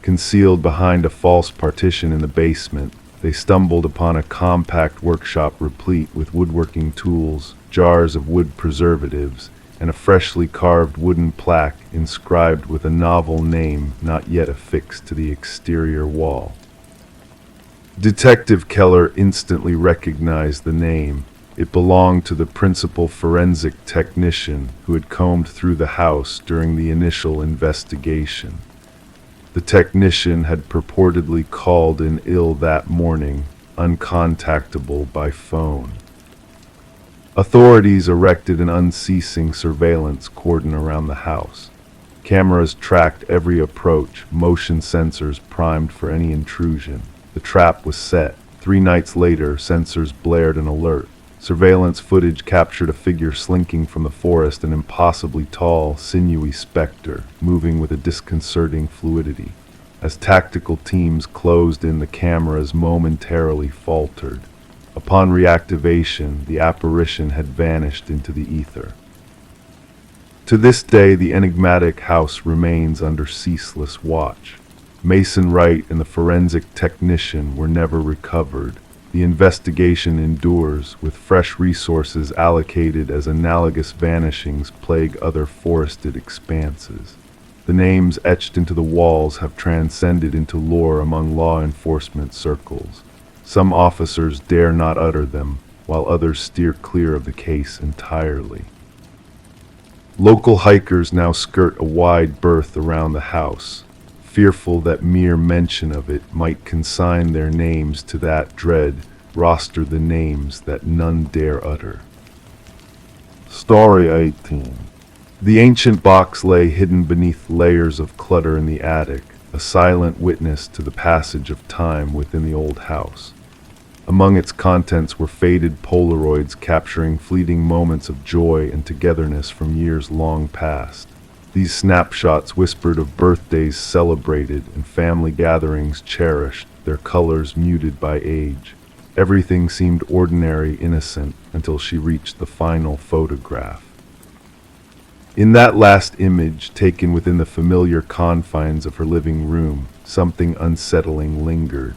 [SPEAKER 1] Concealed behind a false partition in the basement, they stumbled upon a compact workshop replete with woodworking tools, jars of wood preservatives, and a freshly carved wooden plaque inscribed with a novel name not yet affixed to the exterior wall. Detective Keller instantly recognized the name. It belonged to the principal forensic technician who had combed through the house during the initial investigation. The technician had purportedly called in ill that morning, uncontactable by phone. Authorities erected an unceasing surveillance cordon around the house. Cameras tracked every approach, motion sensors primed for any intrusion. The trap was set. 3 nights later, sensors blared an alert. Surveillance footage captured a figure slinking from the forest, an impossibly tall, sinewy specter, moving with a disconcerting fluidity. As tactical teams closed in, the cameras momentarily faltered. Upon reactivation, the apparition had vanished into the ether. To this day, the enigmatic house remains under ceaseless watch. Mason Wright and the forensic technician were never recovered. The investigation endures, with fresh resources allocated as analogous vanishings plague other forested expanses. The names etched into the walls have transcended into lore among law enforcement circles. Some officers dare not utter them, while others steer clear of the case entirely. Local hikers now skirt a wide berth around the house, fearful that mere mention of it might consign their names to that dread roster, the names that none dare utter. Story 18. The ancient box lay hidden beneath layers of clutter in the attic, a silent witness to the passage of time within the old house. Among its contents were faded Polaroids capturing fleeting moments of joy and togetherness from years long past. These snapshots whispered of birthdays celebrated and family gatherings cherished, their colors muted by age. Everything seemed ordinary, innocent, until she reached the final photograph. In that last image, taken within the familiar confines of her living room, something unsettling lingered.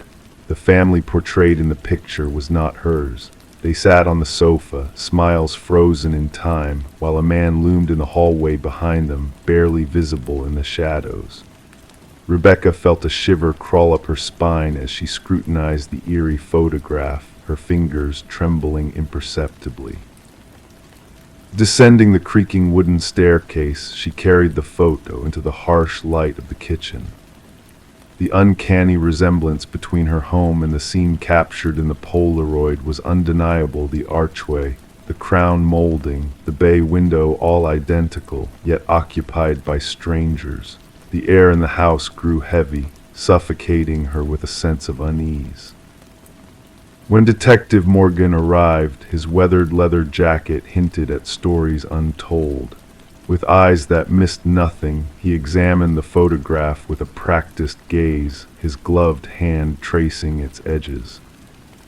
[SPEAKER 1] The family portrayed in the picture was not hers. They sat on the sofa, smiles frozen in time, while a man loomed in the hallway behind them, barely visible in the shadows. Rebecca felt a shiver crawl up her spine as she scrutinized the eerie photograph, her fingers trembling imperceptibly. Descending the creaking wooden staircase, she carried the photo into the harsh light of the kitchen. The uncanny resemblance between her home and the scene captured in the Polaroid was undeniable. The archway, the crown molding, the bay window, all identical, yet occupied by strangers. The air in the house grew heavy, suffocating her with a sense of unease. When Detective Morgan arrived, his weathered leather jacket hinted at stories untold. With eyes that missed nothing, he examined the photograph with a practiced gaze, his gloved hand tracing its edges.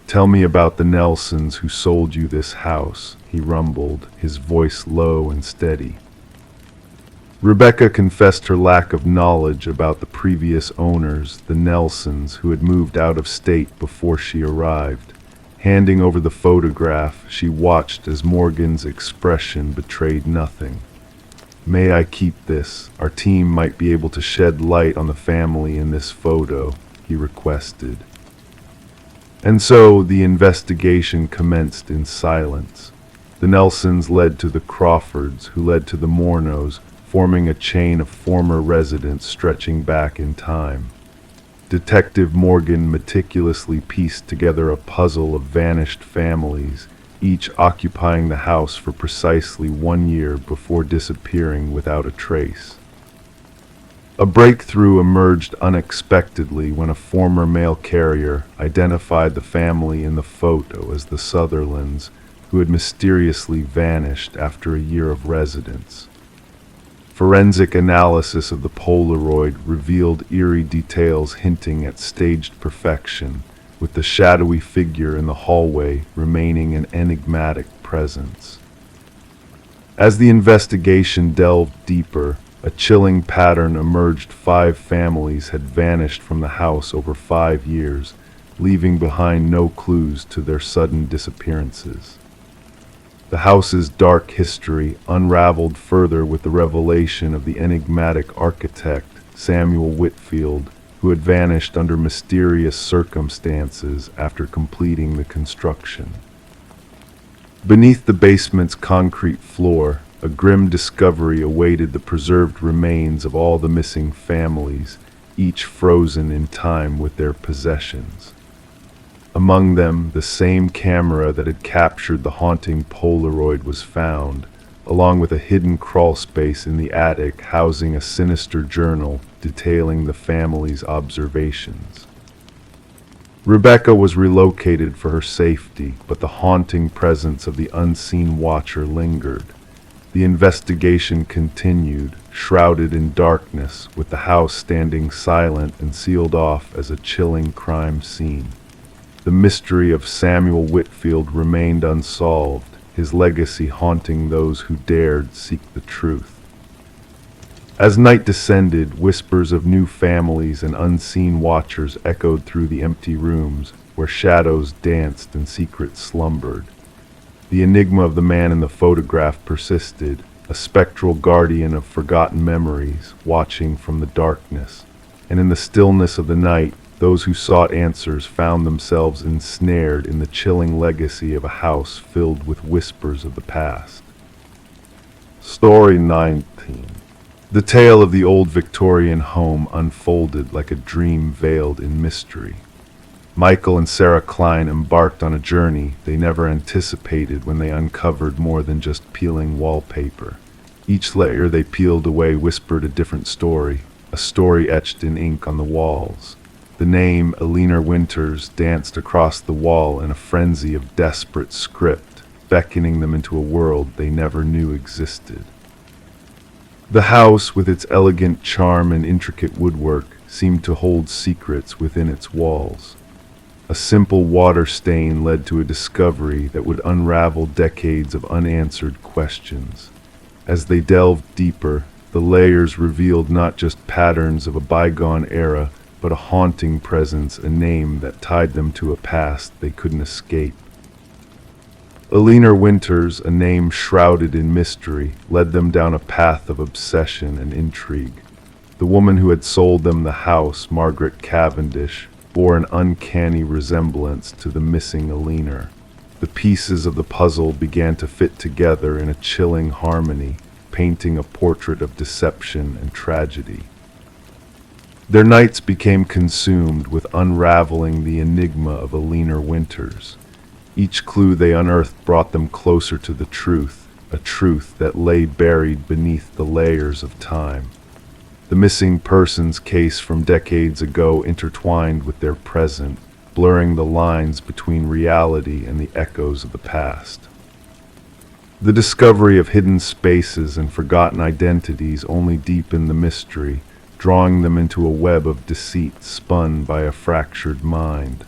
[SPEAKER 1] "Tell me about the Nelsons who sold you this house," he rumbled, his voice low and steady. Rebecca confessed her lack of knowledge about the previous owners, the Nelsons, who had moved out of state before she arrived. Handing over the photograph, she watched as Morgan's expression betrayed nothing. "May I keep this? Our team might be able to shed light on the family in this photo," he requested. And so the investigation commenced in silence. The Nelsons led to the Crawfords, who led to the Mornos, forming a chain of former residents stretching back in time. Detective Morgan meticulously pieced together a puzzle of vanished families, each occupying the house for precisely 1 year before disappearing without a trace. A breakthrough emerged unexpectedly when a former mail carrier identified the family in the photo as the Sutherlands, who had mysteriously vanished after a year of residence. Forensic analysis of the Polaroid revealed eerie details hinting at staged perfection, with the shadowy figure in the hallway remaining an enigmatic presence. As the investigation delved deeper, a chilling pattern emerged. 5 families had vanished from the house over 5 years, leaving behind no clues to their sudden disappearances. The house's dark history unraveled further with the revelation of the enigmatic architect, Samuel Whitfield, who had vanished under mysterious circumstances after completing the construction. Beneath the basement's concrete floor, a grim discovery awaited the preserved remains of all the missing families, each frozen in time with their possessions. Among them, the same camera that had captured the haunting Polaroid was found, along with a hidden crawlspace in the attic housing a sinister journal detailing the family's observations. Rebecca was relocated for her safety, but the haunting presence of the unseen watcher lingered. The investigation continued, shrouded in darkness, with the house standing silent and sealed off as a chilling crime scene. The mystery of Samuel Whitfield remained unsolved, his legacy haunting those who dared seek the truth. As night descended, whispers of new families and unseen watchers echoed through the empty rooms, where shadows danced and secrets slumbered. The enigma of the man in the photograph persisted, a spectral guardian of forgotten memories, watching from the darkness. And in the stillness of the night, those who sought answers found themselves ensnared in the chilling legacy of a house filled with whispers of the past. Story 19. The tale of the old Victorian home unfolded like a dream veiled in mystery. Michael and Sarah Klein embarked on a journey they never anticipated when they uncovered more than just peeling wallpaper. Each layer they peeled away whispered a different story, a story etched in ink on the walls. The name Eleanor Winters danced across the wall in a frenzy of desperate script, beckoning them into a world they never knew existed. The house, with its elegant charm and intricate woodwork, seemed to hold secrets within its walls. A simple water stain led to a discovery that would unravel decades of unanswered questions. As they delved deeper, the layers revealed not just patterns of a bygone era, but a haunting presence, a name that tied them to a past they couldn't escape. Eleanor Winters, a name shrouded in mystery, led them down a path of obsession and intrigue. The woman who had sold them the house, Margaret Cavendish, bore an uncanny resemblance to the missing Eleanor. The pieces of the puzzle began to fit together in a chilling harmony, painting a portrait of deception and tragedy. Their nights became consumed with unraveling the enigma of Eleanor Winters. Each clue they unearthed brought them closer to the truth, a truth that lay buried beneath the layers of time. The missing persons case from decades ago intertwined with their present, blurring the lines between reality and the echoes of the past. The discovery of hidden spaces and forgotten identities only deepened the mystery, drawing them into a web of deceit spun by a fractured mind.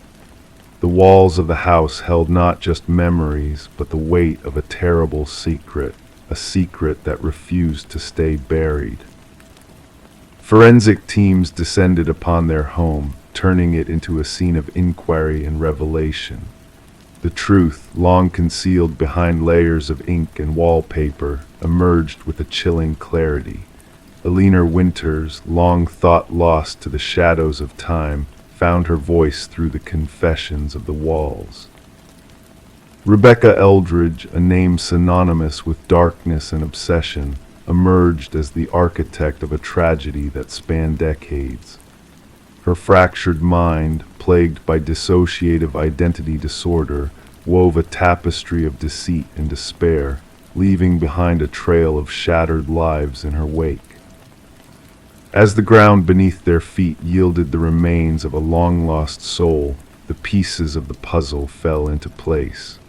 [SPEAKER 1] The walls of the house held not just memories, but the weight of a terrible secret, a secret that refused to stay buried. Forensic teams descended upon their home, turning it into a scene of inquiry and revelation. The truth, long concealed behind layers of ink and wallpaper, emerged with a chilling clarity. Eleanor Winters, long thought lost to the shadows of time, found her voice through the confessions of the walls. Rebecca Eldridge, a name synonymous with darkness and obsession, emerged as the architect of a tragedy that spanned decades. Her fractured mind, plagued by dissociative identity disorder, wove a tapestry of deceit and despair, leaving behind a trail of shattered lives in her wake. As the ground beneath their feet yielded the remains of a long-lost soul, the pieces of the puzzle fell into place.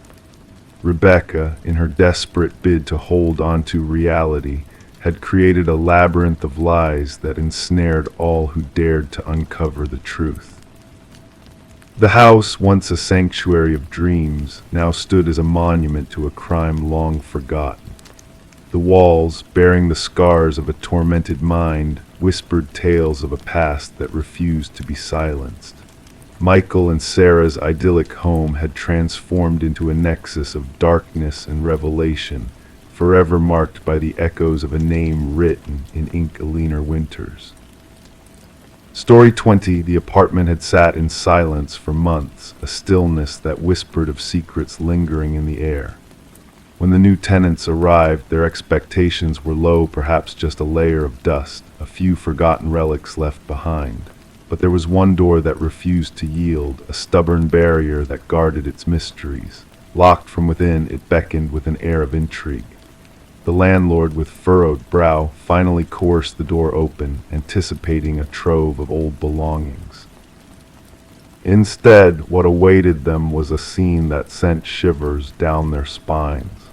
[SPEAKER 1] Rebecca, in her desperate bid to hold on to reality, had created a labyrinth of lies that ensnared all who dared to uncover the truth. The house, once a sanctuary of dreams, now stood as a monument to a crime long forgotten. The walls, bearing the scars of a tormented mind, whispered tales of a past that refused to be silenced. Michael and Sarah's idyllic home had transformed into a nexus of darkness and revelation, forever marked by the echoes of a name written in ink of leaner winters. Story 20, the apartment had sat in silence for months, a stillness that whispered of secrets lingering in the air. When the new tenants arrived, their expectations were low, perhaps just a layer of dust, a few forgotten relics left behind. But there was one door that refused to yield, a stubborn barrier that guarded its mysteries. Locked from within, it beckoned with an air of intrigue. The landlord, with furrowed brow, finally coerced the door open, anticipating a trove of old belongings. Instead, what awaited them was a scene that sent shivers down their spines.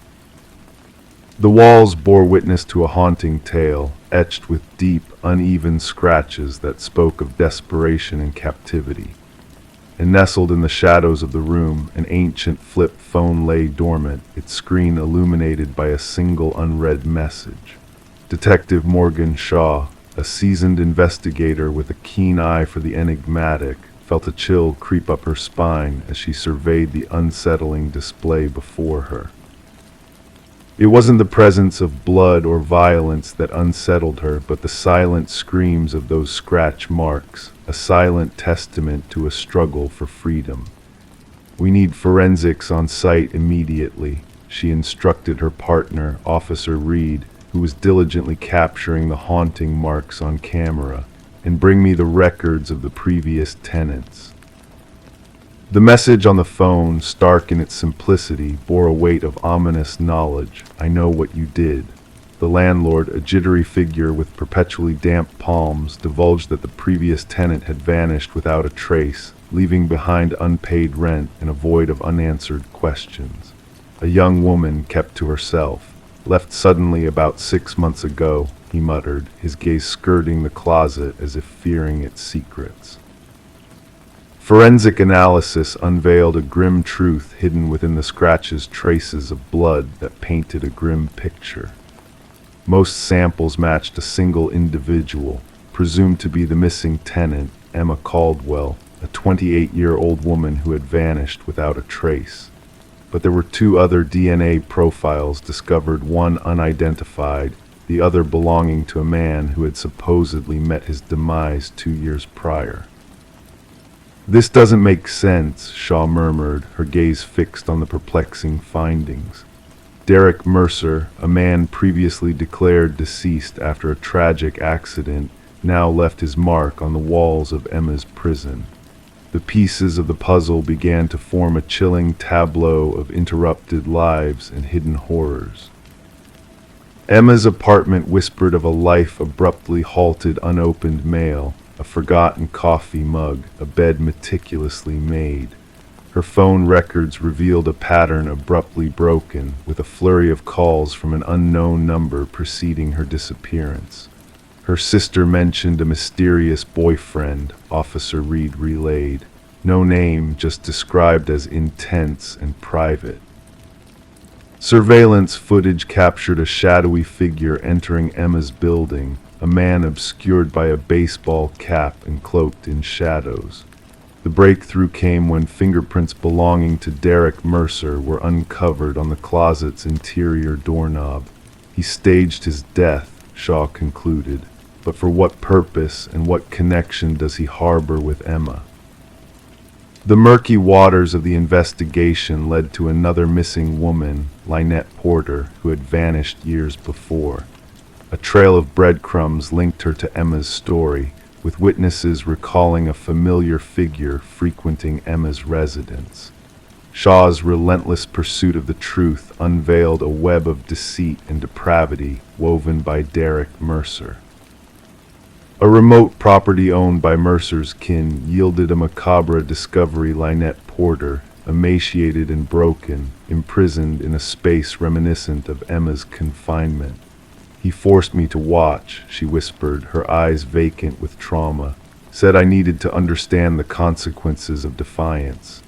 [SPEAKER 1] The walls bore witness to a haunting tale, etched with deep, uneven scratches that spoke of desperation and captivity. And nestled in the shadows of the room, an ancient flip phone lay dormant, its screen illuminated by a single unread message. Detective Morgan Shaw, a seasoned investigator with a keen eye for the enigmatic, felt a chill creep up her spine as she surveyed the unsettling display before her. It wasn't the presence of blood or violence that unsettled her, but the silent screams of those scratch marks, a silent testament to a struggle for freedom. "We need forensics on site immediately," she instructed her partner, Officer Reed, who was diligently capturing the haunting marks on camera, "and bring me the records of the previous tenants." The message on the phone, stark in its simplicity, bore a weight of ominous knowledge. "I know what you did." The landlord, a jittery figure with perpetually damp palms, divulged that the previous tenant had vanished without a trace, leaving behind unpaid rent and a void of unanswered questions. "A young woman kept to herself, left suddenly about 6 months ago," he muttered, his gaze skirting the closet as if fearing its secrets. Forensic analysis unveiled a grim truth hidden within the scratches, traces of blood that painted a grim picture. Most samples matched a single individual, presumed to be the missing tenant, Emma Caldwell, a 28-year-old woman who had vanished without a trace. But there were 2 other DNA profiles discovered, one unidentified, the other belonging to a man who had supposedly met his demise 2 years prior. "This doesn't make sense," Shaw murmured, her gaze fixed on the perplexing findings. Derek Mercer, a man previously declared deceased after a tragic accident, now left his mark on the walls of Emma's prison. The pieces of the puzzle began to form a chilling tableau of interrupted lives and hidden horrors. Emma's apartment whispered of a life abruptly halted, unopened mail, a forgotten coffee mug, a bed meticulously made. Her phone records revealed a pattern abruptly broken, with a flurry of calls from an unknown number preceding her disappearance. Her sister mentioned a mysterious boyfriend, Officer Reed relayed. No name, just described as intense and private. Surveillance footage captured a shadowy figure entering Emma's building, a man obscured by a baseball cap and cloaked in shadows. The breakthrough came when fingerprints belonging to Derek Mercer were uncovered on the closet's interior doorknob. He staged his death, Shaw concluded, but for what purpose and what connection does he harbor with Emma? The murky waters of the investigation led to another missing woman, Lynette Porter, who had vanished years before. A trail of breadcrumbs linked her to Emma's story, with witnesses recalling a familiar figure frequenting Emma's residence. Shaw's relentless pursuit of the truth unveiled a web of deceit and depravity woven by Derek Mercer. A remote property owned by Mercer's kin yielded a macabre discovery. Lynette Porter, emaciated and broken, imprisoned in a space reminiscent of Emma's confinement. "He forced me to watch," she whispered, her eyes vacant with trauma. "Said I needed to understand the consequences of defiance."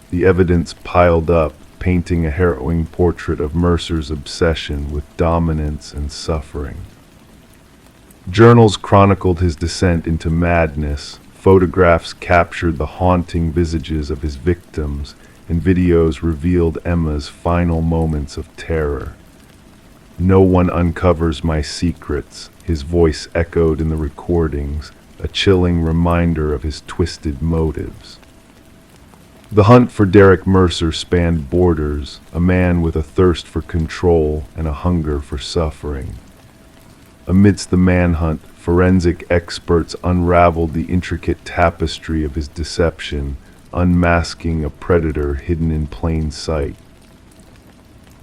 [SPEAKER 1] The evidence piled up, painting a harrowing portrait of Mercer's obsession with dominance and suffering. Journals chronicled his descent into madness, photographs captured the haunting visages of his victims, and videos revealed Emma's final moments of terror. "No one uncovers my secrets," his voice echoed in the recordings, a chilling reminder of his twisted motives. The hunt for Derek Mercer spanned borders, a man with a thirst for control and a hunger for suffering. Amidst the manhunt, forensic experts unraveled the intricate tapestry of his deception, unmasking a predator hidden in plain sight.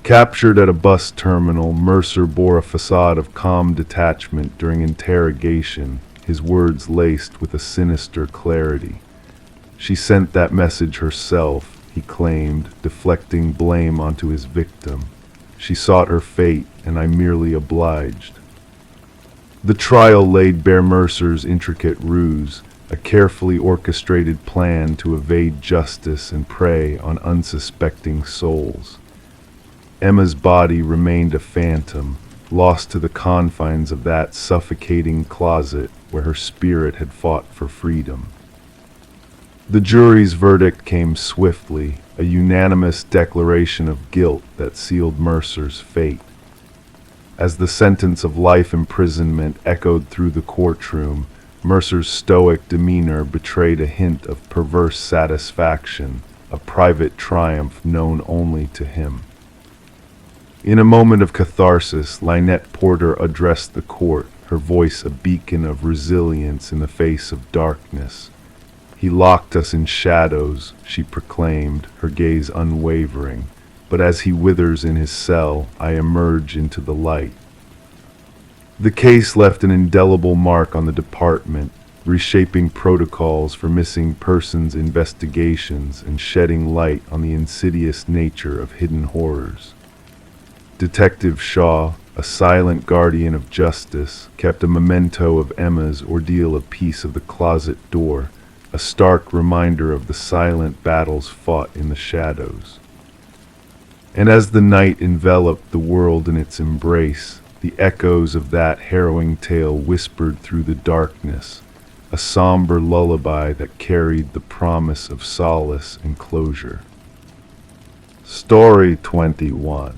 [SPEAKER 1] Captured at a bus terminal, Mercer bore a facade of calm detachment during interrogation, his words laced with a sinister clarity. "She sent that message herself," he claimed, deflecting blame onto his victim. "She sought her fate, and I merely obliged." The trial laid bare Mercer's intricate ruse, a carefully orchestrated plan to evade justice and prey on unsuspecting souls. Emma's body remained a phantom, lost to the confines of that suffocating closet where her spirit had fought for freedom. The jury's verdict came swiftly, a unanimous declaration of guilt that sealed Mercer's fate. As the sentence of life imprisonment echoed through the courtroom, Mercer's stoic demeanor betrayed a hint of perverse satisfaction, a private triumph known only to him. In a moment of catharsis, Lynette Porter addressed the court, her voice a beacon of resilience in the face of darkness. "He locked us in shadows," she proclaimed, her gaze unwavering. "But as he withers in his cell, I emerge into the light." The case left an indelible mark on the department, reshaping protocols for missing persons investigations and shedding light on the insidious nature of hidden horrors. Detective Shaw, a silent guardian of justice, kept a memento of Emma's ordeal a piece of the closet door, a stark reminder of the silent battles fought in the shadows. And as the night enveloped the world in its embrace, the echoes of that harrowing tale whispered through the darkness, a somber lullaby that carried the promise of solace and closure. Story 21.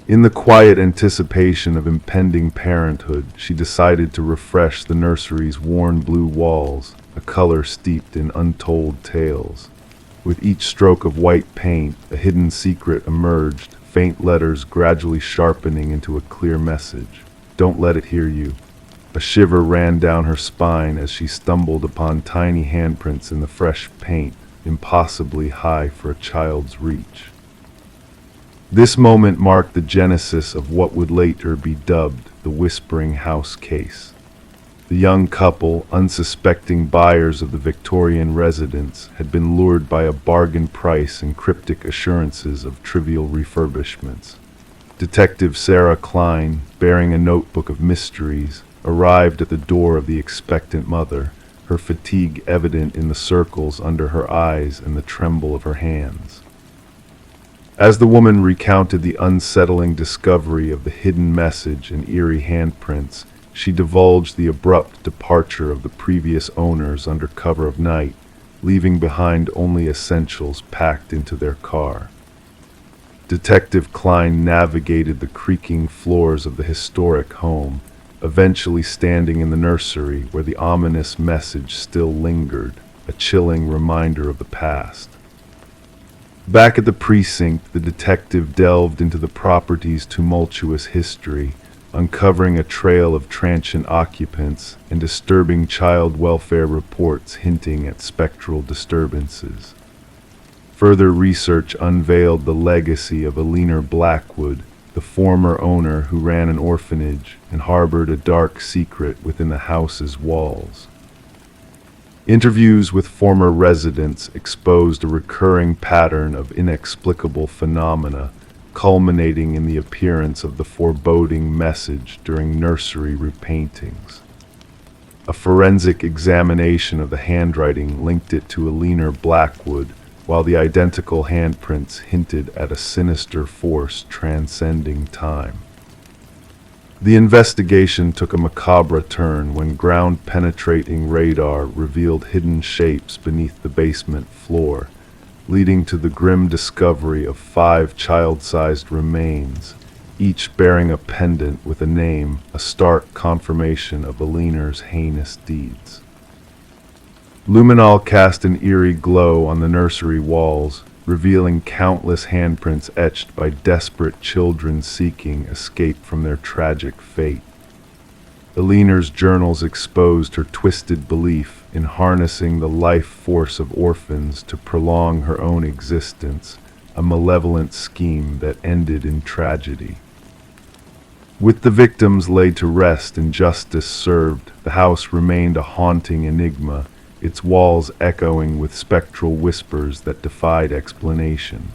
[SPEAKER 1] In the quiet anticipation of impending parenthood, she decided to refresh the nursery's worn blue walls, a color steeped in untold tales. With each stroke of white paint, a hidden secret emerged, faint letters gradually sharpening into a clear message. "Don't let it hear you." A shiver ran down her spine as she stumbled upon tiny handprints in the fresh paint, impossibly high for a child's reach. This moment marked the genesis of what would later be dubbed the Whispering House case. The young couple, unsuspecting buyers of the Victorian residence, had been lured by a bargain price and cryptic assurances of trivial refurbishments. Detective Sarah Klein, bearing a notebook of mysteries, arrived at the door of the expectant mother, her fatigue evident in the circles under her eyes and the tremble of her hands. As the woman recounted the unsettling discovery of the hidden message and eerie handprints, she divulged the abrupt departure of the previous owners under cover of night, leaving behind only essentials packed into their car. Detective Klein navigated the creaking floors of the historic home, eventually standing in the nursery where the ominous message still lingered, a chilling reminder of the past. Back at the precinct, the detective delved into the property's tumultuous history, uncovering a trail of transient occupants and disturbing child welfare reports hinting at spectral disturbances. Further research unveiled the legacy of Alina Blackwood, the former owner who ran an orphanage and harbored a dark secret within the house's walls. Interviews with former residents exposed a recurring pattern of inexplicable phenomena, culminating in the appearance of the foreboding message during nursery repaintings. A forensic examination of the handwriting linked it to Alina Blackwood, while the identical handprints hinted at a sinister force transcending time. The investigation took a macabre turn when ground-penetrating radar revealed hidden shapes beneath the basement floor, leading to the grim discovery of 5 child-sized remains, each bearing a pendant with a name, a stark confirmation of Alina's heinous deeds. Luminol cast an eerie glow on the nursery walls, revealing countless handprints etched by desperate children seeking escape from their tragic fate. Alina's journals exposed her twisted belief in harnessing the life force of orphans to prolong her own existence, a malevolent scheme that ended in tragedy. With the victims laid to rest and justice served, the house remained a haunting enigma, its walls echoing with spectral whispers that defied explanation.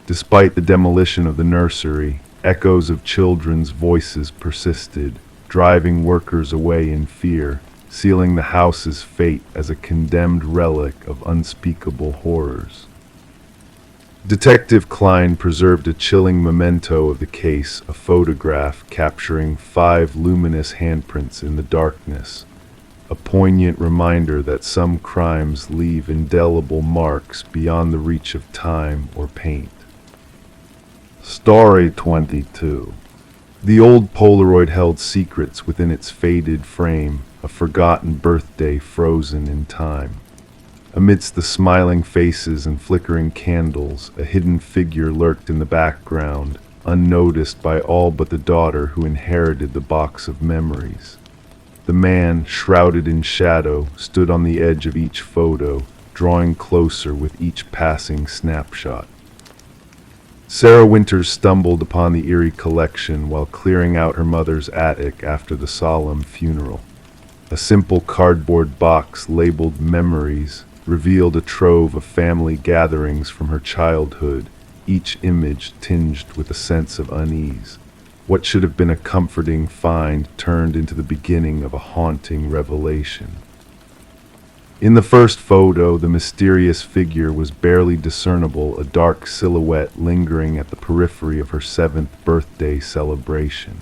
[SPEAKER 1] Despite the demolition of the nursery, echoes of children's voices persisted, driving workers away in fear, sealing the house's fate as a condemned relic of unspeakable horrors. Detective Klein preserved a chilling memento of the case, a photograph capturing 5 luminous handprints in the darkness, a poignant reminder that some crimes leave indelible marks beyond the reach of time or paint. Story 22. The old Polaroid held secrets within its faded frame, a forgotten birthday frozen in time. Amidst the smiling faces and flickering candles, a hidden figure lurked in the background, unnoticed by all but the daughter who inherited the box of memories. The man, shrouded in shadow, stood on the edge of each photo, drawing closer with each passing snapshot. Sarah Winters stumbled upon the eerie collection while clearing out her mother's attic after the solemn funeral. A simple cardboard box labeled Memories revealed a trove of family gatherings from her childhood, each image tinged with a sense of unease. What should have been a comforting find turned into the beginning of a haunting revelation. In the first photo, the mysterious figure was barely discernible, a dark silhouette lingering at the periphery of her 7th birthday celebration.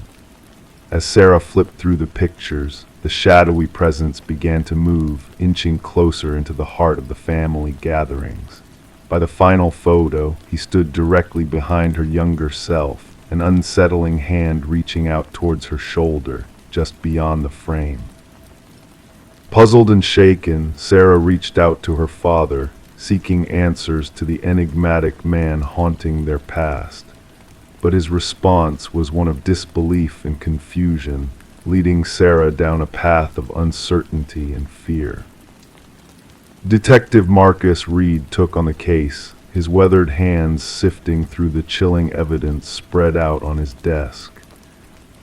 [SPEAKER 1] As Sarah flipped through the pictures, the shadowy presence began to move, inching closer into the heart of the family gatherings. By the final photo, he stood directly behind her younger self, an unsettling hand reaching out towards her shoulder, just beyond the frame. Puzzled and shaken, Sarah reached out to her father, seeking answers to the enigmatic man haunting their past. But his response was one of disbelief and confusion, leading Sarah down a path of uncertainty and fear. Detective Marcus Reed took on the case, his weathered hands sifting through the chilling evidence spread out on his desk.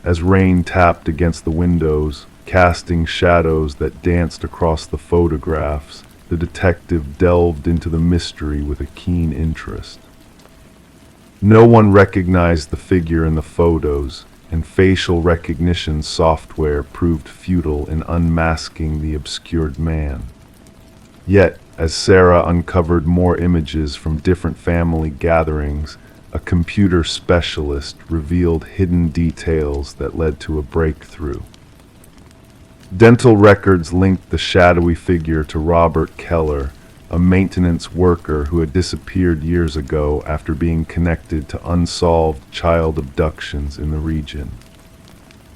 [SPEAKER 1] As rain tapped against the windows, casting shadows that danced across the photographs, the detective delved into the mystery with a keen interest. No one recognized the figure in the photos, and facial recognition software proved futile in unmasking the obscured man. Yet, as Sarah uncovered more images from different family gatherings, a computer specialist revealed hidden details that led to a breakthrough. Dental records linked the shadowy figure to Robert Keller, a maintenance worker who had disappeared years ago after being connected to unsolved child abductions in the region.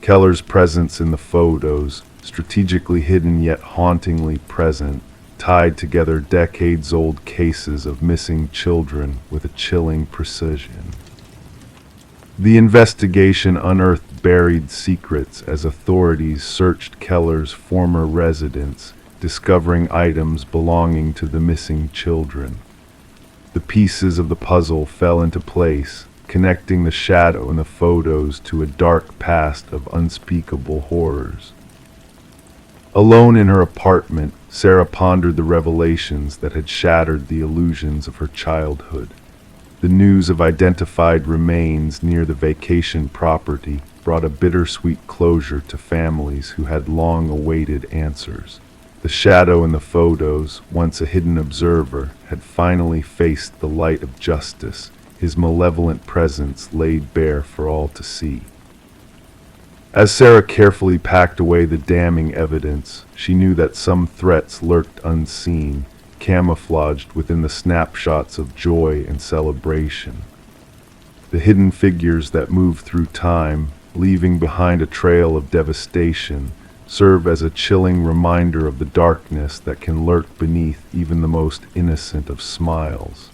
[SPEAKER 1] Keller's presence in the photos, strategically hidden yet hauntingly present, tied together decades-old cases of missing children with a chilling precision. The investigation unearthed buried secrets as authorities searched Keller's former residence, discovering items belonging to the missing children. The pieces of the puzzle fell into place, connecting the shadow in the photos to a dark past of unspeakable horrors. Alone in her apartment, Sarah pondered the revelations that had shattered the illusions of her childhood. The news of identified remains near the vacation property brought a bittersweet closure to families who had long awaited answers. The shadow in the photos, once a hidden observer, had finally faced the light of justice, his malevolent presence laid bare for all to see. As Sarah carefully packed away the damning evidence, she knew that some threats lurked unseen, camouflaged within the snapshots of joy and celebration. The hidden figures that move through time, leaving behind a trail of devastation, serve as a chilling reminder of the darkness that can lurk beneath even the most innocent of smiles.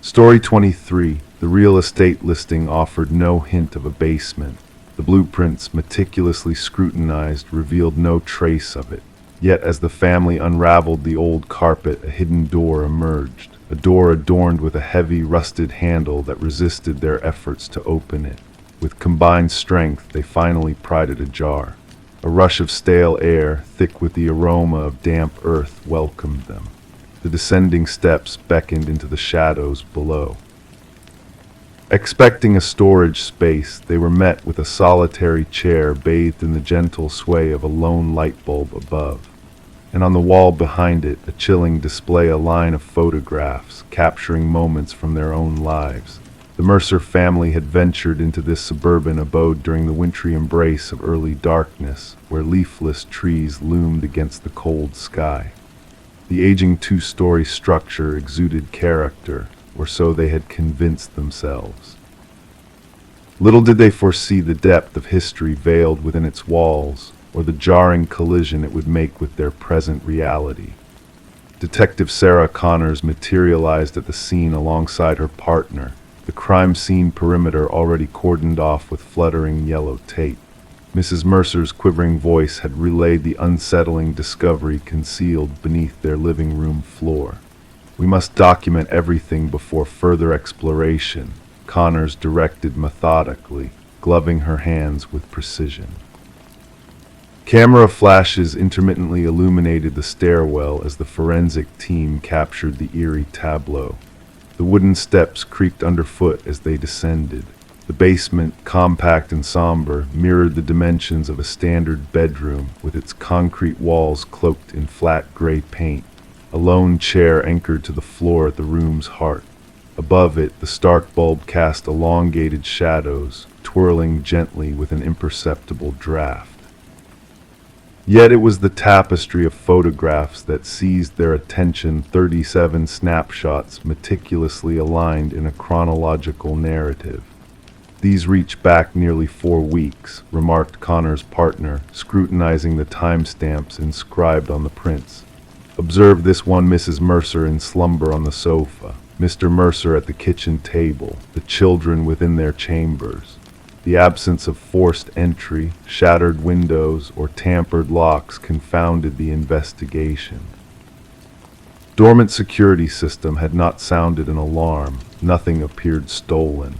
[SPEAKER 1] Story 23. The real estate listing offered no hint of a basement. The blueprints, meticulously scrutinized, revealed no trace of it. Yet as the family unraveled the old carpet, a hidden door emerged, a door adorned with a heavy, rusted handle that resisted their efforts to open it. With combined strength, they finally pried it ajar. A rush of stale air, thick with the aroma of damp earth, welcomed them. The descending steps beckoned into the shadows below. Expecting a storage space, they were met with a solitary chair bathed in the gentle sway of a lone light bulb above. And on the wall behind it, a chilling display, a line of photographs capturing moments from their own lives. The Mercer family had ventured into this suburban abode during the wintry embrace of early darkness, where leafless trees loomed against the cold sky. The aging two-story structure exuded character, or so they had convinced themselves. Little did they foresee the depth of history veiled within its walls, or the jarring collision it would make with their present reality. Detective Sarah Connors materialized at the scene alongside her partner, the crime scene perimeter already cordoned off with fluttering yellow tape. Mrs. Mercer's quivering voice had relayed the unsettling discovery concealed beneath their living room floor. "We must document everything before further exploration," Connors directed methodically, gloving her hands with precision. Camera flashes intermittently illuminated the stairwell as the forensic team captured the eerie tableau. The wooden steps creaked underfoot as they descended. The basement, compact and somber, mirrored the dimensions of a standard bedroom, with its concrete walls cloaked in flat gray paint. A lone chair anchored to the floor at the room's heart. Above it, the stark bulb cast elongated shadows, twirling gently with an imperceptible draft. Yet it was the tapestry of photographs that seized their attention, 37 snapshots meticulously aligned in a chronological narrative. "These reach back nearly 4 weeks," remarked Connor's partner, scrutinizing the timestamps inscribed on the prints. "Observe this one: Mrs. Mercer in slumber on the sofa, Mr. Mercer at the kitchen table, the children within their chambers." The absence of forced entry, shattered windows, or tampered locks confounded the investigation. Dormant security system had not sounded an alarm. Nothing appeared stolen.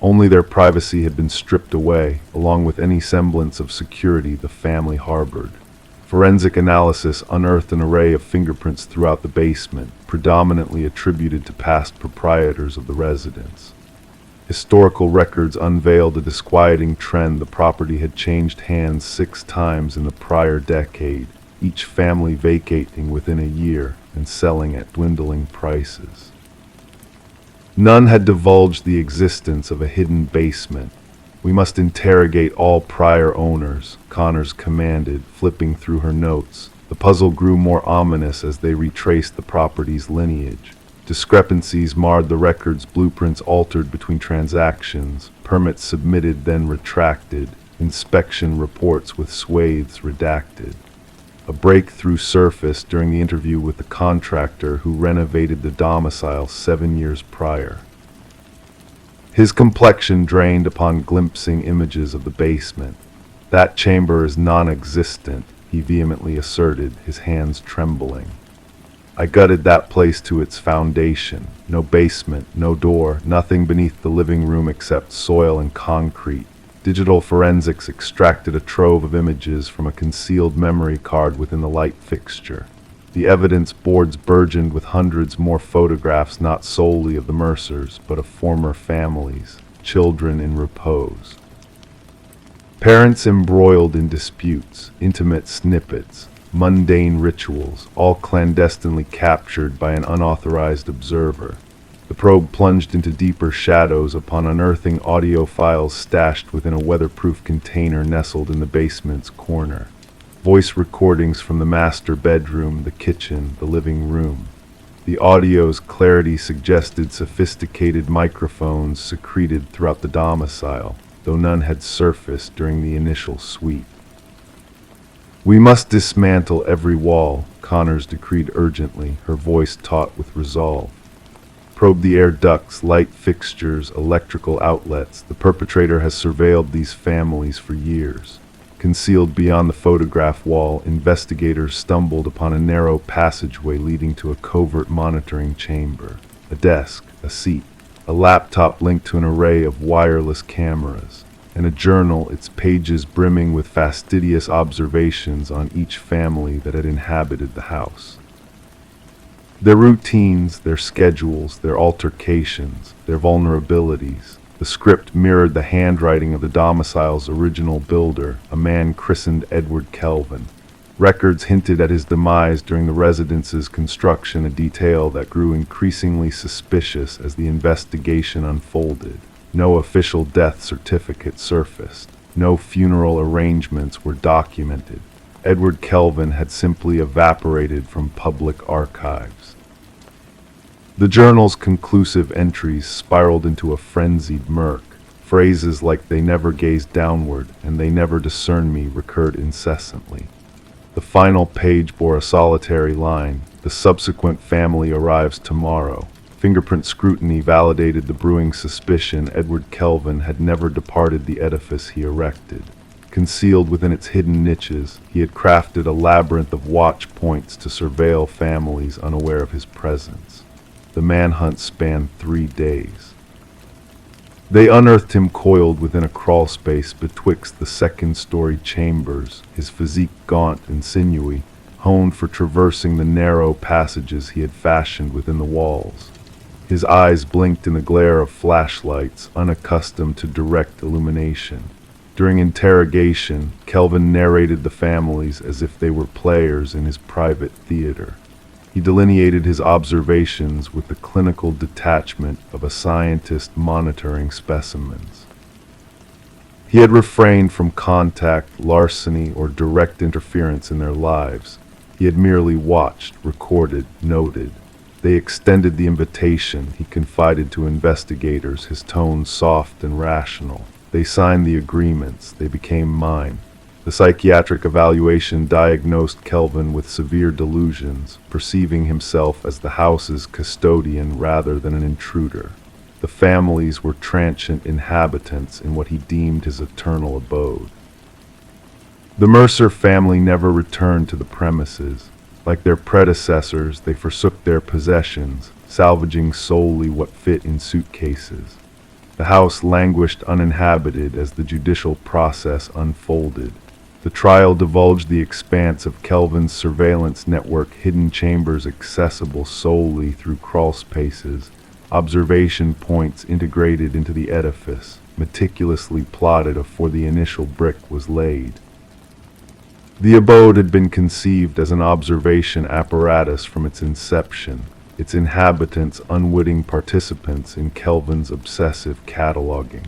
[SPEAKER 1] Only their privacy had been stripped away, along with any semblance of security the family harbored. Forensic analysis unearthed an array of fingerprints throughout the basement, predominantly attributed to past proprietors of the residence. Historical records unveiled a disquieting trend: the property had changed hands 6 times in the prior decade, each family vacating within a year and selling at dwindling prices. None had divulged the existence of a hidden basement. "We must interrogate all prior owners," Connors commanded, flipping through her notes. The puzzle grew more ominous as they retraced the property's lineage. Discrepancies marred the records, blueprints altered between transactions, permits submitted then retracted, inspection reports with swathes redacted. A breakthrough surfaced during the interview with the contractor who renovated the domicile 7 years prior. His complexion drained upon glimpsing images of the basement. "That chamber is non-existent," he vehemently asserted, his hands trembling. I gutted that place to its foundation. No basement, no door, nothing beneath the living room except soil and concrete. Digital forensics extracted a trove of images from a concealed memory card within the light fixture. The evidence boards burgeoned with hundreds more photographs not solely of the Mercers, but of former families, children in repose. Parents embroiled in disputes, intimate snippets, mundane rituals, all clandestinely captured by an unauthorized observer. The probe plunged into deeper shadows upon unearthing audio files stashed within a weatherproof container nestled in the basement's corner. Voice recordings from the master bedroom, the kitchen, the living room. The audio's clarity suggested sophisticated microphones secreted throughout the domicile, though none had surfaced during the initial sweep. "We must dismantle every wall," Connors decreed urgently, her voice taut with resolve. "Probe the air ducts, light fixtures, electrical outlets. The perpetrator has surveilled these families for years." Concealed beyond the photograph wall, investigators stumbled upon a narrow passageway leading to a covert monitoring chamber. A desk, a seat, a laptop linked to an array of wireless cameras, and a journal, its pages brimming with fastidious observations on each family that had inhabited the house. Their routines, their schedules, their altercations, their vulnerabilities. The script mirrored the handwriting of the domicile's original builder, a man christened Edward Kelvin. Records hinted at his demise during the residence's construction, a detail that grew increasingly suspicious as the investigation unfolded. No official death certificate surfaced. No funeral arrangements were documented. Edward Kelvin had simply evaporated from public archives. The journal's conclusive entries spiraled into a frenzied murk. Phrases like "they never gazed downward" and "they never discerned me" recurred incessantly. The final page bore a solitary line: "The subsequent family arrives tomorrow." Fingerprint scrutiny validated the brewing suspicion Edward Kelvin had never departed the edifice he erected. Concealed within its hidden niches, he had crafted a labyrinth of watch points to surveil families unaware of his presence. The manhunt spanned 3 days. They unearthed him coiled within a crawlspace betwixt the second-story chambers, his physique gaunt and sinewy, honed for traversing the narrow passages he had fashioned within the walls. His eyes blinked in the glare of flashlights, unaccustomed to direct illumination. During interrogation, Kelvin narrated the families as if they were players in his private theater. He delineated his observations with the clinical detachment of a scientist monitoring specimens. He had refrained from contact, larceny, or direct interference in their lives. He had merely watched, recorded, noted. They extended the invitation, he confided to investigators, his tone soft and rational. They signed the agreements, they became mine. The psychiatric evaluation diagnosed Kelvin with severe delusions, perceiving himself as the house's custodian rather than an intruder. The families were transient inhabitants in what he deemed his eternal abode. The Mercer family never returned to the premises. Like their predecessors, they forsook their possessions, salvaging solely what fit in suitcases. The house languished uninhabited as the judicial process unfolded. The trial divulged the expanse of Kelvin's surveillance network, hidden chambers accessible solely through crawlspaces, observation points integrated into the edifice, meticulously plotted afore the initial brick was laid. The abode had been conceived as an observation apparatus from its inception, its inhabitants unwitting participants in Kelvin's obsessive cataloging.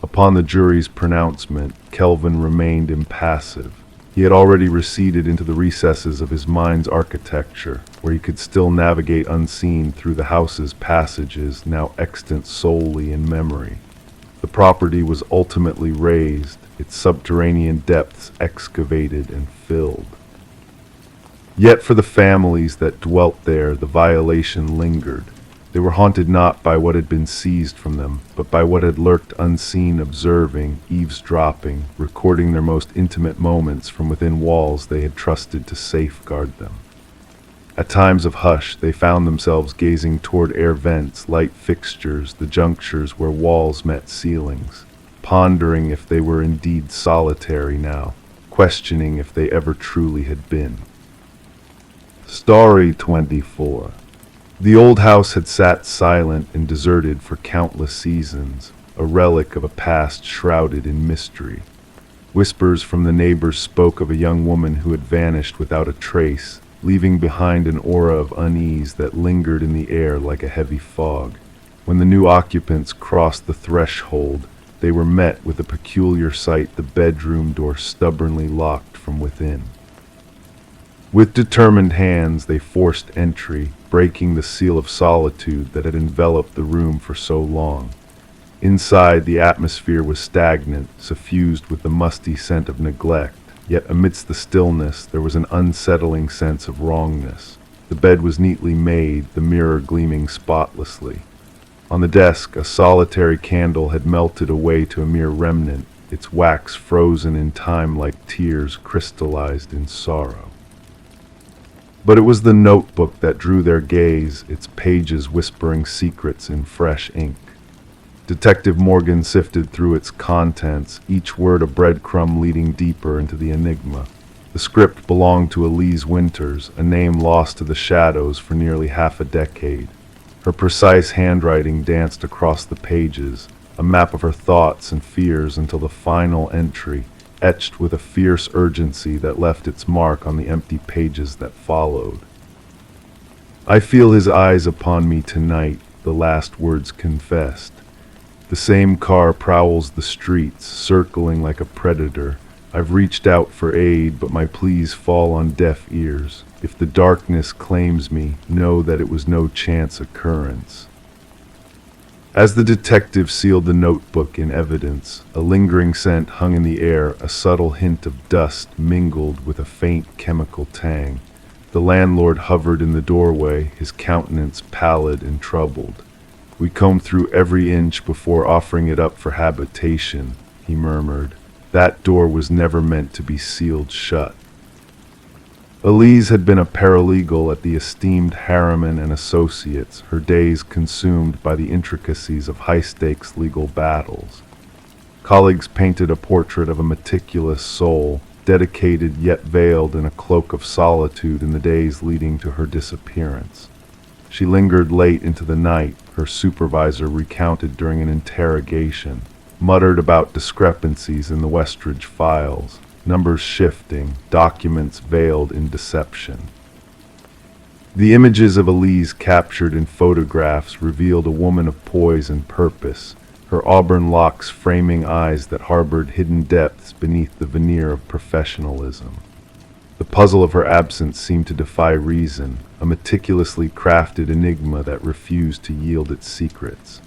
[SPEAKER 1] Upon the jury's pronouncement, Kelvin remained impassive. He had already receded into the recesses of his mind's architecture, where he could still navigate unseen through the house's passages, now extant solely in memory. The property was ultimately razed, its subterranean depths excavated and filled. Yet for the families that dwelt there, the violation lingered. They were haunted not by what had been seized from them, but by what had lurked unseen, observing, eavesdropping, recording their most intimate moments from within walls they had trusted to safeguard them. At times of hush, they found themselves gazing toward air vents, light fixtures, the junctures where walls met ceilings, pondering if they were indeed solitary now, questioning if they ever truly had been. Story 24. The old house had sat silent and deserted for countless seasons, a relic of a past shrouded in mystery. Whispers from the neighbors spoke of a young woman who had vanished without a trace, leaving behind an aura of unease that lingered in the air like a heavy fog. When the new occupants crossed the threshold, they were met with a peculiar sight: the bedroom door stubbornly locked from within. With determined hands, they forced entry, breaking the seal of solitude that had enveloped the room for so long. Inside, the atmosphere was stagnant, suffused with the musty scent of neglect, yet amidst the stillness there was an unsettling sense of wrongness. The bed was neatly made, the mirror gleaming spotlessly. On the desk, a solitary candle had melted away to a mere remnant, its wax frozen in time like tears crystallized in sorrow. But it was the notebook that drew their gaze, its pages whispering secrets in fresh ink. Detective Morgan sifted through its contents, each word a breadcrumb leading deeper into the enigma. The script belonged to Elise Winters, a name lost to the shadows for nearly half a decade. Her precise handwriting danced across the pages, a map of her thoughts and fears until the final entry, etched with a fierce urgency that left its mark on the empty pages that followed. "I feel his eyes upon me tonight," the last words confessed. "The same car prowls the streets, circling like a predator. I've reached out for aid, but my pleas fall on deaf ears. If the darkness claims me, know that it was no chance occurrence." As the detective sealed the notebook in evidence, a lingering scent hung in the air, a subtle hint of dust mingled with a faint chemical tang. The landlord hovered in the doorway, his countenance pallid and troubled. "We combed through every inch before offering it up for habitation," he murmured. "That door was never meant to be sealed shut." Elise had been a paralegal at the esteemed Harriman and Associates, her days consumed by the intricacies of high-stakes legal battles. Colleagues painted a portrait of a meticulous soul, dedicated yet veiled in a cloak of solitude in the days leading to her disappearance. She lingered late into the night, her supervisor recounted during an interrogation, muttered about discrepancies in the Westridge files, numbers shifting, documents veiled in deception. The images of Elise captured in photographs revealed a woman of poise and purpose, her auburn locks framing eyes that harbored hidden depths beneath the veneer of professionalism. The puzzle of her absence seemed to defy reason, a meticulously crafted enigma that refused to yield its secrets.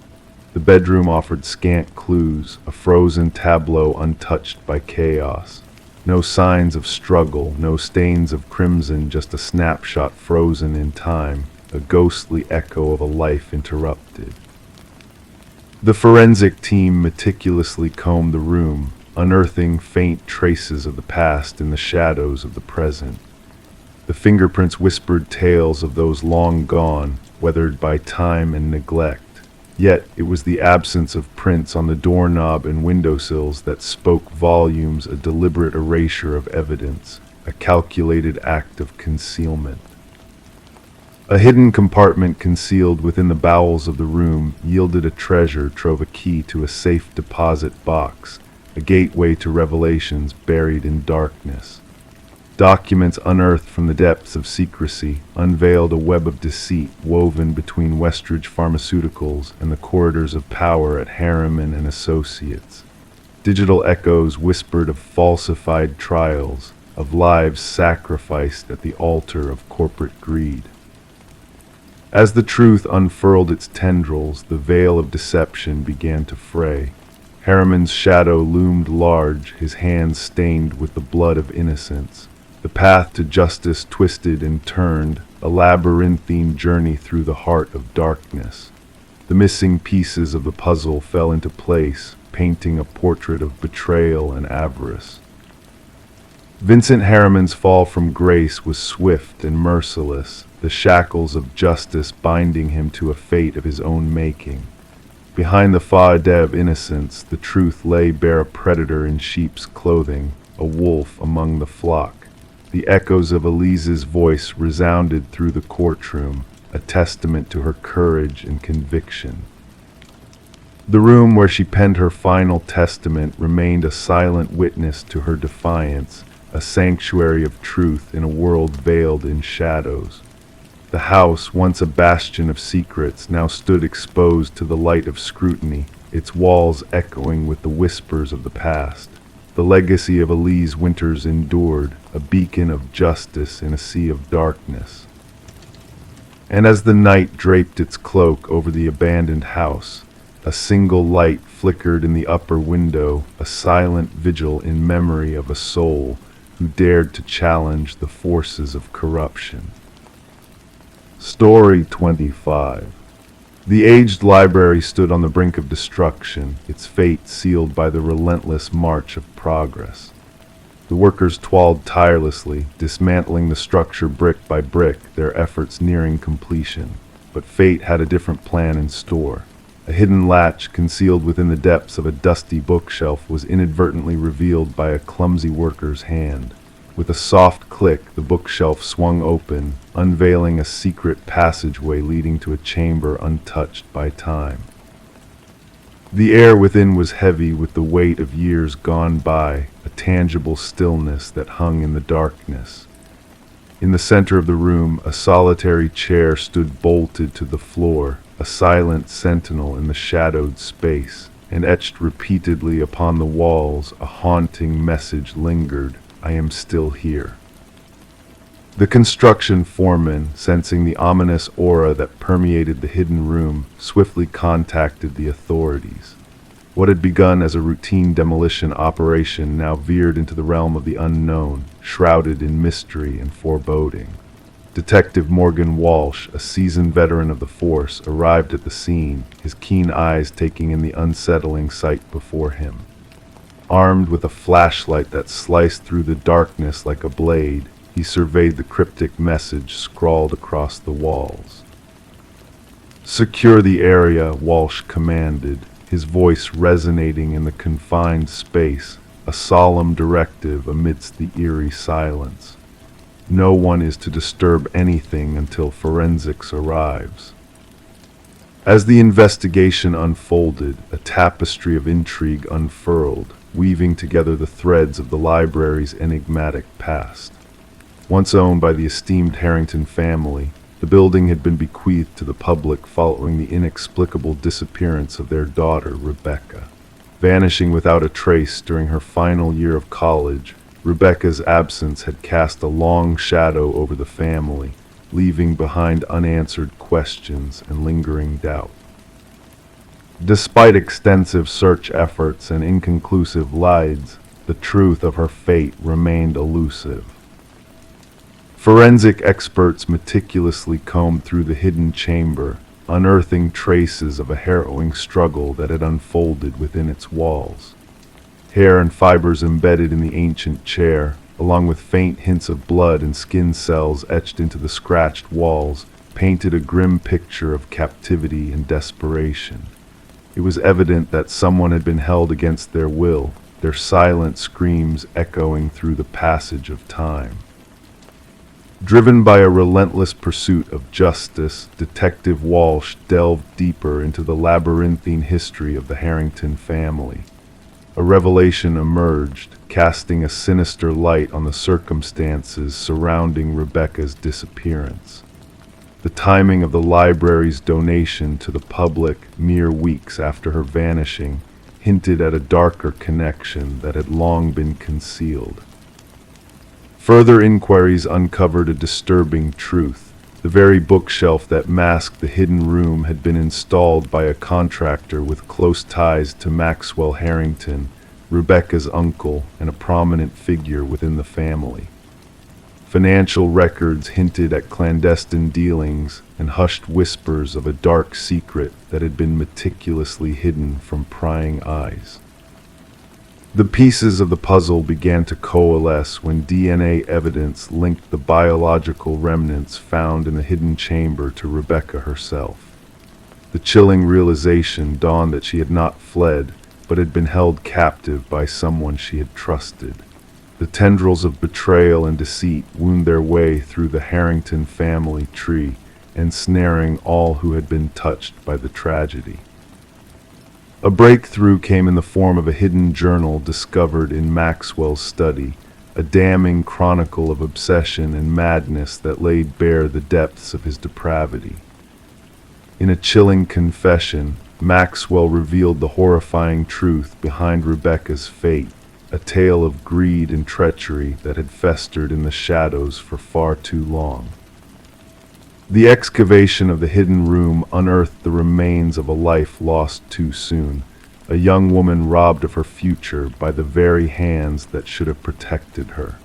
[SPEAKER 1] The bedroom offered scant clues, a frozen tableau untouched by chaos. No signs of struggle, no stains of crimson, just a snapshot frozen in time, a ghostly echo of a life interrupted. The forensic team meticulously combed the room, unearthing faint traces of the past in the shadows of the present. The fingerprints whispered tales of those long gone, weathered by time and neglect. Yet it was the absence of prints on the doorknob and windowsills that spoke volumes, a deliberate erasure of evidence, a calculated act of concealment. A hidden compartment concealed within the bowels of the room yielded a treasure trove, a key to a safe deposit box, a gateway to revelations buried in darkness. Documents unearthed from the depths of secrecy unveiled a web of deceit woven between Westridge Pharmaceuticals and the corridors of power at Harriman and Associates. Digital echoes whispered of falsified trials, of lives sacrificed at the altar of corporate greed. As the truth unfurled its tendrils, the veil of deception began to fray. Harriman's shadow loomed large, his hands stained with the blood of innocence. The path to justice twisted and turned, a labyrinthine journey through the heart of darkness. The missing pieces of the puzzle fell into place, painting a portrait of betrayal and avarice. Vincent Harriman's fall from grace was swift and merciless. the shackles of justice binding him to a fate of his own making. Behind the facade of innocence, the truth lay bare, a predator in sheep's clothing, a wolf among the flock. The echoes of Elise's voice resounded through the courtroom, a testament to her courage and conviction. The room where she penned her final testament remained a silent witness to her defiance, a sanctuary of truth in a world veiled in shadows. The house, once a bastion of secrets, now stood exposed to the light of scrutiny, its walls echoing with the whispers of the past. The legacy of Elise Winters endured, a beacon of justice in a sea of darkness. And as the night draped its cloak over the abandoned house, a single light flickered in the upper window, a silent vigil in memory of a soul who dared to challenge the forces of corruption. Story 25. The aged library stood on the brink of destruction, its fate sealed by the relentless march of progress. The workers toiled tirelessly, dismantling the structure brick by brick, their efforts nearing completion. But fate had a different plan in store. A hidden latch concealed within the depths of a dusty bookshelf was inadvertently revealed by a clumsy worker's hand. With a soft click, the bookshelf swung open, unveiling a secret passageway leading to a chamber untouched by time. The air within was heavy with the weight of years gone by, a tangible stillness that hung in the darkness. In the center of the room, a solitary chair stood bolted to the floor, a silent sentinel in the shadowed space, and etched repeatedly upon the walls, a haunting message lingered: "I am still here." The construction foreman, sensing the ominous aura that permeated the hidden room, swiftly contacted the authorities. What had begun as a routine demolition operation now veered into the realm of the unknown, shrouded in mystery and foreboding. Detective Morgan Walsh, a seasoned veteran of the force, arrived at the scene, his keen eyes taking in the unsettling sight before him. Armed with a flashlight that sliced through the darkness like a blade, he surveyed the cryptic message scrawled across the walls. "Secure the area," Walsh commanded, his voice resonating in the confined space, a solemn directive amidst the eerie silence. No one is to disturb anything until forensics arrives. As the investigation unfolded, a tapestry of intrigue unfurled, weaving together the threads of the library's enigmatic past. Once owned by the esteemed Harrington family, the building had been bequeathed to the public following the inexplicable disappearance of their daughter, Rebecca. Vanishing without a trace during her final year of college, Rebecca's absence had cast a long shadow over the family, leaving behind unanswered questions and lingering doubt. Despite extensive search efforts and inconclusive leads, the truth of her fate remained elusive. Forensic experts meticulously combed through the hidden chamber, unearthing traces of a harrowing struggle that had unfolded within its walls. Hair and fibers embedded in the ancient chair, along with faint hints of blood and skin cells etched into the scratched walls, painted a grim picture of captivity and desperation. It was evident that someone had been held against their will, their silent screams echoing through the passage of time. Driven by a relentless pursuit of justice, Detective Walsh delved deeper into the labyrinthine history of the Harrington family. A revelation emerged, casting a sinister light on the circumstances surrounding Rebecca's disappearance. The timing of the library's donation to the public mere weeks after her vanishing hinted at a darker connection that had long been concealed. Further inquiries uncovered a disturbing truth. The very bookshelf that masked the hidden room had been installed by a contractor with close ties to Maxwell Harrington, Rebecca's uncle and a prominent figure within the family. Financial records hinted at clandestine dealings and hushed whispers of a dark secret that had been meticulously hidden from prying eyes. The pieces of the puzzle began to coalesce when DNA evidence linked the biological remnants found in the hidden chamber to Rebecca herself. The chilling realization dawned that she had not fled, but had been held captive by someone she had trusted. The tendrils of betrayal and deceit wound their way through the Harrington family tree, ensnaring all who had been touched by the tragedy. A breakthrough came in the form of a hidden journal discovered in Maxwell's study, a damning chronicle of obsession and madness that laid bare the depths of his depravity. In a chilling confession, Maxwell revealed the horrifying truth behind Rebecca's fate, a tale of greed and treachery that had festered in the shadows for far too long. The excavation of the hidden room unearthed the remains of a life lost too soon, a young woman robbed of her future by the very hands that should have protected her.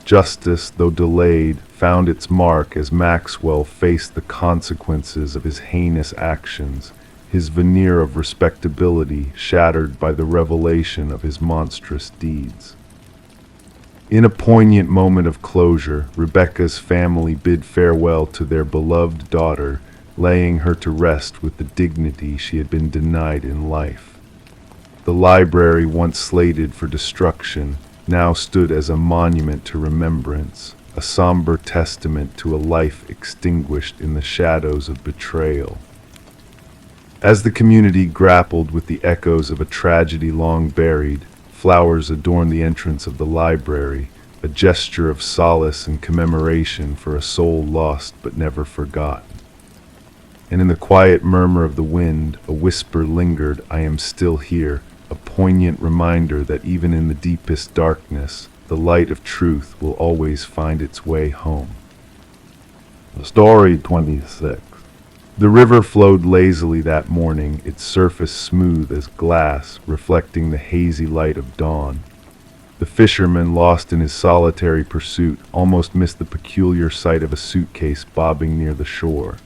[SPEAKER 1] Justice, though delayed, found its mark as Maxwell faced the consequences of his heinous actions, his veneer of respectability shattered by the revelation of his monstrous deeds. In a poignant moment of closure, Rebecca's family bid farewell to their beloved daughter, laying her to rest with the dignity she had been denied in life. The library, once slated for destruction, now stood as a monument to remembrance, a somber testament to a life extinguished in the shadows of betrayal. As the community grappled with the echoes of a tragedy long buried, flowers adorned the entrance of the library, a gesture of solace and commemoration for a soul lost but never forgotten. And in the quiet murmur of the wind, a whisper lingered, "I am still here," a poignant reminder that even in the deepest darkness, the light of truth will always find its way home. Story 26. The river flowed lazily that morning, its surface smooth as glass, reflecting the hazy light of dawn. The fisherman, lost in his solitary pursuit, almost missed the peculiar sight of a suitcase bobbing near the shore.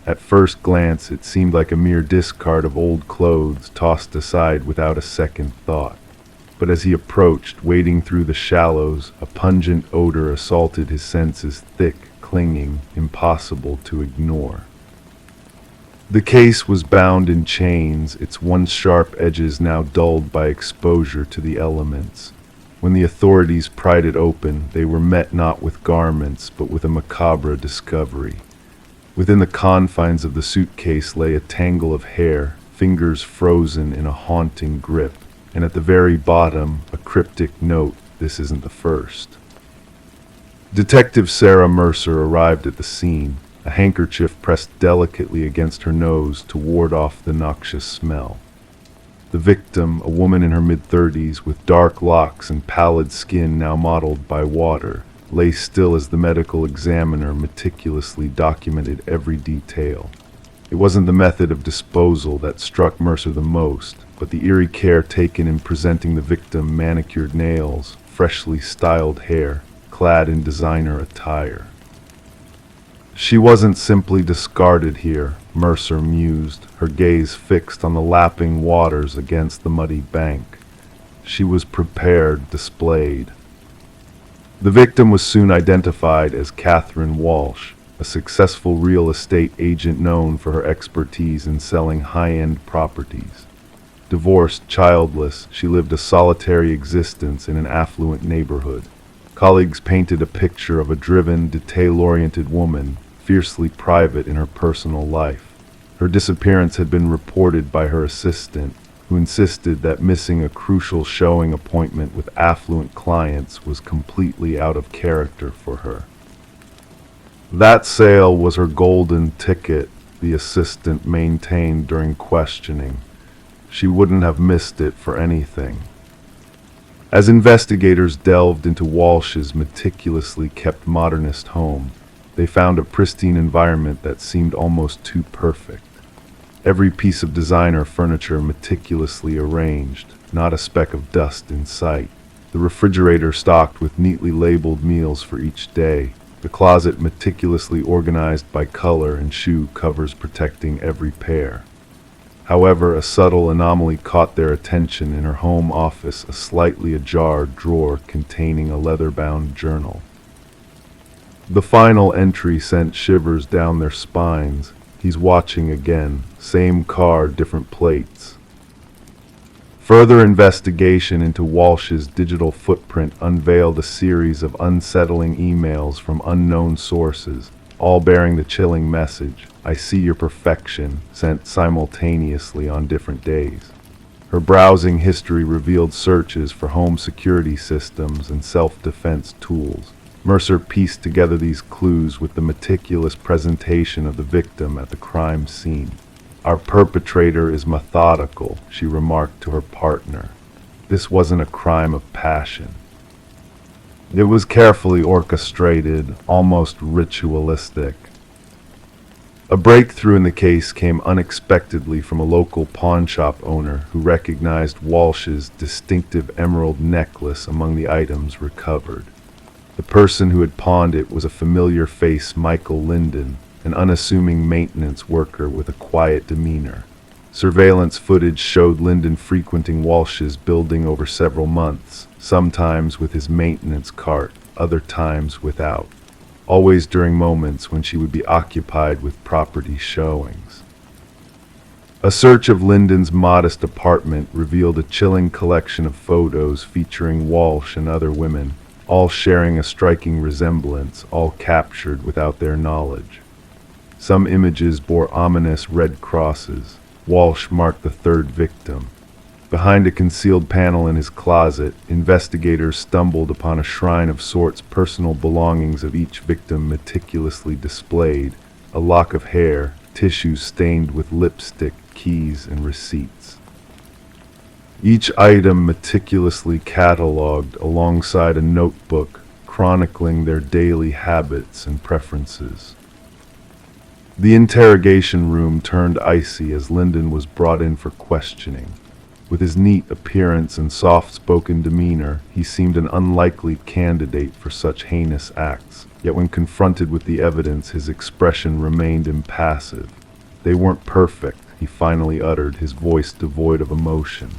[SPEAKER 1] At first glance, it seemed like a mere discard of old clothes tossed aside without a second thought. But as he approached, wading through the shallows, a pungent odor assaulted his senses, thick, clinging, impossible to ignore. The case was bound in chains, its once sharp edges now dulled by exposure to the elements. When the authorities pried it open, they were met not with garments, but with a macabre discovery. Within the confines of the suitcase lay a tangle of hair, fingers frozen in a haunting grip, and at the very bottom, a cryptic note, "This isn't the first." Detective Sarah Mercer arrived at the scene, a handkerchief pressed delicately against her nose to ward off the noxious smell. The victim, a woman in her mid-30s with dark locks and pallid skin now mottled by water, lay still as the medical examiner meticulously documented every detail. It wasn't the method of disposal that struck Mercer the most, but the eerie care taken in presenting the victim manicured nails, freshly styled hair, clad in designer attire. She wasn't simply discarded here, Mercer mused, her gaze fixed on the lapping waters against the muddy bank. She was prepared, displayed. The victim was soon identified as Catherine Walsh, a successful real estate agent known for her expertise in selling high-end properties. Divorced, childless, she lived a solitary existence in an affluent neighborhood. Colleagues painted a picture of a driven, detail-oriented woman, fiercely private in her personal life. Her disappearance had been reported by her assistant, who insisted that missing a crucial showing appointment with affluent clients was completely out of character for her. That sale was her golden ticket, the assistant maintained during questioning. She wouldn't have missed it for anything. As investigators delved into Walsh's meticulously kept modernist home, they found a pristine environment that seemed almost too perfect. Every piece of designer furniture meticulously arranged, not a speck of dust in sight. The refrigerator stocked with neatly labeled meals for each day. The closet meticulously organized by color and shoe covers protecting every pair. However, a subtle anomaly caught their attention in her home office, a slightly ajar drawer containing a leather-bound journal. The final entry sent shivers down their spines. He's watching again. Same car, different plates. Further investigation into Walsh's digital footprint unveiled a series of unsettling emails from unknown sources, all bearing the chilling message, "I see your perfection," sent simultaneously on different days. Her browsing history revealed searches for home security systems and self-defense tools. Mercer pieced together these clues with the meticulous presentation of the victim at the crime scene. "Our perpetrator is methodical," she remarked to her partner. "This wasn't a crime of passion. It was carefully orchestrated, almost ritualistic." A breakthrough in the case came unexpectedly from a local pawnshop owner who recognized Walsh's distinctive emerald necklace among the items recovered. The person who had pawned it was a familiar face, Michael Linden, an unassuming maintenance worker with a quiet demeanor. Surveillance footage showed Linden frequenting Walsh's building over several months, sometimes with his maintenance cart, other times without, always during moments when she would be occupied with property showings. A search of Linden's modest apartment revealed a chilling collection of photos featuring Walsh and other women, all sharing a striking resemblance, all captured without their knowledge. Some images bore ominous red crosses. Walsh marked the third victim. Behind a concealed panel in his closet, investigators stumbled upon a shrine of sorts, personal belongings of each victim meticulously displayed, a lock of hair, tissues stained with lipstick, keys, and receipts. Each item meticulously catalogued alongside a notebook chronicling their daily habits and preferences. The interrogation room turned icy as Linden was brought in for questioning. With his neat appearance and soft-spoken demeanor, he seemed an unlikely candidate for such heinous acts. Yet when confronted with the evidence, his expression remained impassive. "They weren't perfect," he finally uttered, his voice devoid of emotion.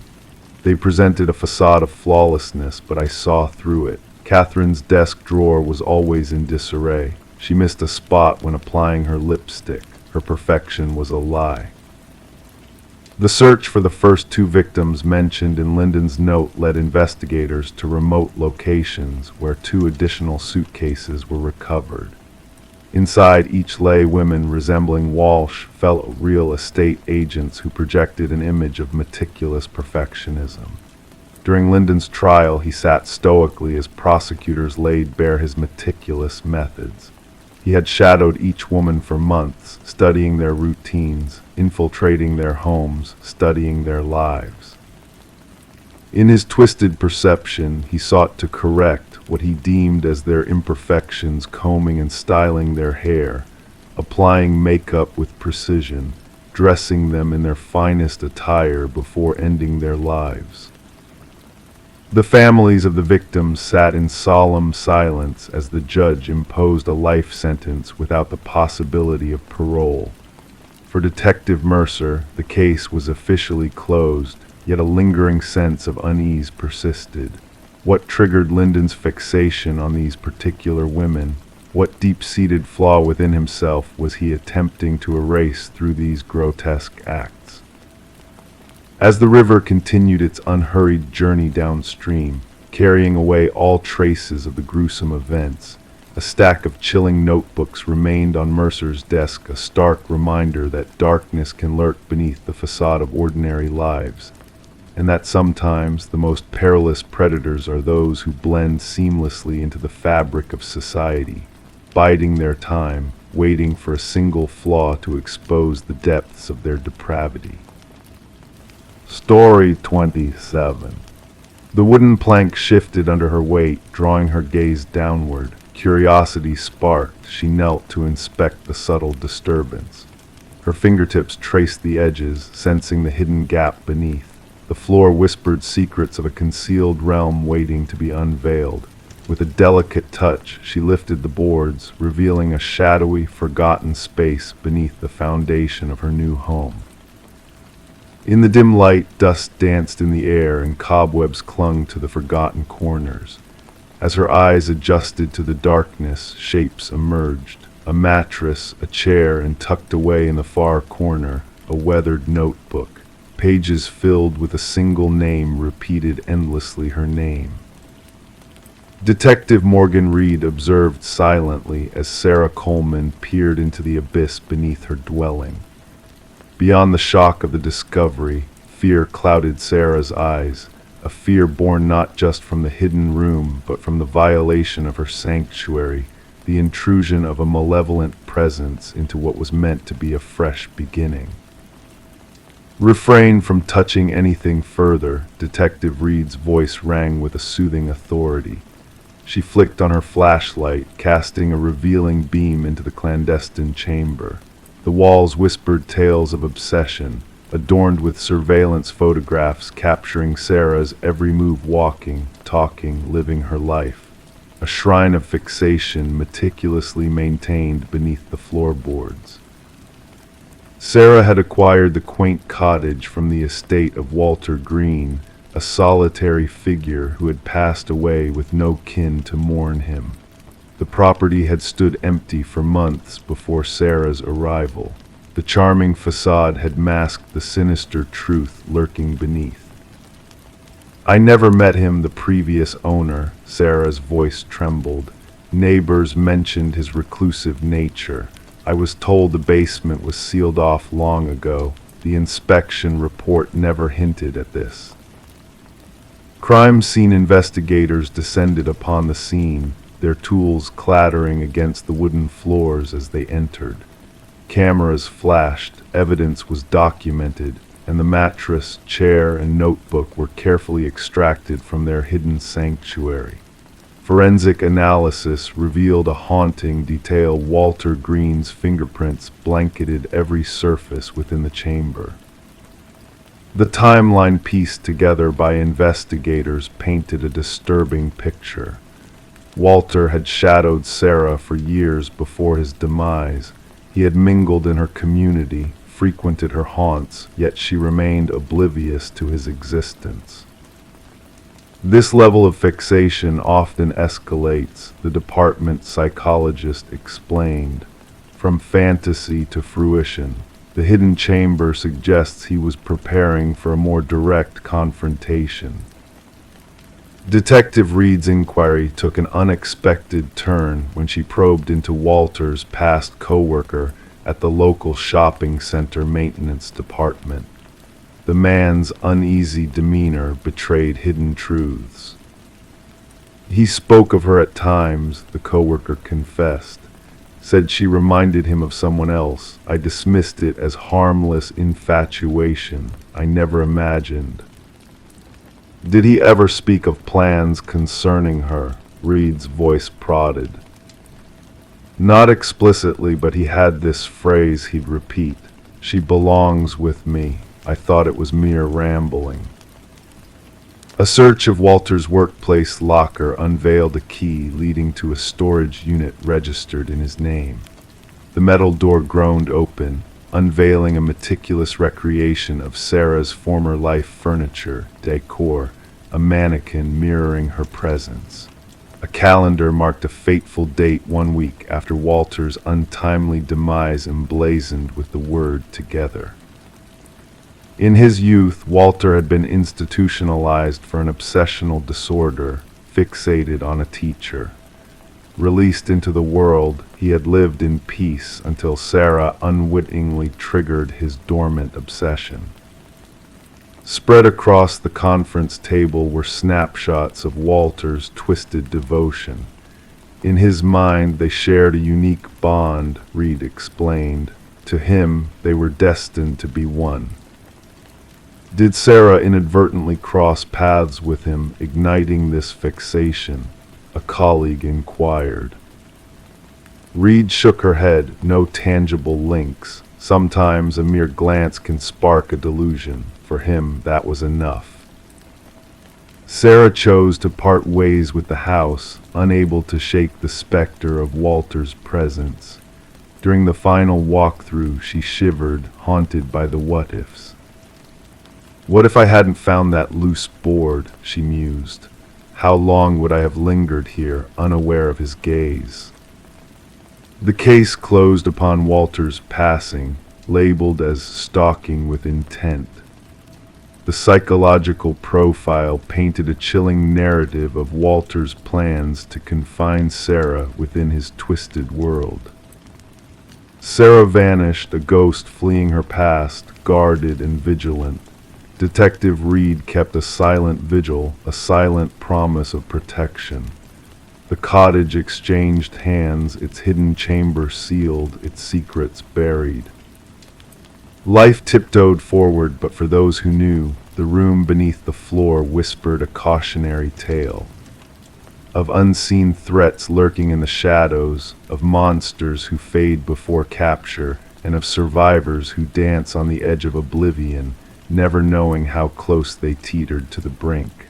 [SPEAKER 1] "They presented a facade of flawlessness, but I saw through it. Catherine's desk drawer was always in disarray. She missed a spot when applying her lipstick. Her perfection was a lie." The search for the first two victims mentioned in Linden's note led investigators to remote locations where two additional suitcases were recovered. Inside each lay women resembling Walsh, fellow real estate agents who projected an image of meticulous perfectionism. During Linden's trial, he sat stoically as prosecutors laid bare his meticulous methods. He had shadowed each woman for months, studying their routines, infiltrating their homes, studying their lives. In his twisted perception, he sought to correct what he deemed as their imperfections, combing and styling their hair, applying makeup with precision, dressing them in their finest attire before ending their lives. The families of the victims sat in solemn silence as the judge imposed a life sentence without the possibility of parole. For Detective Mercer, the case was officially closed, yet a lingering sense of unease persisted. What triggered Linden's fixation on these particular women? What deep-seated flaw within himself was he attempting to erase through these grotesque acts? As the river continued its unhurried journey downstream, carrying away all traces of the gruesome events, a stack of chilling notebooks remained on Mercer's desk, a stark reminder that darkness can lurk beneath the facade of ordinary lives, and that sometimes the most perilous predators are those who blend seamlessly into the fabric of society, biding their time, waiting for a single flaw to expose the depths of their depravity. Story 27. The wooden plank shifted under her weight, drawing her gaze downward. Curiosity sparked. She knelt to inspect the subtle disturbance. Her fingertips traced the edges, sensing the hidden gap beneath. The floor whispered secrets of a concealed realm waiting to be unveiled. With a delicate touch, she lifted the boards, revealing a shadowy, forgotten space beneath the foundation of her new home. In the dim light, dust danced in the air and cobwebs clung to the forgotten corners. As her eyes adjusted to the darkness, shapes emerged. A mattress, a chair, and tucked away in the far corner, a weathered notebook. Pages filled with a single name repeated endlessly her name. Detective Morgan Reed observed silently as Sarah Coleman peered into the abyss beneath her dwelling. Beyond the shock of the discovery, fear clouded Sarah's eyes, a fear born not just from the hidden room, but from the violation of her sanctuary, the intrusion of a malevolent presence into what was meant to be a fresh beginning. Refrain from touching anything further, Detective Reed's voice rang with a soothing authority. She flicked on her flashlight, casting a revealing beam into the clandestine chamber. The walls whispered tales of obsession, adorned with surveillance photographs capturing Sarah's every move, walking, talking, living her life. A shrine of fixation meticulously maintained beneath the floorboards. Sarah had acquired the quaint cottage from the estate of Walter Green, a solitary figure who had passed away with no kin to mourn him. The property had stood empty for months before Sarah's arrival. The charming facade had masked the sinister truth lurking beneath. "I never met him, the previous owner," Sarah's voice trembled. "Neighbors mentioned his reclusive nature. I was told the basement was sealed off long ago. The inspection report never hinted at this." Crime scene investigators descended upon the scene, their tools clattering against the wooden floors as they entered. Cameras flashed, evidence was documented, and the mattress, chair, and notebook were carefully extracted from their hidden sanctuary. Forensic analysis revealed a haunting detail. Walter Green's fingerprints blanketed every surface within the chamber. The timeline pieced together by investigators painted a disturbing picture. Walter had shadowed Sarah for years before his demise. He had mingled in her community, frequented her haunts, yet she remained oblivious to his existence. This level of fixation often escalates, the department psychologist explained. From fantasy to fruition, the hidden chamber suggests he was preparing for a more direct confrontation. Detective Reed's inquiry took an unexpected turn when she probed into Walter's past co-worker at the local shopping center maintenance department. The man's uneasy demeanor betrayed hidden truths. He spoke of her at times, the coworker confessed. Said she reminded him of someone else. I dismissed it as harmless infatuation I never imagined. Did he ever speak of plans concerning her? Reed's voice prodded. Not explicitly, but he had this phrase he'd repeat. She belongs with me. I thought it was mere rambling. A search of Walter's workplace locker unveiled a key leading to a storage unit registered in his name. The metal door groaned open, unveiling a meticulous recreation of Sarah's former life furniture, decor, a mannequin mirroring her presence. A calendar marked a fateful date 1 week after Walter's untimely demise emblazoned with the word together. In his youth, Walter had been institutionalized for an obsessional disorder, fixated on a teacher. Released into the world, he had lived in peace until Sarah unwittingly triggered his dormant obsession. Spread across the conference table were snapshots of Walter's twisted devotion. In his mind, they shared a unique bond, Reed explained. To him, they were destined to be one. Did Sarah inadvertently cross paths with him, igniting this fixation? A colleague inquired. Reed shook her head. No tangible links. Sometimes a mere glance can spark a delusion. For him, that was enough. Sarah chose to part ways with the house, unable to shake the specter of Walter's presence. During the final walkthrough, she shivered, haunted by the what-ifs. What if I hadn't found that loose board, she mused. How long would I have lingered here, unaware of his gaze? The case closed upon Walter's passing, labeled as stalking with intent. The psychological profile painted a chilling narrative of Walter's plans to confine Sarah within his twisted world. Sarah vanished, a ghost fleeing her past, guarded and vigilant. Detective Reed kept a silent vigil, a silent promise of protection. The cottage exchanged hands, its hidden chamber sealed, its secrets buried. Life tiptoed forward, but for those who knew, the room beneath the floor whispered a cautionary tale. Of unseen threats lurking in the shadows, of monsters who fade before capture, and of survivors who dance on the edge of oblivion, never knowing how close they teetered to the brink.